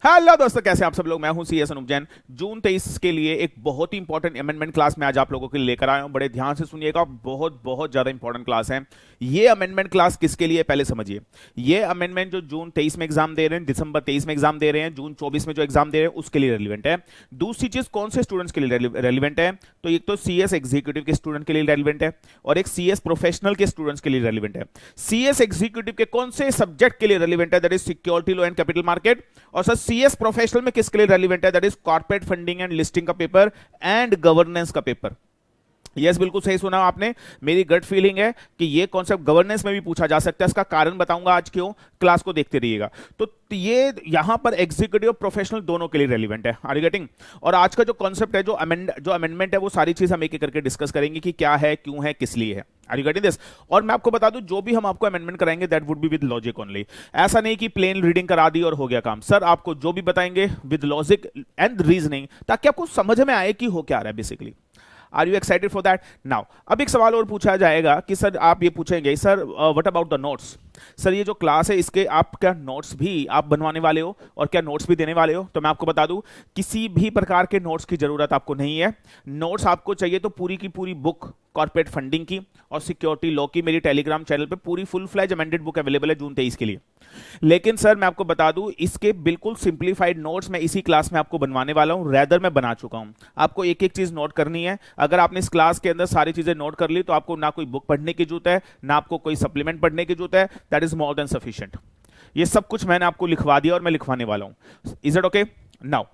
Hello दोस्तों, कैसे हैं आप सब लोग। मैं हूं सीएस अनूप जैन। जून 23 के लिए एक बहुत ही इंपॉर्टेंट अमेंडमेंट क्लास में आज आप लोगों के लिए लेकर आया हूं। बड़े ध्यान से सुनिएगा, बहुत बहुत ज्यादा इंपॉर्टेंट क्लास है। ये अमेंडमेंट क्लास किसके लिए पहले समझिए। ये अमेंडमेंट जो जून 23 में एग्जाम दे रहे हैं, दिसंबर 23 में एग्जाम दे रहे हैं, जून 24 में जो एग्जाम दे रहे हैं उसके लिए रेलिवेंट है। दूसरी चीज कौन से स्टूडेंट्स के लिए रेलिवेंट है, तो एक तो सीएस एग्जीक्यूटिव के स्टूडेंट के लिए रेलिवेंट है और एक सीएस प्रोफेशनल के स्टूडेंट्स के लिए रेलिवेंट है। सीएस एग्जीक्यूटिव के कौन से सब्जेक्ट के लिए रेलिवेंट है, that is security law and capital market. और सर सीएस प्रोफेशनल में किसके लिए रेलिवेंट है, that is corporate funding and listing का पेपर एंड गवर्नेंस का पेपर। यस, बिल्कुल सही सुना आपने। मेरी गट फीलिंग है कि ये कॉन्सेप्ट गवर्नेंस में भी पूछा जा सकता है। इसका कारण बताऊंगा आज क्यों, क्लास को देखते रहिएगा। तो ये यहां पर एग्जीक्यूटिव और प्रोफेशनल दोनों के लिए रेलिवेंट है। Are you getting? और आज का जो कॉन्सेप्ट है, जो अमेंडमेंट है, वो सारी चीज हम एक एक करके डिस्कस करेंगे कि क्या है, क्यों है, किस लिए है। Are you getting this? और मैं आपको बता दूं, जो भी हम आपको अमेंडमेंट कराएंगे that would be with logic only. ऐसा नहीं कि प्लेन रीडिंग करा दी और हो गया काम। सर आपको जो भी बताएंगे विद लॉजिक एंड रीजनिंग, ताकि आपको समझ में आए कि हो क्या रहा है basically. Are you excited for that? Now अब एक सवाल और पूछा जाएगा कि सर आप ये पूछेंगे, sir what about the notes. Sir ये जो क्लास है इसके आप क्या नोट्स भी आप बनवाने वाले हो और क्या नोट्स भी देने वाले हो? तो मैं आपको बता दूं, किसी भी प्रकार के नोट्स की जरूरत आपको नहीं है। नोट्स आपको चाहिए तो पूरी की पूरी बुक कॉर्पोरेट फंडिंग की और सिक्योरिटी लॉ की मेरी टेलीग्राम चैनल पे पूरी full fledge amended book available है जून 23 के लिए। लेकिन सर मैं आपको बता दूं, इसके बिल्कुल सिंप्लीफाइड नोट्स मैं इसी क्लास में आपको बनवाने वाला हूं। रैदर मैं बना चुका हूं। आपको एक एक चीज नोट करनी है। अगर आपने इस क्लास के अंदर सारी चीजें नोट कर ली तो आपको ना कोई बुक पढ़ने की जरूरत है, ना आपको कोई सप्लीमेंट पढ़ने की जरूरत है। That is more than sufficient. ये सब कुछ मैंने आपको लिखवा दिया और मैं लिखवाने वाला हूं। Is it okay? Now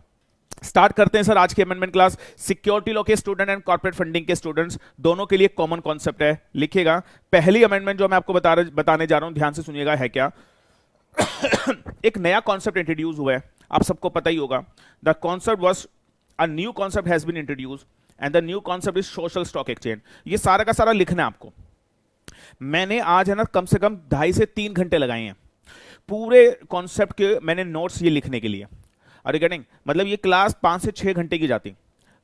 start करते हैं सर आज की अमेंडमेंट क्लास। सिक्योरिटी लॉ के स्टूडेंट एंड कॉर्पोरेट फंडिंग के स्टूडेंट्स दोनों के लिए कॉमन कॉन्सेप्ट है। लिखिएगा, पहली अमेंडमेंट जो मैं आपको बताने जा रहा हूं, ध्यान से सुनिएगा, है क्या। एक नया कॉन्सेप्ट इंट्रोड्यूस हुआ है, आप सबको पता ही होगा। The concept was a new concept has been introduce and the new concept is social stock exchange. ये सारा का सारा लिखना है आपको। मैंने आज है ना कम से कम 2.5 से 3 घंटे लगाए हैं पूरे कॉन्सेप्ट के मैंने नोट्स ये लिखने के लिए। अरे गेटिंग? मतलब ये क्लास 5 से 6 घंटे की जाती,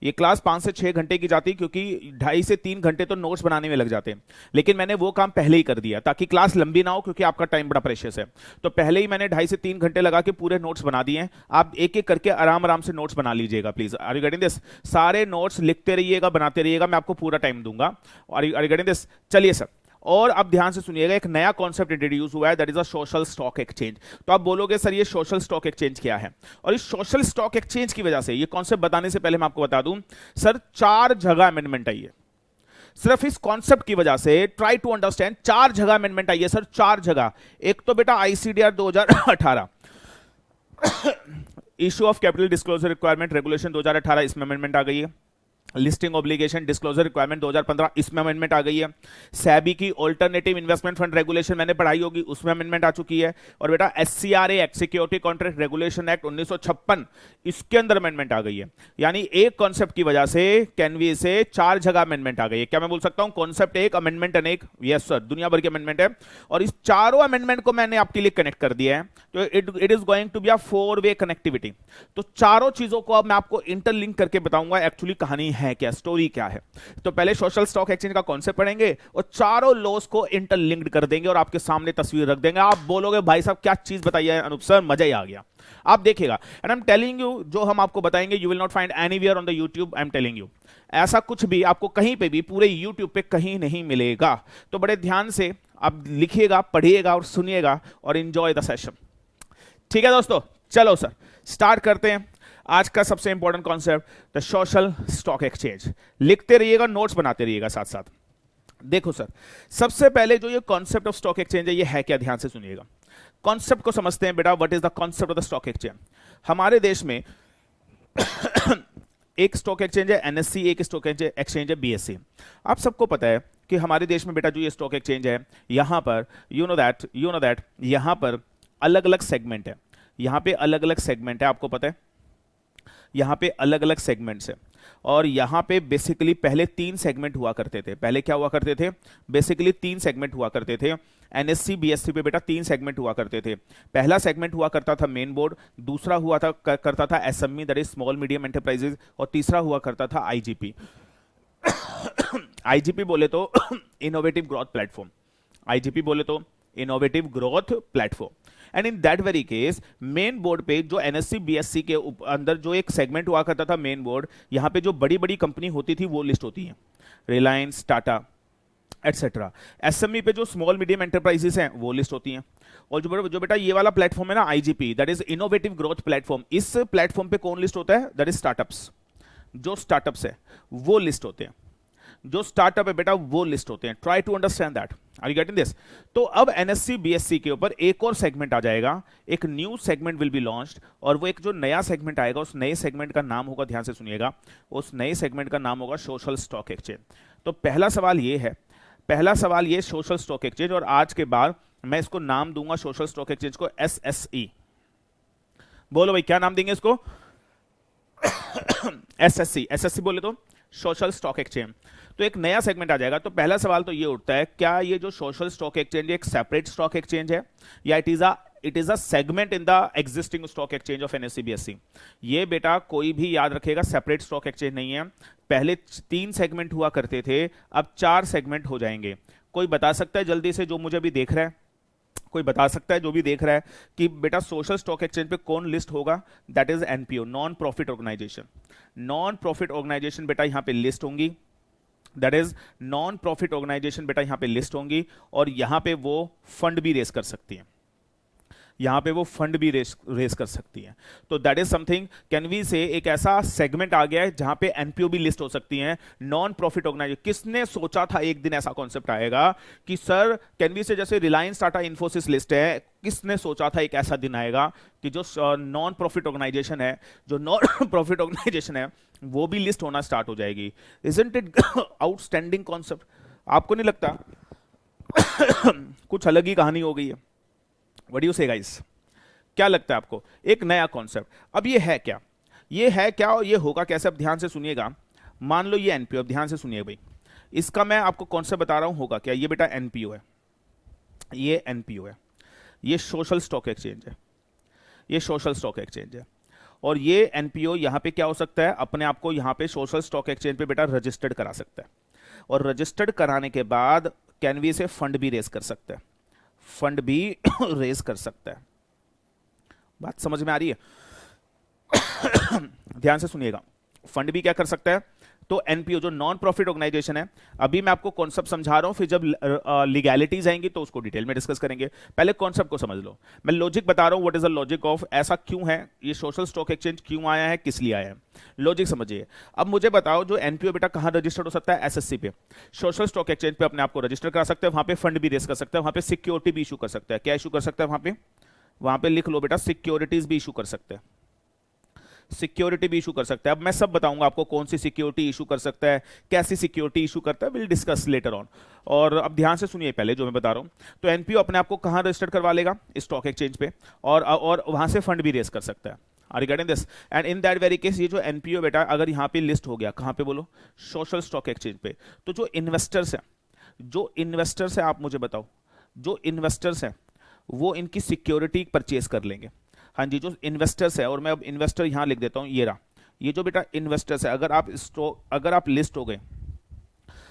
ये क्लास 5 से 6 घंटे की जाती, क्योंकि 2.5 से 3 घंटे तो नोट्स बनाने में लग जाते हैं। लेकिन मैंने वो काम पहले ही कर दिया ताकि क्लास लंबी ना हो, क्योंकि आपका टाइम बड़ा प्रेशियस है। तो पहले ही मैंने 2.5 से 3 घंटे लगा के पूरे नोट्स बना दिए हैं। आप एक एक करके आराम आराम से नोट्स बना लीजिएगा please. Are you getting this? सारे नोट्स लिखते रहिएगा, बनाते रहिएगा, मैं आपको पूरा टाइम दूंगा। Are you getting this? चलिए सर, और अब ध्यान से सुनिएगा, एक नया कॉन्सेप्ट इंट्रोड्यूस हुआ है, that is a social stock exchange. तो आप बोलोगे सर ये सोशल स्टॉक एक्सचेंज क्या है? और इस सोशल स्टॉक एक्सचेंज की वजह से, ये कॉन्सेप्ट बताने से पहले मैं आपको बता दूं सर, 4 जगह अमेंडमेंट आई है। सिर्फ इस कॉन्सेप्ट की वजह से ट्राई टू अंडरस्टैंड, 4 जगह अमेंडमेंट आई है सर, 4 जगह। एक तो बेटा ICDR 2018 issue of capital disclosure requirement regulation 2018, इसमें अमेंडमेंट आ गई है। लिस्टिंग ऑब्लिगेशन डिस्क्लोजर रिक्वायरमेंट 2015, इसमें अमेंडमेंट आ गई है। सेबी की ऑल्टरनेटिव इन्वेस्टमेंट फंड रेगुलेशन मैंने पढ़ाई होगी, उसमें अमेंडमेंट आ चुकी है। और बेटा SCRA act, security contract regulation act 1956, इसके अंदर अमेंडमेंट आ गई है। यानी एक कॉन्सेप्ट की वजह से कैनवी से 4 जगह अमेंडमेंट आ गई है। क्या मैं बोल सकता हूं कॉन्सेप्ट एक, अमेंडमेंट अनेक? यस सर, दुनिया भर की अमेंडमेंट है। और इस चारों अमेंडमेंट को मैंने आपके लिए कनेक्ट कर दिया है। तो it is going to be a 4-वे कनेक्टिविटी। तो चारों चीजों को अब मैं आपको इंटरलिंक करके बताऊंगा एक्चुअली कहानी है क्या, स्टोरी क्या है। तो पहले सोशल स्टॉक एक्सचेंज का कॉन्सेप्ट पढ़ेंगे और चारों लॉस को इंटरलिंक्ड कर देंगे और आपके सामने तस्वीर रख देंगे। आप बोलोगे भाई साहब क्या चीज बताई है अनूप सर, मजा ही आ गया। आप देखिएगा, and I am telling you, जो हम आपको बताएंगे you will not find anywhere on the YouTube. I am telling you, ऐसा कुछ भी आपको कहीं पे भी पूरे यूट्यूब पे कहीं नहीं मिलेगा। तो बड़े ध्यान से आप लिखिएगा, पढ़िएगा और सुनिएगा और एंजॉय द सेशन। ठीक है दोस्तों, चलो सर स्टार्ट करते हैं आज का सबसे important concept, the social stock exchange. लिखते रहिएगा, नोट्स बनाते रहिएगा साथ साथ। देखो सर, सबसे पहले जो ये कॉन्सेप्ट ऑफ स्टॉक एक्सचेंज है, ये है क्या, ध्यान से सुनिएगा। कॉन्सेप्ट को समझते हैं बेटा, what is the concept of the stock exchange. हमारे देश में एक स्टॉक एक्सचेंज है एनएससी, एक स्टॉक एक्सचेंज है बीएससी। आप सबको पता है कि हमारे देश में बेटा जो ये स्टॉक एक्सचेंज है, यहां पर यू नो दैट यहां पर अलग अलग सेगमेंट है। यहां पे अलग अलग सेगमेंट है, आपको पता है यहां पे अलग अलग सेगमेंट्स है। और यहां पे बेसिकली पहले 3 सेगमेंट हुआ करते थे। पहले क्या हुआ करते थे? बेसिकली 3 सेगमेंट हुआ करते थे। एनएससी बीएससी पे बेटा 3 सेगमेंट हुआ करते थे। पहला सेगमेंट हुआ करता था मेन बोर्ड, दूसरा हुआ था करता था SME that is small medium enterprises, और तीसरा हुआ करता था आईजीपी। आईजीपी बोले तो इनोवेटिव ग्रोथ प्लेटफॉर्म, आईजीपी बोले तो innovative growth platform. And in that very case main board पे जो एनएससी बीएससी के अंदर जो एक सेगमेंट हुआ करता था मेन बोर्ड, यहां पे जो बड़ी बड़ी कंपनी होती थी वो लिस्ट होती है, रिलायंस, टाटा एटसेट्रा। एसएमई पे जो स्मॉल मीडियम एंटरप्राइजेस हैं वो लिस्ट होती हैं। और जो बेटा ये वाला प्लेटफॉर्म है ना IGP, that is innovative growth platform, इस प्लेटफॉर्म पे कौन लिस्ट होता है? That is startups. जो स्टार्टअप्स है वो लिस्ट होते हैं, जो स्टार्टअप है बेटा वो लिस्ट होते हैं। Try to understand that, are you getting this? तो अब एनएससी बीएससी के ऊपर एक और सेगमेंट आ जाएगा, एक new segment will be launched, और वो एक जो नया सेगमेंट आएगा उस नए सेगमेंट का नाम होगा, ध्यान से सुनिएगा, उस नए सेगमेंट का नाम होगा सोशल स्टॉक एक्सचेंज। तो पहला सवाल ये है, पहला सवाल ये सोशल स्टॉक एक्सचेंज, और आज के बाद मैं इसको नाम दूंगा सोशल स्टॉक एक्सचेंज को एसएसई। बोलो भाई क्या नाम देंगे इसको? एसएससी। एसएससी बोले तो सोशल स्टॉक एक्सचेंज। तो एक नया सेगमेंट आ जाएगा। तो पहला सवाल तो ये उठता है, क्या ये जो सोशल स्टॉक एक्सचेंज एक सेपरेट स्टॉक एक्सचेंज है, या it is a segment in the existing stock exchange of NSC BSc? ये बेटा कोई भी याद रखेगा, सेपरेट स्टॉक एक्सचेंज नहीं है। पहले 3 सेगमेंट हुआ करते थे, अब 4 सेगमेंट हो जाएंगे। कोई बता सकता है जल्दी से, जो मुझे अभी देख रहा है, कोई बता सकता है जो भी देख रहा है कि बेटा सोशल स्टॉक एक्सचेंज पे कौन लिस्ट होगा? That is NPO, non profit organisation. Non profit organisation बेटा यहां पे लिस्ट होंगी, that is non profit organisation बेटा यहां पे लिस्ट होंगी, और यहां पे वो फंड भी रेस कर सकती है, यहां पे वो फंड भी रेस कर सकती है। तो that is something, can we say एक ऐसा सेगमेंट आ गया है जहां पे एनपीओ भी लिस्ट हो सकती हैं, नॉन प्रॉफिट ऑर्गेनाइजेशन। किसने सोचा था एक दिन ऐसा कॉन्सेप्ट आएगा कि सर कैन वी से जैसे रिलायंस, टाटा, इन्फोसिस लिस्ट है, किसने सोचा था एक ऐसा दिन आएगा कि जो नॉन प्रॉफिट ऑर्गेनाइजेशन है, जो नॉन प्रॉफिट ऑर्गेनाइजेशन है, वो भी लिस्ट होना स्टार्ट हो जाएगी। Isn't it outstanding concept? आपको नहीं लगता कुछ अलग ही कहानी हो गई है? What do you say guys? क्या लगता है आपको? एक नया कॉन्सेप्ट। अब ये है क्या, ये है क्या और ये होगा कैसे? अब ध्यान से सुनिएगा। मान लो ये एनपीओ, अब ध्यान से सुनिए भाई, इसका मैं आपको कॉन्सेप्ट बता रहा हूं, होगा क्या? ये बेटा एनपीओ है, ये एनपीओ है, ये सोशल स्टॉक एक्सचेंज है, ये सोशल स्टॉक एक्सचेंज है, और ये एनपीओ यहां पे क्या हो सकता है? अपने आप को यहां पे सोशल स्टॉक एक्सचेंज पे बेटा रजिस्टर्ड करा सकता है, और रजिस्टर्ड कराने के बाद कैन वी से फंड भी रेस कर सकता है, फंड भी रेज कर सकता है। बात समझ में आ रही है? ध्यान से सुनिएगा, फंड भी क्या कर सकता है? तो एनपीओ जो नॉन प्रॉफिट ऑर्गेनाइजेशन है, अभी मैं आपको कॉन्सेप्ट समझा रहा हूं, फिर जब लीगैलिटीज आएंगी तो उसको डिटेल में डिस्कस करेंगे। पहले कॉन्सेप्ट को समझ लो, मैं लॉजिक बता रहा हूं, what is the logic of, ऐसा क्यों है, ये सोशल स्टॉक एक्सचेंज क्यों आया है, किस लिए आया है, लॉजिक समझिए। अब मुझे बताओ, जो एनपीओ बेटा कहां रजिस्टर्ड हो सकता है? एसएससी पे। सोशल स्टॉक एक्सचेंज पे अपने आप को रजिस्टर करा सकते हैं, वहां पे फंड भी रेस कर सकता है, वहां पे सिक्योरिटी भी इशू कर सकता है। क्या इशू कर सकता है वहां पे लिख लो बेटा, सिक्योरिटीज भी इशू कर सकते हैं, सिक्योरिटी भी इशू कर सकता है। अब मैं सब बताऊंगा आपको कौन सी सिक्योरिटी इशू कर सकता है, कैसी सिक्योरिटी इशू करता है, विल डिस्कस लेटर ऑन। और अब ध्यान से सुनिए पहले जो मैं बता रहा हूं, तो एनपीओ अपने आप को कहां रजिस्टर्ड करवा लेगा? स्टॉक एक्सचेंज पे, और वहां से फंड भी रेस कर सकता है। Are you getting this? And in that very case ये जो एनपीओ बेटा अगर यहां पे लिस्ट हो गया, कहां पे बोलो? सोशल स्टॉक एक्सचेंज पे, तो जो इन्वेस्टर्स हैं, जो इन्वेस्टर्स हैं, आप मुझे बताओ, जो इन्वेस्टर्स हैं वो इनकी सिक्योरिटी परचेज कर लेंगे। हाँ जी, जो इन्वेस्टर्स है, और मैं अब इन्वेस्टर यहां लिख देता हूं, ये रहा, ये जो बेटा इन्वेस्टर्स है, अगर आप लिस्ट हो गए,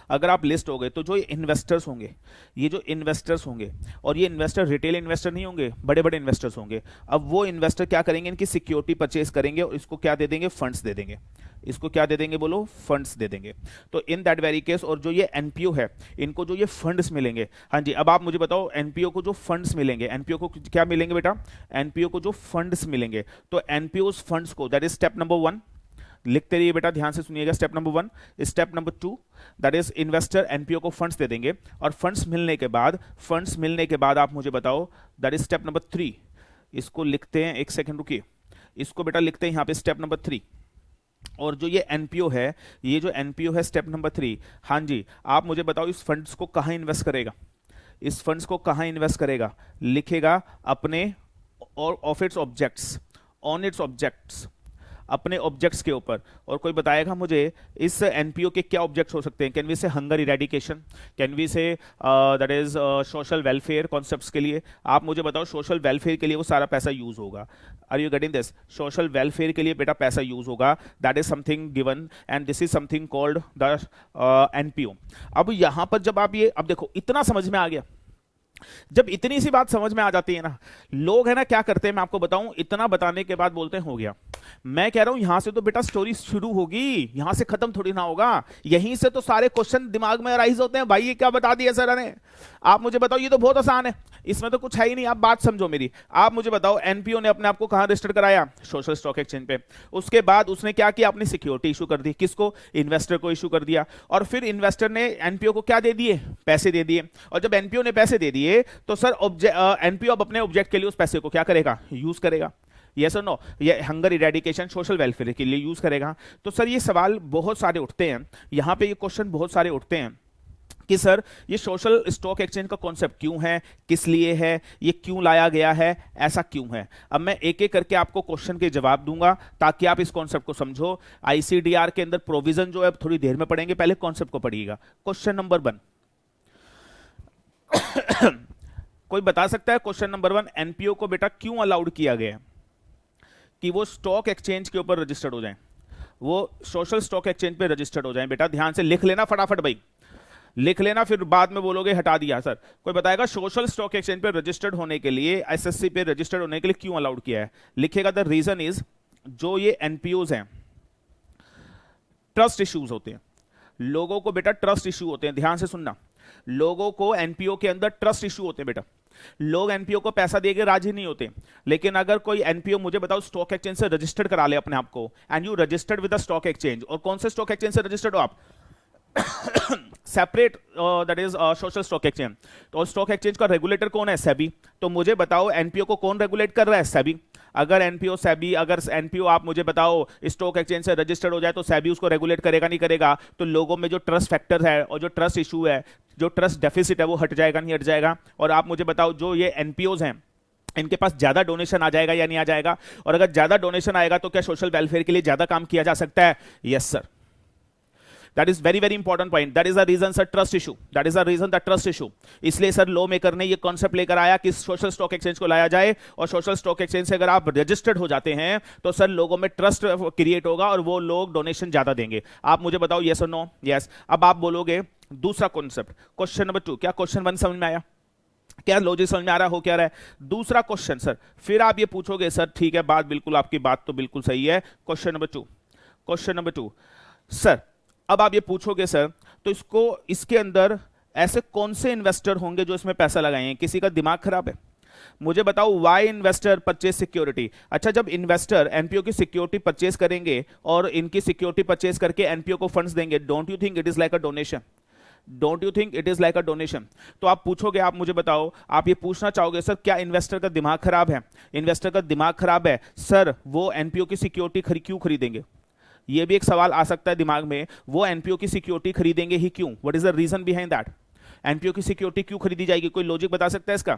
अगर आप लिस्ट हो गए, तो जो इन्वेस्टर्स होंगे, ये जो इन्वेस्टर्स होंगे, और ये इन्वेस्टर रिटेल इन्वेस्टर नहीं होंगे, बड़े बड़े इन्वेस्टर्स होंगे। अब वो इन्वेस्टर क्या करेंगे? इनकी सिक्योरिटी परचेज करेंगे, और इसको क्या दे देंगे? फंड्स दे देंगे। इसको क्या दे देंगे बोलो? फंड्स दे देंगे। तो इन दैट वेरी केस, और जो ये एनपीओ है, इनको जो ये फंड्स मिलेंगे, हाँ जी, अब आप मुझे बताओ, एनपीओ को जो फंड्स मिलेंगे, एनपीओ को क्या मिलेंगे बेटा? एनपीओ को जो फंड्स मिलेंगे, तो एनपीओ फंड्स को, दैट इज स्टेप नंबर 1, लिखते रहिए बेटा, ध्यान से सुनिएगा। Step number 1, step number 2, that is investor NPO को फंड्स दे देंगे, और फंड्स मिलने के बाद आप मुझे बताओ, दैट इज स्टेप नंबर 3। इसको लिखते हैं, एक सेकंड रुकिए, इसको बेटा लिखते हैं यहां पे स्टेप नंबर 3। और जो ये एनपीओ है, ये जो एनपीओ है स्टेप नंबर 3, हाँ जी, आप मुझे बताओ इस फंड्स को कहां इन्वेस्ट करेगा? इस फंड्स को कहां इन्वेस्ट करेगा? लिखेगा अपने और of its objects, on its objects, अपने ऑब्जेक्ट्स के ऊपर। और कोई बताएगा मुझे इस एनपीओ के क्या ऑब्जेक्ट्स हो सकते हैं? Can we say hunger eradication, can we say that is social welfare concepts के लिए। आप मुझे बताओ, सोशल वेलफेयर के लिए वो सारा पैसा यूज होगा। Are you getting this? Social welfare के लिए बेटा पैसा यूज होगा, that is something given, and this is something called the NPO. अब यहां पर जब आप ये, अब देखो इतना समझ में आ गया, जब इतनी सी बात समझ में आ जाती है ना, लोग है ना क्या करते हैं, मैं आपको बताऊं, इतना बताने के बाद बोलते हैं हो गया। मैं कह रहा हूं यहां से तो बेटा स्टोरी शुरू होगी, यहां से खत्म थोड़ी ना होगा, यहीं से तो सारे क्वेश्चन दिमाग में राइज होते हैं। भाई ये क्या बता दिया सर ने, आप मुझे बताओ, ये तो बहुत आसान है, इसमें तो कुछ है ही नहीं। आप बात समझो मेरी, आप मुझे बताओ एनपीओ ने अपने आप को कहां रजिस्टर कराया, सोशल स्टॉक एक्सचेंज पे। उसके बाद उसने क्या किया, अपनी सिक्योरिटी इशू कर दी, किसको, इन्वेस्टर को इशू कर दिया, और फिर इन्वेस्टर ने एनपीओ को क्या दे दिए, पैसे दे दिए। और जब एनपीओ ने पैसे दे दिए तो सर एनपीओ अब अपने ऑब्जेक्ट के लिए उस पैसे को क्या करेगा, यूज करेगा, यस और नो, ये हंगर इरेडिकेशन सोशल वेलफेयर के लिए यूज करेगा। तो सर ये सवाल बहुत सारे उठते हैं यहां पे, ये क्वेश्चन बहुत सारे उठते हैं कि सर ये सोशल स्टॉक एक्सचेंज का कॉन्सेप्ट क्यों है, किस लिए है, ये क्यों लाया गया है, ऐसा क्यों है। अब मैं एक एक करके आपको क्वेश्चन के जवाब दूंगा ताकि आप इस कॉन्सेप्ट को समझो। आईसीडीआर के अंदर प्रोविजन जो है थोड़ी देर में पढ़ेंगे, पहले कॉन्सेप्ट को पढ़िएगा। क्वेश्चन नंबर 1 कोई बता सकता है, क्वेश्चन नंबर 1, एनपीओ को बेटा क्यों अलाउड किया गया कि वो स्टॉक एक्सचेंज के ऊपर रजिस्टर्ड हो जाएं, वो सोशल स्टॉक एक्सचेंज पे रजिस्टर्ड हो जाएं। बेटा ध्यान से लिख लेना फटाफट भाई, लिख लेना, फिर बाद में बोलोगे हटा दिया सर। कोई बताएगा सोशल स्टॉक एक्सचेंज पे रजिस्टर्ड होने के लिए, एसएससी पे रजिस्टर्ड होने के लिए क्यों अलाउड किया है। लिखेगा द रीजन इज, जो ये एनपीओज हैं ट्रस्ट इश्यूज होते हैं, लोगों को बेटा ट्रस्ट इश्यू होते हैं, ध्यान से सुनना, लोगों को एनपीओ के अंदर ट्रस्ट इश्यू होते हैं बेटा। लोग एनपीओ को पैसा देके राजी नहीं होते, लेकिन अगर कोई एनपीओ मुझे बताओ स्टॉक एक्सचेंज से रजिस्टर्ड करा ले अपने आप को, and you registered with the stock exchange, और कौन से स्टॉक एक्सचेंज से रजिस्टर्ड हो आप, separate, that is social stock exchange. तो स्टॉक एक्सचेंज का रेगुलेटर कौन है, सेबी। तो मुझे बताओ एनपीओ को कौन रेगुलेट कर रहा है, सेबी। अगर एनपीओ सेबी, अगर एनपीओ आप मुझे बताओ स्टॉक एक्सचेंज से रजिस्टर्ड हो जाए तो सेबी उसको रेगुलेट करेगा नहीं करेगा, तो लोगों में जो ट्रस्ट फैक्टर है और जो ट्रस्ट इशू है, जो ट्रस्ट डेफिसिट है, वो हट जाएगा नहीं हट जाएगा। और आप मुझे बताओ जो ये एनपीओज हैं इनके पास ज्यादा डोनेशन आ जाएगा या नहीं आ जाएगा, और अगर ज्यादा डोनेशन आएगा तो क्या सोशल वेलफेयर के लिए ज्यादा काम किया जा सकता है, yes sir. That is very very important point. That is the reason sir trust issue. That is the reason the trust issue. इसलिए सर लॉ मेकर ने ये कॉन्सेप्ट लेकर आया कि सोशल स्टॉक एक्सचेंज को लाया जाए, और सोशल स्टॉक एक्सचेंज से अगर आप रजिस्टर्ड हो जाते हैं तो सर लोगों में ट्रस्ट क्रिएट होगा और वो लोग डोनेशन ज्यादा देंगे। आप मुझे बताओ यस और नो, यस। अब आप बोलोगे दूसरा कॉन्सेप्ट, क्वेश्चन नंबर 2, क्या क्वेश्चन 1 समझ में आया, क्या लॉजिक समझ में आ रहा हो क्या रहा है। दूसरा क्वेश्चन सर, फिर आप ये पूछोगे सर ठीक है, बात बिल्कुल आपकी बात तो बिल्कुल सही है। Question number 2, question number 2 sir, अब आप ये पूछोगे सर तो इसके अंदर ऐसे कौन से इन्वेस्टर होंगे जो इसमें पैसा लगाएंगे, किसी का दिमाग खराब है। मुझे बताओ व्हाई इन्वेस्टर परचेज सिक्योरिटी। अच्छा, जब इन्वेस्टर एनपीओ की सिक्योरिटी परचेज करेंगे और इनकी सिक्योरिटी परचेज करके एनपीओ को फंड्स देंगे, don't you think it is like a donation, don't you think it is like a donation. तो आप पूछोगे, आप मुझे बताओ, आप ये पूछना चाहोगे सर क्या इन्वेस्टर का दिमाग खराब है, इन्वेस्टर का दिमाग खराब है सर, वो एनपीओ की सिक्योरिटी क्यों खरीदेंगे। ये भी एक सवाल आ सकता है दिमाग में, वो एनपीओ की सिक्योरिटी खरीदेंगे ही क्यों, what is the reason behind that, NPO की सिक्योरिटी क्यों खरीदी जाएगी, कोई लॉजिक बता सकता है इसका।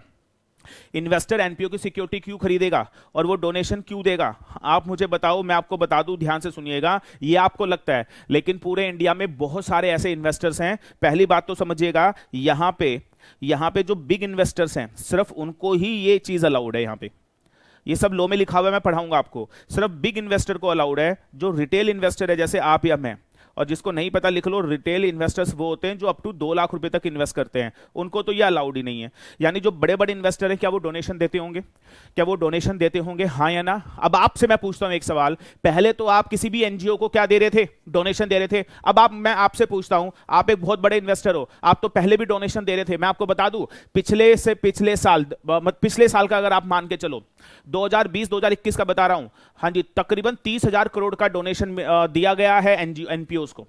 इन्वेस्टर एनपीओ की सिक्योरिटी क्यों खरीदेगा और वो डोनेशन क्यों देगा, आप मुझे बताओ, मैं आपको बता दूं, ध्यान से सुनिएगा। ये आपको लगता है, लेकिन पूरे इंडिया में बहुत सारे ऐसे इन्वेस्टर्स हैं। पहली बात तो समझिएगा, यहां पे जो बिग इन्वेस्टर्स हैं सिर्फ उनको ही ये चीज अलाउड है। यहां पे ये सब लॉ में लिखा हुआ है, मैं पढ़ाऊंगा आपको। सिर्फ बिग इन्वेस्टर को अलाउड है, जो रिटेल इन्वेस्टर है जैसे आप या मैं, और जिसको नहीं पता लिख लो, रिटेल इन्वेस्टर्स वो होते हैं जो अप टू 2 लाख रुपए तक इन्वेस्ट करते हैं, उनको तो ये अलाउड ही नहीं है। यानी जो बड़े बड़े इन्वेस्टर हैं, क्या वो डोनेशन देते होंगे, क्या वो डोनेशन देते होंगे, हाँ या ना। अब आपसे मैं पूछता हूं एक सवाल, पहले तो आप किसी भी एनजीओ को क्या दे रहे थे, डोनेशन दे रहे थे। अब मैं आपसे पूछता हूं, आप एक बहुत बड़े इन्वेस्टर हो, आप तो पहले भी डोनेशन दे रहे थे। मैं आपको बता दूं, पिछले साल का अगर आप मान के चलो, 2020-2021 का बता रहा हूं, हाँ जी, तकरीबन 30,000 करोड़ का डोनेशन दिया गया है एनपीओ को।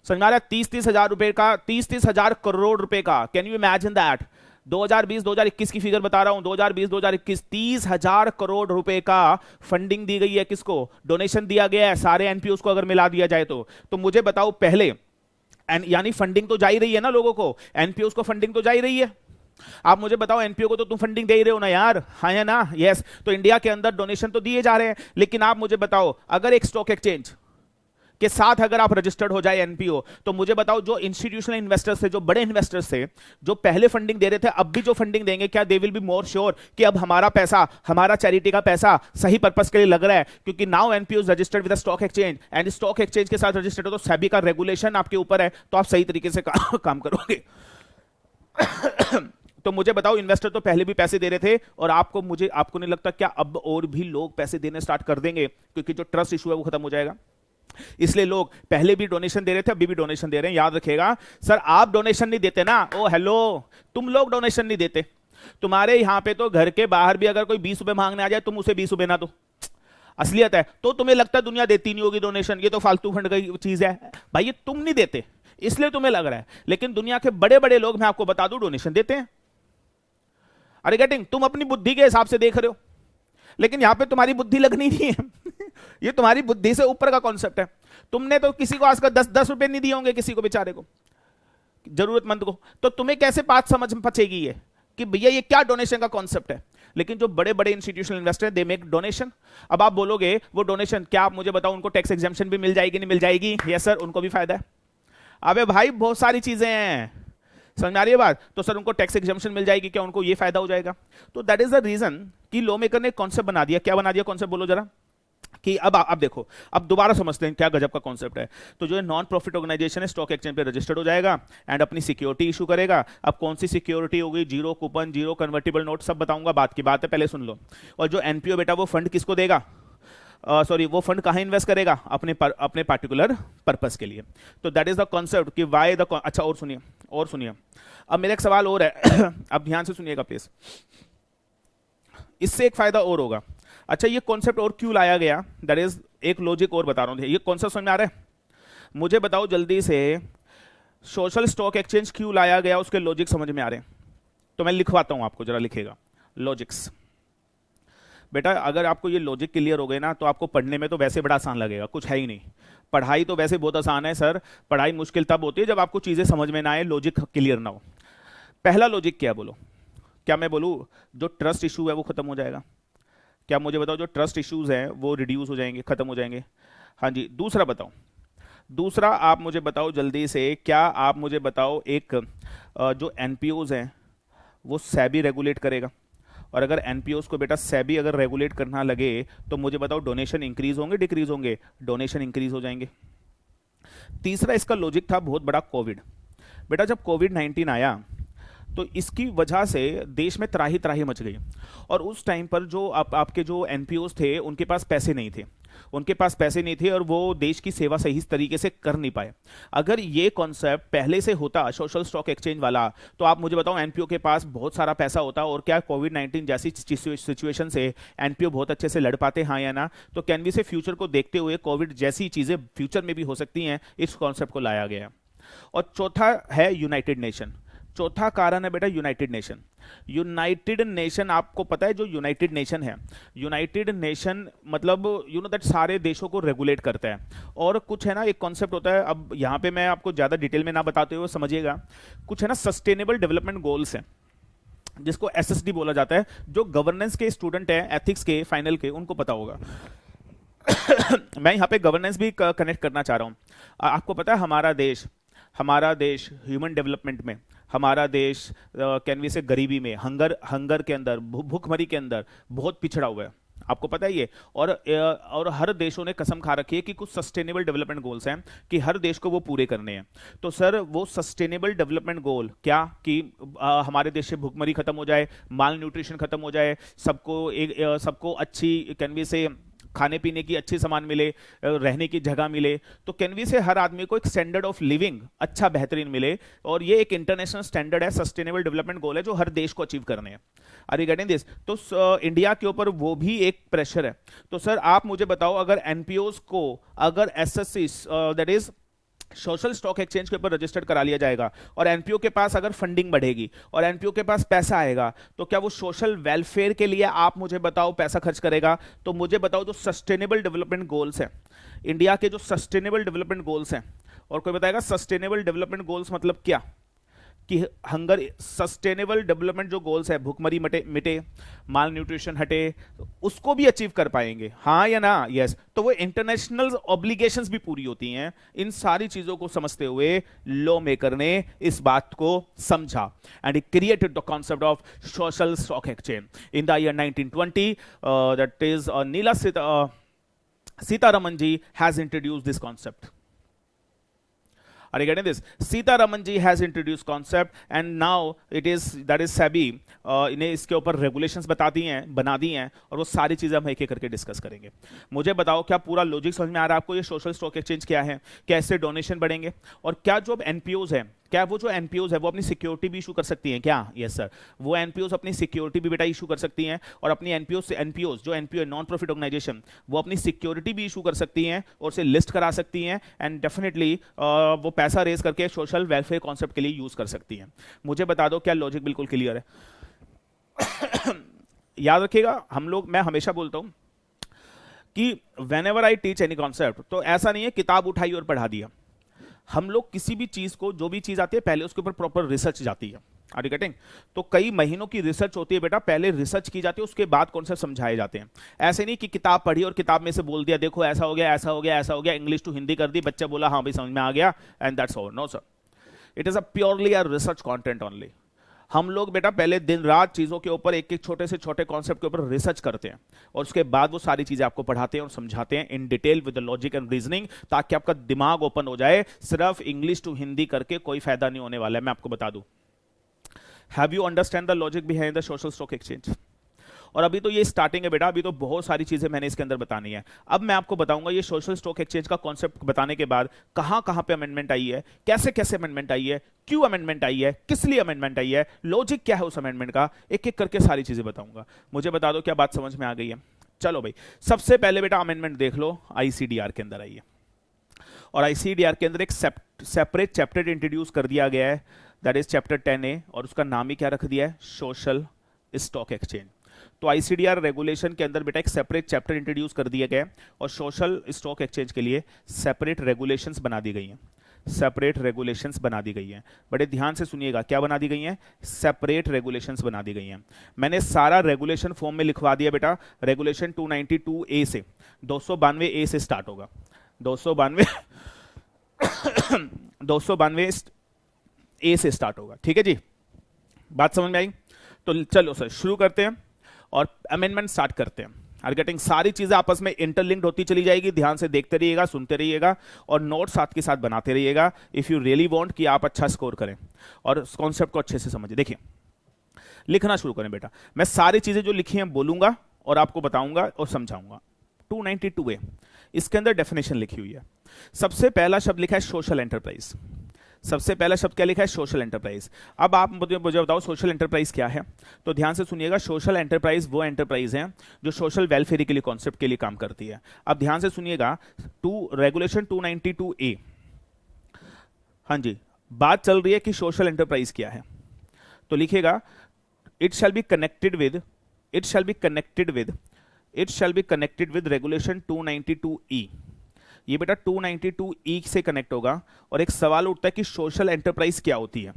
समझ में आ रहा है, 30,000 रुपए का, 30,000 करोड़ रुपए का। कैन यू इमेजिन दैट, 2020-2021 की फिगर बता रहा हूं, 2020-2021 30,000 करोड़ रुपए का फंडिंग दी गई है, किसको, डोनेशन दिया गया है सारे एनपीओ को अगर मिला दिया जाए तो मुझे बताओ पहले, यानी फंडिंग तो जा ही रही है ना लोगों को, एनपीओ को फंडिंग तो जा ही रही है। आप मुझे बताओ, एनपीओ को तो तुम फंडिंग दे ही रहे हो ना यार, हाँ या ना, यस। तो इंडिया के अंदर डोनेशन तो दिए जा रहे हैं, लेकिन आप मुझे बताओ, अगर एक स्टॉक एक्सचेंज के साथ अगर आप रजिस्टर्ड हो जाए एनपीओ, तो मुझे बताओ जो इंस्टीट्यूशनल इन्वेस्टर्स थे, जो बड़े इन्वेस्टर्स थे, जो पहले फंडिंग दे रहे थे, अब भी जो फंडिंग देंगे, क्या they will be more sure कि अब हमारा पैसा, हमारा चैरिटी का पैसा सही पर्पस के लिए लग रहा है, क्योंकि now NPO registered with stock exchange, and stock exchange के साथ रजिस्टर्ड हो तो सेबी का रेगुलेशन आपके ऊपर है, तो आप सही तरीके से काम करोगे। तो मुझे बताओ, इन्वेस्टर तो पहले भी पैसे दे रहे थे, और आपको नहीं लगता क्या अब और भी लोग पैसे देने स्टार्ट कर देंगे, क्योंकि जो ट्रस्ट इशू है वो खत्म हो जाएगा। इसलिए लोग पहले भी डोनेशन दे रहे थे, अभी भी डोनेशन दे रहे हैं। याद रखिएगा सर, आप डोनेशन नहीं देते ना, ओ हेलो, तुम लोग डोनेशन नहीं देते। तुम्हारे यहां पे तो घर के बाहर भी अगर कोई 20 रुपए मांगने आ जाए, तुम उसे 20 रुपए ना दो, असलियत है। तो तुम्हें लगता है दुनिया देती नहीं होगी डोनेशन, ये तो फालतू फंड की चीज है। भाई ये तुम नहीं देते इसलिए तुम्हें लग रहा है, लेकिन दुनिया के बड़े बड़े लोग, मैं आपको बता दूं, डोनेशन देते हैं। अरे गेटिंग, तुम अपनी बुद्धि के हिसाब से देख रहे हो, लेकिन यहां पे तुम्हारी बुद्धि लगनी नहीं है। ये तुम्हारी बुद्धि से ऊपर का कॉन्सेप्ट है। तुमने तो किसी को आज का 10-10 रुपए नहीं दिए होंगे, किसी को बेचारे को, जरूरतमंद को, तो तुम्हें कैसे बात समझ पचेगी ये कि भैया ये क्या डोनेशन का कॉन्सेप्ट है। लेकिन जो बड़े बड़े institutional investor they make donation. अब आप बोलोगे वो डोनेशन क्या, आप मुझे बताओ उनको टैक्स एग्जेम्पशन भी मिल जाएगी, नहीं मिल जाएगी? यस सर, उनको भी फायदा है। अबे भाई बहुत सारी चीजें हैं, समझ में आ रही है बात? तो सर उनको टैक्स एग्जेम्पशन मिल जाएगी, क्या उनको ये फायदा हो जाएगा? तो दैट इज द रीजन कि लॉ मेकर ने कॉन्सेप्ट बना दिया। क्या बना दिया कॉन्सेप्ट, बोलो जरा। कि अब आप देखो, अब दोबारा समझते हैं क्या गजब का कॉन्सेप्ट है। तो जो नॉन प्रॉफिट ऑर्गेनाइजेशन है, स्टॉक एक्सचेंज पे रजिस्टर्ड हो जाएगा एंड अपनी सिक्योरिटी इशू करेगा। अब कौन सी सिक्योरिटी होगी, zero coupon, zero convertible note, सब बताऊंगा, बात की बात है, पहले सुन लो। और जो एनपीओ बेटा वो फंड किसको देगा, वो फंड कहां इन्वेस्ट करेगा, अपने पार्टिकुलर पर्पस के लिए। तो दैट इज द कॉन्सेप्ट कि वाई द। अच्छा और सुनिए, अब मेरा एक सवाल और है। अब ध्यान से सुनिएगा प्लीज, इससे एक फायदा और होगा। अच्छा, ये कॉन्सेप्ट और क्यों लाया गया, दैट इज एक लॉजिक और बता रहा हूं। ये कॉन्सेप्ट समझ में आ रहा है? मुझे बताओ जल्दी से, सोशल स्टॉक एक्सचेंज क्यों लाया गया, उसके लॉजिक समझ में आ रहे हैं? तो मैं लिखवाता हूं आपको, जरा लिखेगा लॉजिक्स। बेटा अगर आपको ये लॉजिक क्लियर हो गए ना, तो आपको पढ़ने में तो वैसे बड़ा आसान लगेगा, कुछ है ही नहीं। पढ़ाई तो वैसे बहुत आसान है सर, पढ़ाई मुश्किल तब होती है जब आपको चीजें समझ में ना आए, लॉजिक क्लियर ना हो। पहला लॉजिक क्या बोलो, क्या मैं बोलूं जो ट्रस्ट इशू है वो खत्म हो जाएगा? क्या मुझे बताओ, जो ट्रस्ट इश्यूज हैं वो रिड्यूस हो जाएंगे, खत्म हो जाएंगे? हाँ जी। दूसरा बताओ, दूसरा आप मुझे बताओ जल्दी से, क्या आप मुझे बताओ एक जो एनपीओज हैं वो सेबी रेगुलेट करेगा? और अगर एनपीओज को बेटा सेबी अगर रेगुलेट करना लगे तो मुझे बताओ डोनेशन इंक्रीज होंगे डिक्रीज होंगे? डोनेशन इंक्रीज हो जाएंगे। तीसरा इसका लॉजिक था बहुत बड़ा, कोविड। बेटा जब कोविड-19 आया तो इसकी वजह से देश में त्राही त्राही मच गई, और उस टाइम पर जो आपके जो एनपीओज थे उनके पास पैसे नहीं थे, और वो देश की सेवा सही तरीके से कर नहीं पाए। अगर ये कॉन्सेप्ट पहले से होता सोशल स्टॉक एक्सचेंज वाला, तो आप मुझे बताओ एनपीओ के पास बहुत सारा पैसा होता, और क्या कोविड-19 जैसी सिचुएशन से एनपीओ बहुत अच्छे से लड़ पाते, हाँ या ना? तो कैन वी से फ्यूचर को देखते हुए कोविड जैसी चीजें फ्यूचर में भी हो सकती हैं, इस कॉन्सेप्ट को लाया गया। और चौथा है यूनाइटेड नेशन। चौथा कारण है बेटा यूनाइटेड नेशन। यूनाइटेड नेशन, आपको पता है जो यूनाइटेड नेशन है, यूनाइटेड नेशन मतलब यू नो दैट सारे देशों को रेगुलेट करता है। और कुछ है ना एक कॉन्सेप्ट होता है, अब यहां पे मैं आपको ज्यादा डिटेल में ना बताते हुए समझिएगा, कुछ है ना सस्टेनेबल डेवलपमेंट गोल्स हैं जिसको एसएसडी बोला जाता है। जो गवर्नेंस के स्टूडेंट हैं, एथिक्स के फाइनल के, उनको पता होगा। मैं यहां पे गवर्नेंस भी कनेक्ट करना चाह रहा हूं। आपको पता है हमारा देश ह्यूमन डेवलपमेंट में, हमारा देश कैन वी से गरीबी में, हंगर के अंदर, भूखमरी के अंदर बहुत पिछड़ा हुआ है, आपको पता है ये। और हर देशों ने कसम खा रखी है कि कुछ सस्टेनेबल डेवलपमेंट गोल्स हैं कि हर देश को वो पूरे करने हैं। तो सर वो सस्टेनेबल डेवलपमेंट गोल क्या, कि हमारे देश से भूखमरी खत्म हो जाए, माल न्यूट्रिशन खत्म हो जाए, सबको अच्छी कैन वी से खाने पीने की अच्छी सामान मिले, रहने की जगह मिले। तो कैन वी से हर आदमी को एक स्टैंडर्ड ऑफ लिविंग अच्छा बेहतरीन मिले, और ये एक इंटरनेशनल स्टैंडर्ड है, सस्टेनेबल डेवलपमेंट गोल है जो हर देश को अचीव करने हैं। Are you getting this? तो इंडिया के ऊपर वो भी एक प्रेशर है। तो सर आप मुझे बताओ, अगर एनपीओज को अगर SSC that is social stock exchange के ऊपर रजिस्टर्ड करा लिया जाएगा, और एनपीओ के पास अगर फंडिंग बढ़ेगी और एनपीओ के पास पैसा आएगा, तो क्या वो सोशल वेलफेयर के लिए आप मुझे बताओ पैसा खर्च करेगा? तो मुझे बताओ जो सस्टेनेबल डेवलपमेंट गोल्स हैं इंडिया के, जो सस्टेनेबल डेवलपमेंट गोल्स हैं, और कोई बताएगा सस्टेनेबल डेवलपमेंट गोल्स मतलब क्या? कि हंगर, सस्टेनेबल डेवलपमेंट जो गोल्स है, भूखमरी मिटे, माल न्यूट्रिशन हटे, उसको भी अचीव कर पाएंगे, हाँ या ना? यस। तो वो इंटरनेशनल ऑब्लिगेशंस भी पूरी होती हैं। इन सारी चीजों को समझते हुए लॉ मेकर ने इस बात को समझा, and he created the concept of social stock exchange in the year 1920। That is Nirmala Sitharaman ji has introduced this concept. Are you getting this? Sitharaman ji has introduce concept and now it is that is SEBI, इन्हें इसके ऊपर regulations बता दी हैं, बना दी हैं, और वो सारी चीजें हम एक एक करके डिस्कस करेंगे। मुझे बताओ क्या पूरा लॉजिक समझ में आ रहा है आपको? ये सोशल स्टॉक एक्सचेंज क्या है, कैसे डोनेशन बढ़ेंगे, और क्या जो एनपीओज है, क्या वो जो एनपीओज है वो अपनी सिक्योरिटी भी इशू कर सकती हैं क्या? यस सर, वो एनपीओज अपनी सिक्योरिटी भी बेटा इशू कर सकती हैं, और अपनी एनपीओज जो एनपीओ नॉन प्रॉफिट ऑर्गेनाइजेशन, वो अपनी सिक्योरिटी भी इशू कर सकती हैं और उसे लिस्ट करा सकती हैं, एंड डेफिनेटली वो पैसा रेज करके सोशल वेलफेयर कॉन्सेप्ट के लिए यूज कर सकती हैं। मुझे बता दो क्या लॉजिक बिल्कुल क्लियर है? याद रखिएगा, हम लोग, मैं हमेशा बोलता हूं कि whenever I teach any concept, तो ऐसा नहीं है किताब उठाई और पढ़ा दिया। हम लोग किसी भी चीज को, जो भी चीज आती है, पहले उसके ऊपर प्रॉपर रिसर्च जाती है। Are you getting? तो कई महीनों की रिसर्च होती है बेटा, पहले रिसर्च की जाती है, उसके बाद कॉन्सेप्ट समझाए जाते हैं। ऐसे नहीं कि किताब पढ़ी और किताब में से बोल दिया देखो ऐसा हो गया, ऐसा हो गया, ऐसा हो गया, इंग्लिश टू हिंदी कर दी, बच्चा बोला हाँ भाई समझ में आ गया, and that's all. No sir, it is a purely a research content only. हम लोग बेटा पहले दिन रात चीजों के ऊपर, एक एक छोटे से छोटे कॉन्सेप्ट के ऊपर रिसर्च करते हैं, और उसके बाद वो सारी चीजें आपको पढ़ाते हैं और समझाते हैं in detail with the logic and reasoning, ताकि आपका दिमाग ओपन हो जाए। सिर्फ इंग्लिश टू हिंदी करके कोई फायदा नहीं होने वाला है, मैं आपको बता दूं। Have you understand the logic behind the social stock exchange? और अभी तो ये स्टार्टिंग है बेटा, अभी तो बहुत सारी चीजें मैंने इसके अंदर बतानी है। अब मैं आपको बताऊंगा ये सोशल स्टॉक एक्सचेंज का कॉन्सेप्ट बताने के बाद कहां कहां पे अमेंडमेंट आई है, कैसे कैसे अमेंडमेंट आई है, क्यों अमेंडमेंट आई है, किस लिए अमेंडमेंट आई है, लॉजिक क्या है उस अमेंडमेंट का, एक एक करके सारी चीजें बताऊंगा। मुझे बता दो क्या बात समझ में आ गई है? चलो भाई, सबसे पहले बेटा अमेंडमेंट देख लो, आईसीडीआर के अंदर आई है, और आईसीडीआर के अंदर एक सेपरेट चैप्टर इंट्रोड्यूस कर दिया गया है, दैट इज चैप्टर 10A, और उसका नाम ही क्या रख दिया है? Social stock exchange. तो आईसीडीआर रेगुलेशन के अंदर बेटा एक सेपरेट चैप्टर इंट्रोड्यूस कर दिया गया है, और सोशल स्टॉक एक्सचेंज के लिए सेपरेट रेगुलेशंस बना दी गई हैं। सेपरेट रेगुलेशंस बना दी गई हैं, बड़े ध्यान से सुनिएगा, क्या बना दी गई हैं? सेपरेट रेगुलेशंस बना दी गई हैं। मैंने सारा रेगुलेशन फॉर्म में लिखवा दिया बेटा। रेगुलेशन 292A से, 292A से स्टार्ट होगा, 292 A से स्टार्ट होगा, ठीक है जी? बात समझ में आई? तो चलो सर शुरू करते हैं और अमेंडमेंट स्टार्ट करते हैं। Are getting? सारी चीजें आपस में इंटरलिंक्ड होती चली जाएगी, ध्यान से देखते रहिएगा, सुनते रहिएगा, और नोट साथ के साथ बनाते रहिएगा, इफ यू रियली वांट कि आप अच्छा स्कोर करें और कॉन्सेप्ट को अच्छे से समझिए। देखिए, लिखना शुरू करें बेटा। मैं सारी चीजें जो लिखी हैं बोलूंगा और आपको बताऊंगा और समझाऊंगा। 292A, इसके अंदर डेफिनेशन लिखी हुई है। सबसे पहला शब्द लिखा है सोशल एंटरप्राइज। सबसे पहला शब्द क्या लिखा है? Social enterprise. अब आप मुझे बताओ सोशल एंटरप्राइज क्या है? तो ध्यान से सुनिएगा, सोशल एंटरप्राइज वो एंटरप्राइज है जो सोशल वेलफेयर के लिए कॉन्सेप्ट के लिए काम करती है। अब ध्यान से सुनिएगा, रेगुलेशन 292A, हाँ जी, बात चल रही है कि सोशल एंटरप्राइज क्या है। तो लिखिएगा, it shall be connected with regulation 292E। ये बेटा 292E से कनेक्ट होगा, और एक सवाल उठता है कि सोशल एंटरप्राइज क्या होती है।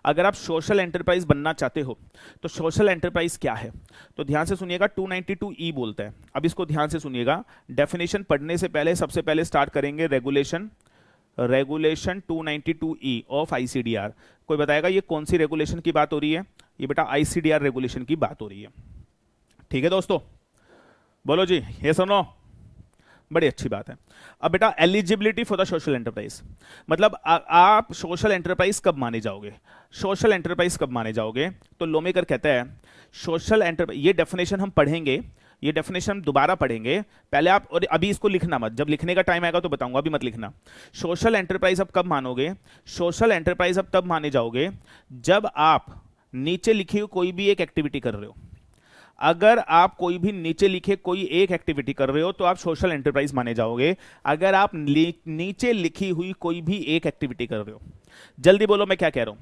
अगर आप सोशल एंटरप्राइज बनना चाहते हो तो सोशल एंटरप्राइज क्या है? तो ध्यान से सुनिएगा, 292E बोलता है। अब इसको ध्यान से सुनिएगा, डेफिनेशन पढ़ने से पहले सबसे पहले स्टार्ट करेंगे रेगुलेशन 292E ऑफ आईसीडीआर। कोई बताएगा ये कौन सी रेगुलेशन की बात हो रही है? ये बेटा आईसीडीआर रेगुलेशन की बात हो रही है, ठीक है दोस्तों? बोलो जी, ये सुनो, बड़ी अच्छी बात है। अब बेटा eligibility for the social enterprise, मतलब आप सोशल एंटरप्राइज कब माने जाओगे? सोशल एंटरप्राइज कब माने जाओगे? तो लोमेकर कहता है सोशल एंटरप्राइज, ये डेफिनेशन हम पढ़ेंगे, ये डेफिनेशन दोबारा पढ़ेंगे, पहले आप, और अभी इसको लिखना मत, जब लिखने का टाइम आएगा तो बताऊंगा, अभी मत लिखना। सोशल एंटरप्राइज अब कब मानोगे? सोशल एंटरप्राइज अब तब माने जाओगे जब आप नीचे लिखी हुई कोई भी एक एक्टिविटी कर रहे हो। अगर आप कोई भी नीचे लिखे कोई एक एक्टिविटी कर रहे हो तो आप सोशल एंटरप्राइज माने जाओगे। अगर आप नीचे लिखी हुई कोई भी एक एक्टिविटी कर रहे हो, जल्दी बोलो मैं क्या कह रहा हूं?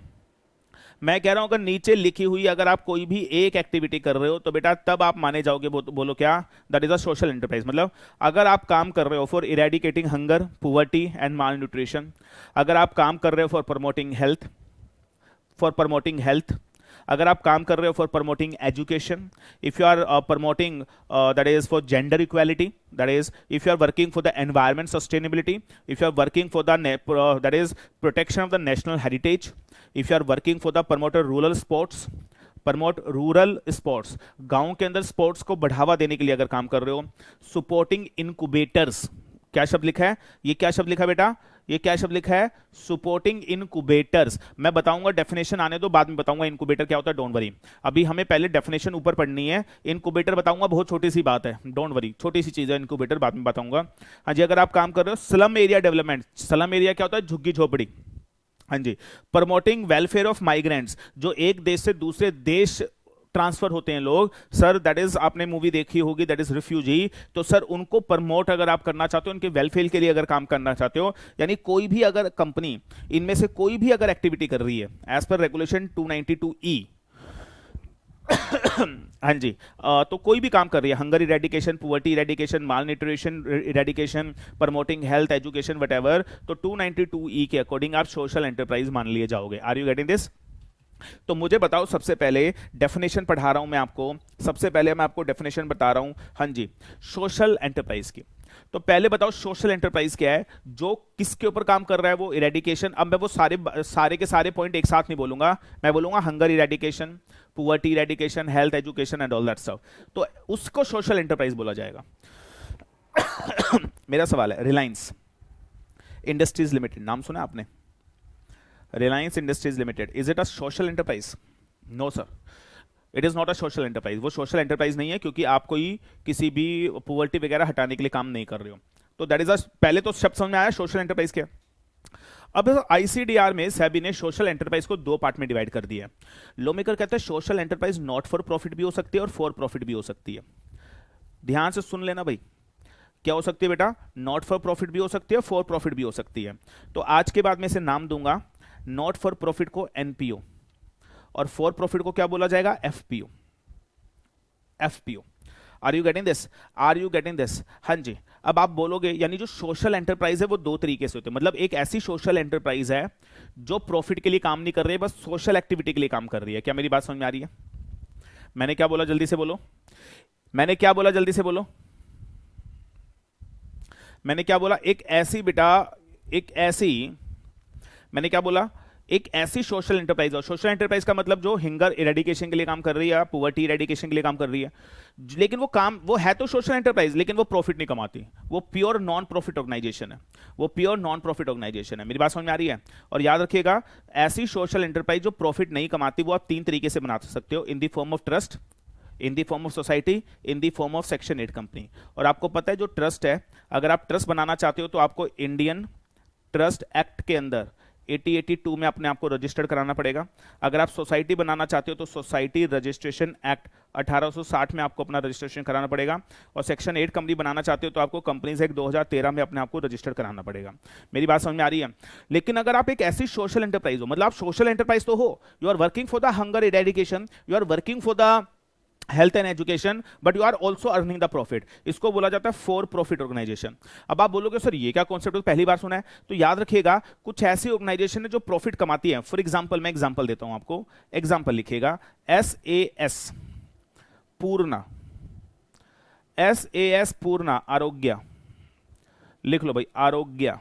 मैं कह रहा हूं अगर नीचे लिखी हुई अगर आप कोई भी एक एक्टिविटी कर रहे हो तो बेटा तब आप माने जाओगे। बोलो क्या? That is a social enterprise. मतलब अगर आप काम कर रहे हो for eradicating hunger, poverty and malnutrition, अगर आप काम कर रहे हो फॉर प्रमोटिंग हेल्थ, अगर आप काम कर रहे हो for promoting education, if you are promoting that is for gender equality, that is if you are working for the environment sustainability, if you are working for the that is protection of the national heritage, if you are working for the promoter rural sports, promote rural sports, गांव के अंदर sports को बढ़ावा देने के लिए अगर काम कर रहे हो, सपोर्टिंग इनक्यूबेटर्स, क्या शब्द लिखा है, ये क्या शब्द लिखा है बेटा, ये क्या शब्द लिखा है, सपोर्टिंग इनक्यूबेटर्स। मैं बताऊंगा डेफिनेशन, आने दो, बाद में बताऊंगा इनक्यूबेटर क्या होता है, डोंट वरी। अभी हमें पहले डेफिनेशन ऊपर पढ़नी है, इनक्यूबेटर बताऊंगा, बहुत छोटी सी बात है, डोंट वरी, छोटी सी चीज है इनक्यूबेटर, बाद में बताऊंगा। हाँ जी, अगर आप काम कर रहे हो slum area development, slum area क्या होता है, झुग्गी झोपड़ी। हाँ जी, प्रमोटिंग वेलफेयर ऑफ माइग्रेंट्स, जो एक देश से दूसरे देश ट्रांसफर होते हैं लोग, सर दैट इज, आपने मूवी देखी होगी दैट इज रिफ्यूजी, तो सर उनको प्रमोट अगर आप करना चाहते हो, उनके वेलफेयर के लिए अगर काम करना चाहते हो, यानी कोई भी अगर कंपनी इनमें से कोई भी अगर एक्टिविटी कर रही है एज पर रेगुलेशन 292E हाँ जी, तो कोई भी काम कर रही है, hunger eradication, poverty eradication, malnutrition eradication, promoting health education whatever, तो 292E के अकॉर्डिंग आप सोशल एंटरप्राइज मान लिए जाओगे। Are you getting this? तो मुझे बताओ, सबसे पहले डेफिनेशन पढ़ा रहा हूं मैं आपको, सबसे पहले मैं आपको डेफिनेशन बता रहा हूं, हाँ जी, सोशल एंटरप्राइज की। तो पहले बताओ सोशल एंटरप्राइज क्या है, जो किसके ऊपर काम कर रहा है, वो इरेडिकेशन। अब मैं वो सारे के सारे पॉइंट एक साथ नहीं बोलूंगा, मैं बोलूंगा hunger eradication, poverty eradication, health education and all that stuff, तो उसको सोशल एंटरप्राइज बोला जाएगा। मेरा सवाल है, रिलायंस इंडस्ट्रीज लिमिटेड, नाम सुना आपने, Reliance Industries Limited, is it a social enterprise? No sir, it is not a social enterprise. वो सोशल एंटरप्राइज नहीं है, क्योंकि आप कोई किसी भी पॉवर्टी वगैरह हटाने के लिए काम नहीं कर रहे हो। तो दैट इज अ, पहले तो शब्द समझ में आया सोशल एंटरप्राइज क्या। अब आईसीडीआर में सेबी ने सोशल एंटरप्राइज को दो पार्ट में डिवाइड कर दिया है। लॉमेकर कहते हैं social enterprise not for profit भी हो सकती है और फॉर प्रॉफिट भी हो सकती है। ध्यान से सुन लेना भाई, क्या हो सकती है बेटा, नॉट फॉर प्रॉफिट भी हो सकती है, फॉर प्रॉफिट भी हो सकती है। तो आज के बाद में इसे नाम दूंगा, नॉट फॉर प्रॉफिट को एनपीओ और फॉर प्रॉफिट को क्या बोला जाएगा, FPO. FPO, are you getting this, are you getting this? हाँ जी। अब आप बोलोगे, यानी जो सोशल एंटरप्राइज है वो दो तरीके से होते हैं, मतलब एक ऐसी सोशल एंटरप्राइज है जो प्रॉफिट के लिए काम नहीं कर रही है, बस सोशल एक्टिविटी के लिए काम कर रही है। क्या मेरी बात समझ में आ रही है? मैंने क्या बोला, जल्दी से बोलो, मैंने क्या बोला, जल्दी से बोलो, मैंने क्या बोला? एक ऐसी बेटा, एक ऐसी, मैंने क्या बोला, एक ऐसी सोशल एंटरप्राइज। और सोशल एंटरप्राइज का मतलब जो हंगर इरेडिकेशन के लिए काम कर रही है, पुअर्टी इरेडिकेशन के लिए काम कर रही है, लेकिन वो काम, वो है तो सोशल एंटरप्राइज, लेकिन वो प्रॉफिट नहीं कमाती, वो प्योर नॉन प्रॉफिट ऑर्गेनाइजेशन है, वो प्योर नॉन प्रॉफिट ऑर्गेनाइजेशन है। मेरी बात समझ में आ रही है? और याद रखिएगा, ऐसी सोशल एंटरप्राइज जो प्रॉफिट नहीं कमाती, वो आप तीन तरीके से बना सकते हो, इन the form of trust, in the form of society, in the form of section 8 company. और आपको पता है जो ट्रस्ट है, अगर आप ट्रस्ट बनाना चाहते हो तो आपको इंडियन ट्रस्ट एक्ट के अंदर 8082 में अपने आप को रजिस्टर्ड कराना पड़ेगा। अगर आप सोसाइटी बनाना चाहते हो तो सोसाइटी रजिस्ट्रेशन एक्ट 1860 में आपको अपना रजिस्ट्रेशन कराना पड़ेगा। और सेक्शन 8 कंपनी बनाना चाहते हो तो आपको कंपनीज एक्ट 2013 में अपने आप को रजिस्टर्ड कराना पड़ेगा। मेरी बात समझ में आ रही है? लेकिन अगर आप एक ऐसी सोशल एंटरप्राइज हो, मतलब आप सोशल एंटरप्राइज तो हो, you are working for the hunger eradication, you are working for the health and education, but you are also earning the profit, इसको बोला जाता है फॉर प्रॉफिट ऑर्गेनाइजेशन। अब आप बोलोगे सर ये क्या कॉन्सेप्ट, पहली बार सुना है? तो याद रखिएगा, कुछ ऐसी ऑर्गेनाइजेशन है जो प्रॉफिट कमाती है। फॉर एग्जांपल, मैं एग्जांपल देता हूं आपको, एग्जांपल लिखिएगा, SAS पूर्णा, SAS पूर्णा आरोग्य, लिख लो भाई, आरोग्य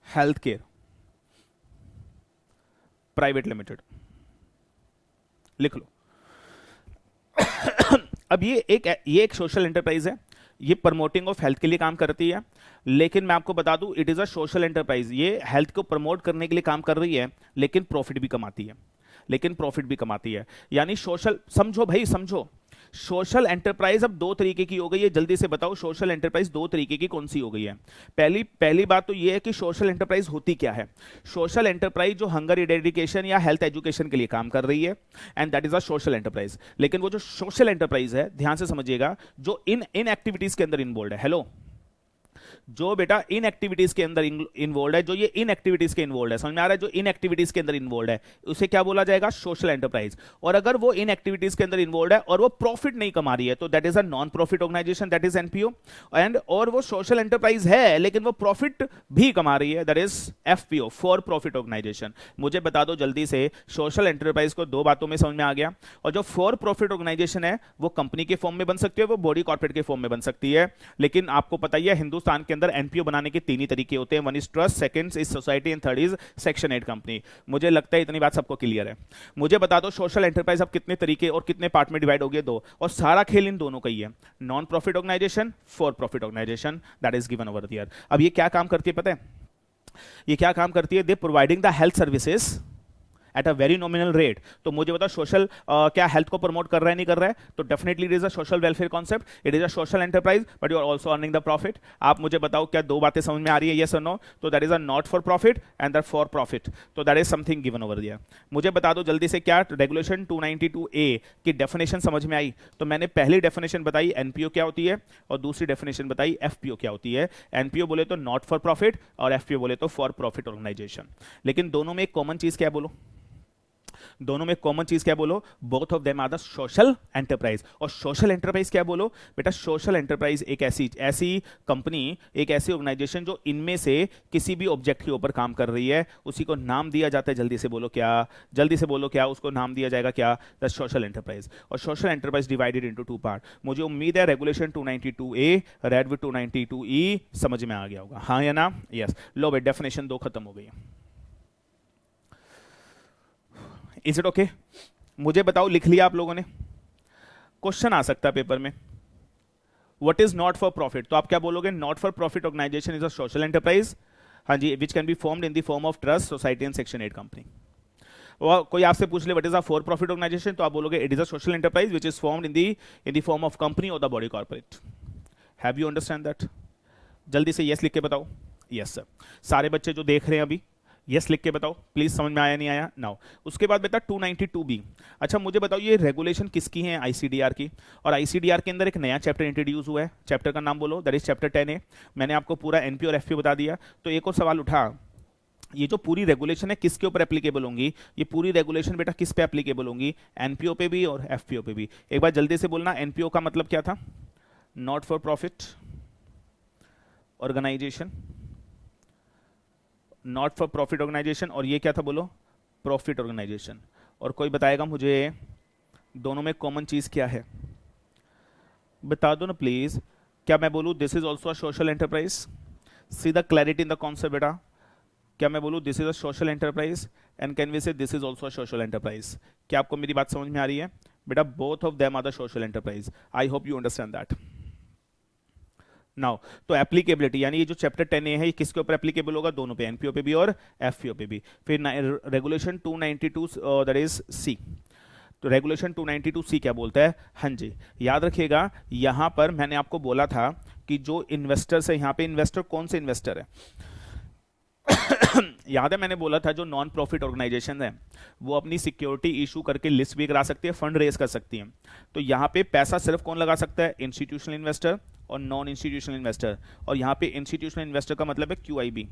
हेल्थ केयर प्राइवेट लिमिटेड, लिख लो। अब ये एक सोशल एंटरप्राइज है, ये प्रमोटिंग ऑफ हेल्थ के लिए काम करती है, लेकिन मैं आपको बता दूं it is a social enterprise. ये हेल्थ को प्रमोट करने के लिए काम कर रही है, लेकिन प्रॉफिट भी कमाती है, लेकिन प्रॉफिट भी कमाती है। यानी सोशल, समझो भाई समझो, सोशल एंटरप्राइज अब दो तरीके की हो गई है। जल्दी से बताओ सोशल एंटरप्राइज दो तरीके की कौन सी हो गई है? पहली बात तो ये है कि सोशल एंटरप्राइज होती क्या है। सोशल एंटरप्राइज जो हंगर इरेडिकेशन या हेल्थ एजुकेशन के लिए काम कर रही है, and that is a social enterprise. लेकिन वो जो सोशल एंटरप्राइज है, ध्यान से समझिएगा, जो इन एक्टिविटीज के अंदर इन्वॉल्व है, हेलो, जो बेटा इन एक्टिविटीज के अंदर इन्वॉल्व है, जो ये इन एक्टिविटीज के इन्वॉल्व है, समझ में आ रहा है? जो इन एक्टिविटीज के अंदर इन्वॉल्व है उसे क्या बोला जाएगा? Social enterprise. और अगर वो इन एक्टिविटीज के अंदर इन्वॉल्व है और वो प्रॉफिट नहीं कमा रही है, तो that is a non profit organisation, that is NPO. And और वो सोशल एंटरप्राइज है लेकिन वो प्रॉफिट भी कमा रही है, that is FPO, for profit organisation. मुझे बता दो जल्दी से, सोशल एंटरप्राइज को दो बातों में समझ में आ गया। और जो फॉर प्रॉफिट ऑर्गेनाइजेशन है वो कंपनी के फॉर्म में बन सकती है, वो बॉडी कॉर्पोरेट के फॉर्म में बन सकती है। लेकिन आपको पता ही है हिंदुस्तान के अंदर एनपीओ बनाने के तीन ही तरीके होते हैं, one is trust, second is society and third is section 8 company. मुझे लगता है इतनी बात सबको क्लियर है। मुझे बता दो सोशल एंटरप्राइज अब कितने तरीके और कितने पार्ट में डिवाइड हो गए? दो, और सारा खेल इन दोनों का ही है, non profit organisation, for profit organisation, that is given over here. अब ये क्या काम करती है पता है? ये क्या काम करती है? They providing the health services at a very nominal rate. तो मुझे बता सोशल क्या हेल्थ को प्रमोट कर रहा है नहीं कर रहा है? तो definitely it is a social welfare concept, it is a social enterprise, but you are also earning the profit. आप मुझे बताओ क्या दो बातें समझ में आ रही है? यस और नो? तो that is a not for profit and that for profit, तो that is something given over दिया। मुझे बता दो जल्दी से क्या रेगुलेशन 292A की डेफिनेशन समझ में आई? तो मैंने पहली डेफिनेशन बताई एनपीओ क्या होती है और दूसरी डेफिनेशन बताई एफपीओ क्या होती है। एनपीओ बोले तो नॉट फॉर प्रॉफिट और एफपीओ बोले तो फॉर प्रॉफिट ऑर्गेनाइजेशन। लेकिन दोनों में एक कॉमन चीज क्या है बोलो? दोनों में कॉमन चीज क्या बोलो? Both of them are the social enterprise. और सोशल एंटरप्राइज क्या बोलो बेटा? सोशल एंटरप्राइज एक ऐसी कंपनी, एक ऐसी ऑर्गेनाइजेशन जो इनमें से किसी भी ऑब्जेक्ट के ऊपर काम कर रही है, उसी को नाम दिया जाता है, जल्दी से बोलो क्या? जल्दी से बोलो क्या? उसको नाम दिया जाएगा क्या? The social enterprise. और social enterprise divided into two part. मुझे उम्मीद है regulation 292A read with 292E समझ में आ गया होगा, हाँ या ना? यस। लो भाई डेफिनेशन 2 खत्म हो गई है। Is it okay? मुझे बताओ लिख लिया आप लोगों ने? क्वेश्चन आ सकता है पेपर में, what is not for profit? तो आप क्या बोलोगे? Not for profit organisation is a social enterprise, हाँ जी, which can be formed in the form of trust, society and section 8 company. और कोई आपसे पूछ ले what is a for profit organisation, तो आप बोलोगे it is a social enterprise which is formed in the form of company और the body corporate. Have you understand that? जल्दी से यस लिख के बताओ। Yes sir. सारे बच्चे जो देख रहे हैं अभी यस लिख के बताओ प्लीज, समझ में आया नहीं आया? नाउ उसके बाद बेटा 292B। अच्छा मुझे बताओ ये रेगुलेशन किसकी है? आईसीडीआर की। और आईसीडीआर के अंदर एक नया चैप्टर इंट्रोड्यूस हुआ है, चैप्टर का नाम बोलो? That is chapter 10A। मैंने आपको पूरा एनपी और एफपी बता दिया। तो एक और सवाल उठा, ये जो पूरी रेगुलेशन है किसके ऊपर एप्लीकेबल होंगी? ये पूरी रेगुलेशन बेटा किस पे एप्लीकेबल होंगी? एनपीओ पे भी और एफपीओ पे भी। एक बार जल्दी से बोलना, एनपीओ का मतलब क्या था? Not for profit organisation, not for profit organisation. और ये क्या था बोलो? Profit organisation. और कोई बताएगा मुझे दोनों में कॉमन चीज क्या है? बता दो ना प्लीज। क्या मैं बोलूं this is also a social enterprise? See the clarity in the concept बेटा। क्या मैं बोलूं this is a social enterprise and can we say this is also a social enterprise? क्या आपको मेरी बात समझ में आ रही है बेटा? Both of them are the social enterprise. I hope you understand that. Now तो एप्लीकेबिलिटी यानी ये जो चैप्टर 10A है ये किसके ऊपर एप्लीकेबल होगा? दोनों पे, एनपीओ पे भी और एफपीओ पे भी। फिर रेगुलेशन 292 दैट इज सी। तो रेगुलेशन 292C क्या बोलता है? हाँ जी, याद रखिएगा यहां पर मैंने आपको बोला था कि जो इन्वेस्टर्स है, यहां पे इन्वेस्टर कौन से इन्वेस्टर है? याद है मैंने बोला था जो नॉन प्रॉफिट ऑर्गेनाइजेशन है वो अपनी सिक्योरिटी इशू करके लिस्ट भी करा सकती है, फंड रेज कर सकती है। तो यहाँ पे पैसा सिर्फ कौन लगा सकता है? इंस्टीट्यूशनल इन्वेस्टर और नॉन इंस्टीट्यूशनल इन्वेस्टर। और यहाँ पे इंस्टीट्यूशनल इन्वेस्टर का मतलब है QIB,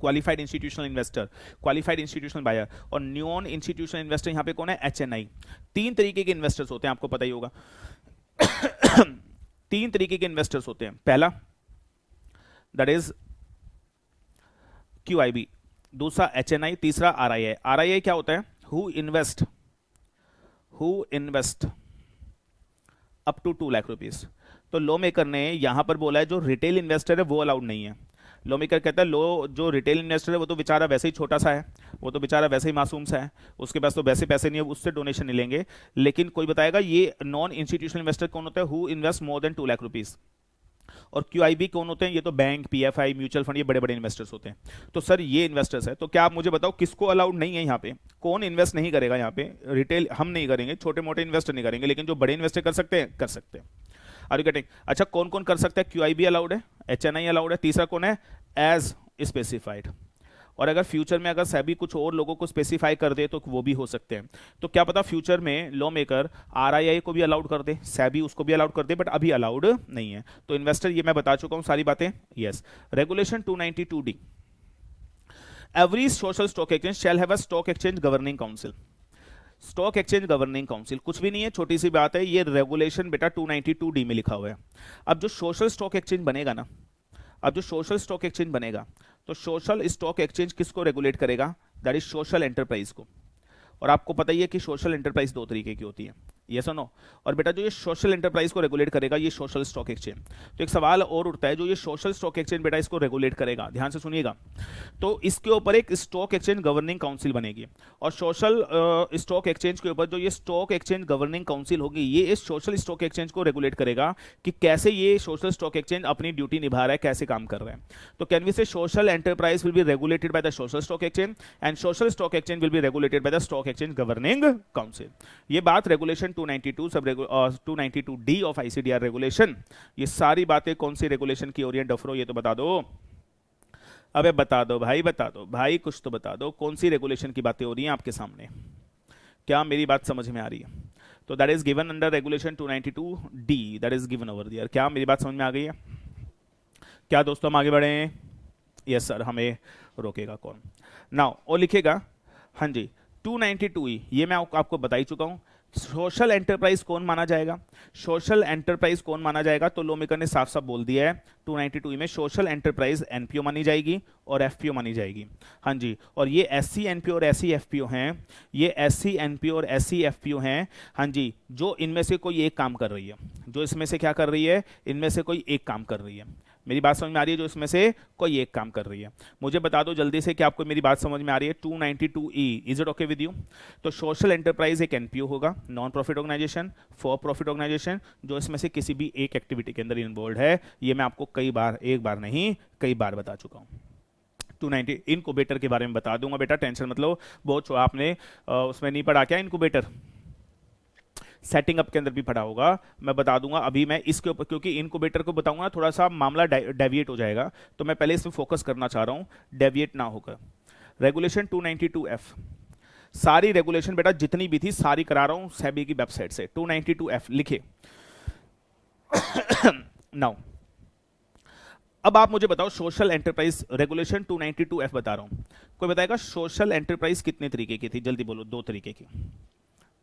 qualified institutional investor, qualified institutional buyer. और नॉन इंस्टीट्यूशनल इन्वेस्टर यहाँ पे कौन है? HNI। 3 तरीके के इन्वेस्टर्स होते हैं, आपको पता ही होगा। 3 तरीके के इन्वेस्टर्स होते हैं। पहला दैट इज QIB, दूसरा HNI, तीसरा RII। RII क्या होता है? Who invest up to 2 lakh rupees. तो लॉ मेकर ने यहां पर बोला है जो रिटेल इन्वेस्टर है वो अलाउड नहीं है। लॉ मेकर कहता है लो जो रिटेल इन्वेस्टर है वो तो बेचारा वैसे ही छोटा सा है, वो तो बेचारा वैसे ही मासूम सा है, उसके पास तो वैसे पैसे नहीं है, उससे डोनेशन नहीं लेंगे। लेकिन कोई बताएगा ये नॉन इंस्टीट्यूशनल इन्वेस्टर कौन होता है? Who invest more than 2 lakh rupees. और QIB कौन होते हैं? ये तो बैंक, PFI, म्यूचुअल फंड, ये बड़े बड़े इन्वेस्टर्स होते हैं। तो सर ये इन्वेस्टर्स है, तो क्या आप मुझे बताओ किसको अलाउड नहीं है यहाँ पे? कौन इन्वेस्ट नहीं करेगा यहाँ पे? रिटेल हम नहीं करेंगे, छोटे मोटे इन्वेस्टर नहीं करेंगे, लेकिन जो बड़े इन्वेस्टर कर सकते हैं कर सकते हैं। Are you getting? अच्छा कौन कौन कर सकता है? QIB अलाउड है, HNI अलाउड है, तीसरा कौन है? As specified. और अगर फ्यूचर में अगर सेबी कुछ और लोगों को स्पेसिफाई कर दे तो वो भी हो सकते हैं। तो क्या पता फ्यूचर में लॉ मेकर RII को भी अलाउड कर दे, सेबी उसको भी अलाउड कर दे, बट अभी अलाउड नहीं है। तो इन्वेस्टर ये मैं बता चुका हूं सारी बातें। Yes. Regulation 292D, every social stock exchange shall have a stock exchange governing council. Stock exchange governing council कुछ भी नहीं है, छोटी सी बात है, ये रेगुलेशन बेटा 292D में लिखा हुआ है। अब जो सोशल स्टॉक एक्सचेंज बनेगा ना, अब जो सोशल स्टॉक एक्सचेंज बनेगा तो सोशल स्टॉक एक्सचेंज किसको रेगुलेट करेगा? दैट इज सोशल एंटरप्राइज को। और आपको पता ही है कि सोशल एंटरप्राइज 2 तरीके की होती है, यस और नो। और बेटा जो ये सोशल एंटरप्राइज को रेगुलेट करेगा ये सोशल स्टॉक एक्सचेंज। तो एक सवाल और उठता है, जो ये सोशल स्टॉक एक्सचेंज बेटा इसको रेगुलेट करेगा, ध्यान से सुनिएगा, तो इसके ऊपर एक स्टॉक एक्सचेंज गवर्निंग काउंसिल बनेगी। और सोशल स्टॉक एक्सचेंज के ऊपर जो ये स्टॉक एक्सचेंज गवर्निंग काउंसिल होगी ये इस सोशल स्टॉक एक्सचेंज को रेगुलेट करेगा कि कैसे ये सोशल स्टॉक एक्सचेंज अपनी ड्यूटी निभा रहा है, कैसे काम कर रहा है। तो कैन वी से social enterprise will be regulated by the social stock exchange and social stock exchange will be regulated by the stock exchange governing council. ये बात रेगुलेशन 292 सब 292 डी ऑफ आईसीडीआर रेगुलेशन, ये सारी बातें कौन सी रेगुलेशन की हो रही है डफरो, ये तो बता दो। अबे बता दो भाई, बता दो भाई, कुछ तो बता दो, कौन सी रेगुलेशन की बातें हो रही हैं आपके सामने, क्या मेरी बात समझ में आ रही है? तो that is given under regulation 292 D, that is given over दियर। क्या मेरी बात समझ में आ गई है? क्या दोस्तों हम आगे बढ़े? यस सर, हमें रोकेगा कौन? नाउ और लिखेगा, हाँ जी 292 ये मैं आपको बता ही चुका हूं। सोशल एंटरप्राइज कौन माना जाएगा? सोशल एंटरप्राइज कौन माना जाएगा? तो लॉ मेकर ने साफ साफ बोल दिया है 292 में सोशल एंटरप्राइज एनपीओ मानी जाएगी और एफपीओ मानी जाएगी। हाँ जी, और ये एससी एनपीओ और एससी एफपीओ हैं, ये एससी एनपीओ और एससी एफपीओ हैं, हाँ जी, जो इनमें से कोई एक काम कर रही है, जो इसमें से क्या कर रही है, इनमें से कोई एक काम कर रही है। मेरी बात समझ में आ रही है? जो इसमें से कोई एक काम कर रही है। मुझे बता दो जल्दी से कि आपको मेरी बात समझ में आ रही है? 292E is it okay with you? तो सोशल एंटरप्राइज एक एनपीओ होगा, non profit organisation, for profit organisation, जो इसमें से किसी भी एक एक्टिविटी के अंदर इन्वॉल्व है। ये मैं आपको कई बार, एक बार नहीं कई बार बता चुका हूं। 290 इनक्यूबेटर के बारे में बता दूंगा बेटा, टेंशन मत लो। बहुत आपने उसमें नहीं पढ़ा क्या इनक्यूबेटर? सेटिंग अप के अंदर भी पढ़ा होगा, मैं बता दूंगा अभी मैं इसके ऊपर, क्योंकि इनक्यूबेटर को बताऊंगा थोड़ा सा मामला डेविएट हो जाएगा, तो मैं पहले इस पे फोकस करना चाह रहा हूं, डेविएट ना होकर। रेगुलेशन 292F, सारी रेगुलेशन बेटा जितनी भी थी सारी करा रहा हूं सेबी की वेबसाइट से। 292F लिखे। नाउ अब आप मुझे बताओ सोशल एंटरप्राइज रेगुलेशन 292F बता रहा हूं, कोई बताएगा सोशल एंटरप्राइज कितने तरीके की थी? जल्दी बोलो, दो तरीके की।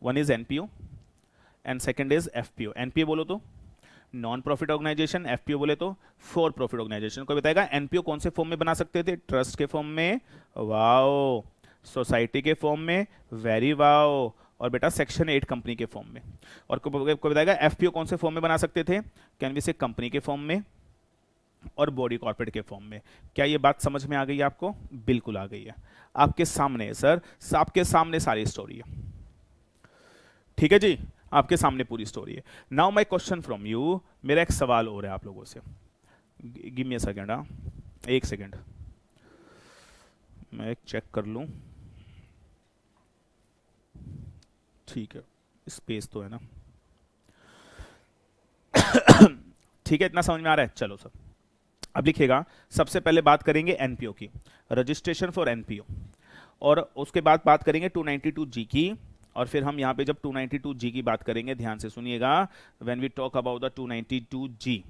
One is NPO and second is FPO. NPO बोलो तो नॉन प्रॉफिट ऑर्गेनाइजेशन, एफपीओ बोले तो फॉर प्रॉफिट ऑर्गेनाइजेशन। कोई बताएगा एनपीओ कौन से फॉर्म में बना सकते थे? ट्रस्ट के फॉर्म में, वाओ, सोसाइटी के फॉर्म में, वेरी वाओ, और बेटा सेक्शन 8 कंपनी के फॉर्म में। और कोई बताएगा एफपीओ कौन से फॉर्म में बना सकते थे? कैन वी से कंपनी के फॉर्म में और बॉडी कॉर्पोरेट के फॉर्म में। क्या ये बात समझ में आ गई है आपको? बिल्कुल आ गई है, आपके सामने है सर, आपके सामने सारी स्टोरी है, ठीक है जी, आपके सामने पूरी स्टोरी है। Now my question from you, मेरा एक सवाल और है आप लोगों से। गिव मी अ सेकंड, एक सेकंड मैं एक चेक कर लूं, ठीक है, स्पेस तो है ना? ठीक है, इतना समझ में आ रहा है? चलो सर, अब लिखिएगा, सबसे पहले बात करेंगे एनपीओ की, रजिस्ट्रेशन फॉर एनपीओ, और उसके बाद बात करेंगे 292G की, और फिर हम यहां पे जब 292G की बात करेंगे, ध्यान से सुनिएगा, when we talk about the 292G,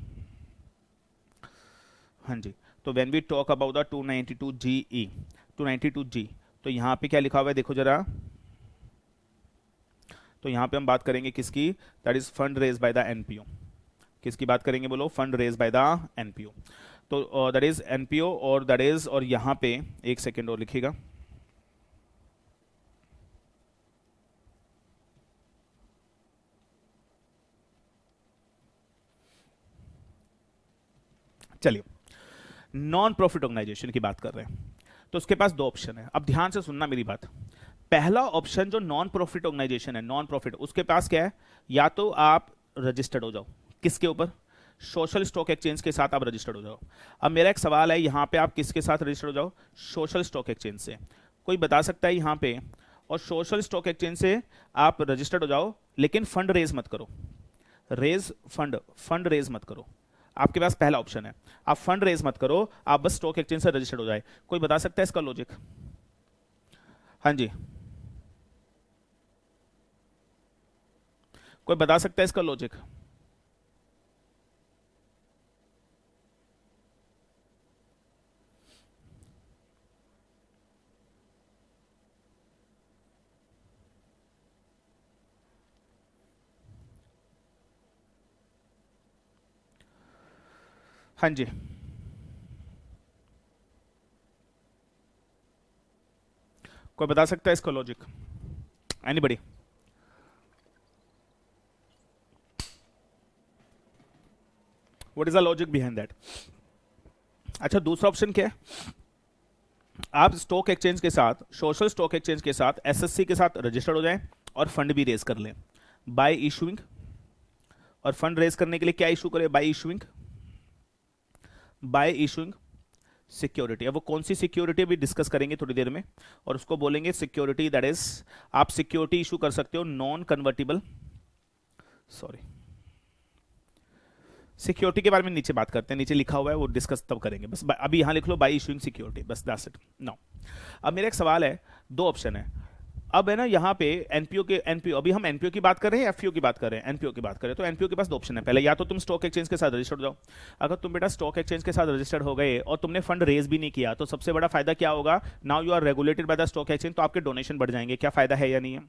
हाँ जी, तो when we talk about the 292G, तो यहां पे क्या लिखा हुआ है देखो जरा, तो यहां पे हम बात करेंगे किसकी? That is fund raise by the NPO. किसकी बात करेंगे बोलो? Fund raise by the NPO. तो दैट इज एनपीओ, और दैट इज, और यहां पे एक सेकेंड और लिखिएगा, चलिए नॉन प्रॉफिट ऑर्गेनाइजेशन की बात कर रहे हैं, तो उसके पास दो ऑप्शन है। अब ध्यान से सुनना मेरी बात, पहला ऑप्शन जो नॉन प्रॉफिट ऑर्गेनाइजेशन है, नॉन प्रॉफिट, उसके पास क्या है? या तो आप रजिस्टर्ड हो जाओ, किसके ऊपर? सोशल स्टॉक एक्सचेंज के साथ आप रजिस्टर्ड हो जाओ। अब मेरा एक सवाल है, यहां पे आप किसके साथ रजिस्टर्ड हो जाओ? सोशल स्टॉक एक्सचेंज से। कोई बता सकता है यहां पे? और सोशल स्टॉक एक्सचेंज से आप रजिस्टर्ड हो जाओ, लेकिन फंड रेज मत करो, फंड रेज मत करो। आपके पास पहला ऑप्शन है, आप फंड रेज मत करो, आप बस स्टॉक एक्सचेंज से रजिस्टर्ड हो जाए। कोई बता सकता है इसका लॉजिक? हाँ जी, कोई बता सकता है इसका लॉजिक? हाँ जी, कोई बता सकता है इसका logic? Anybody? What is the logic behind that? अच्छा, दूसरा ऑप्शन क्या है? आप स्टॉक एक्सचेंज के साथ, सोशल स्टॉक एक्सचेंज के साथ, एसएससी के साथ रजिस्टर्ड हो जाएं और फंड भी रेज कर लें बाय इशूइंग। और फंड रेज करने के लिए क्या इशू करें? Bye issuing security. अब वो कौन सी सिक्योरिटी भी डिस्कस करेंगे थोड़ी देर में, और उसको बोलेंगे सिक्योरिटी दैट इज, आप सिक्योरिटी इशू कर सकते हो नॉन कन्वर्टिबल, सॉरी, सिक्योरिटी के बारे में नीचे बात करते हैं, नीचे लिखा हुआ है, वो डिस्कस तब करेंगे। बस अभी यहां लिख लो बाय इशूइंग सिक्योरिटी, बस दैट्स इट। नाउ अब मेरा एक सवाल है, दो ऑप्शन है अब है ना यहाँ पे एनपीओ, अभी हम एनपीओ की बात कर रहे हैं, एफपीओ की बात कर रहे हैं? एनपीओ की बात करें तो एनपीओ के पास दो ऑप्शन है। पहले या तो तुम स्टॉक एक्सचेंज के साथ रजिस्टर्ड हो जाओ। अगर तुम बेटा स्टॉक एक्सचेंज के साथ रजिस्टर्ड हो गए और तुमने फंड रेज भी नहीं किया, तो सबसे बड़ा फायदा क्या होगा? Now you are regulated by the stock exchange, तो आपके डोनेशन बढ़ जाएंगे। क्या फायदा है या नहीं है?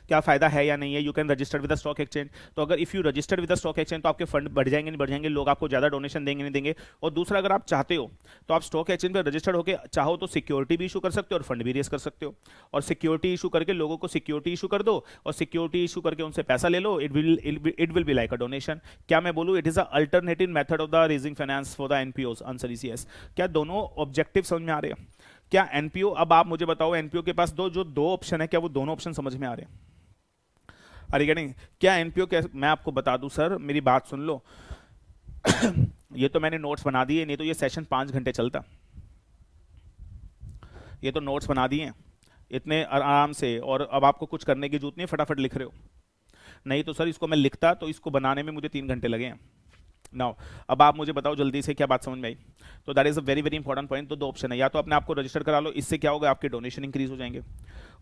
क्या फायदा है या नहीं है? You can register with the stock exchange. तो अगर if you register with the stock exchange तो आपके फंड बढ़ जाएंगे, नहीं बढ़ जाएंगे, लोग आपको ज्यादा डोनेशन देंगे नहीं देंगे। और दूसरा, अगर आप चाहते हो तो आप स्टॉक एक्सचेंज पर रजिस्टर्ड होकर चाहो तो सिक्योरिटी भी इशू कर सकते हो और फंड भी रेस कर सकते हो। और सिक्योरिटी इशू करके लोगों को सिक्योरिटी इशू कर दो और सिक्योरिटी इशू करके उनसे पैसा ले लो, it will be like a donation. क्या मैं बोलूं? It is a alternative method of the raising finance for the NPOs. Answer is yes. क्या दोनों ऑब्जेक्टिव समझ में आ रहे हैं? क्या एनपीओ, अब आप मुझे बताओ, एनपीओ के पास दो ऑप्शन है, क्या वो दोनों ऑप्शन समझ में आ रहे हैं? अरे क्या नहीं? क्या एनपीओ, क्या मैं आपको बता दूं सर, मेरी बात सुन लो। ये तो मैंने नोट्स बना दिए, नहीं तो ये सेशन 5 घंटे चलता। ये तो नोट्स बना दिए इतने आराम से, और अब आपको कुछ करने की जरूरत नहीं, फटाफट लिख रहे हो। नहीं तो सर इसको मैं लिखता तो इसको बनाने में मुझे 3 घंटे लगे हैं। नाउ अब आप मुझे बताओ जल्दी से, क्या बात समझ में आई? तो that is a very very important point. तो दो ऑप्शन है, या तो अपने आपको रजिस्टर करा लो, इससे क्या होगा? आपके डोनेशन इंक्रीज हो जाएंगे।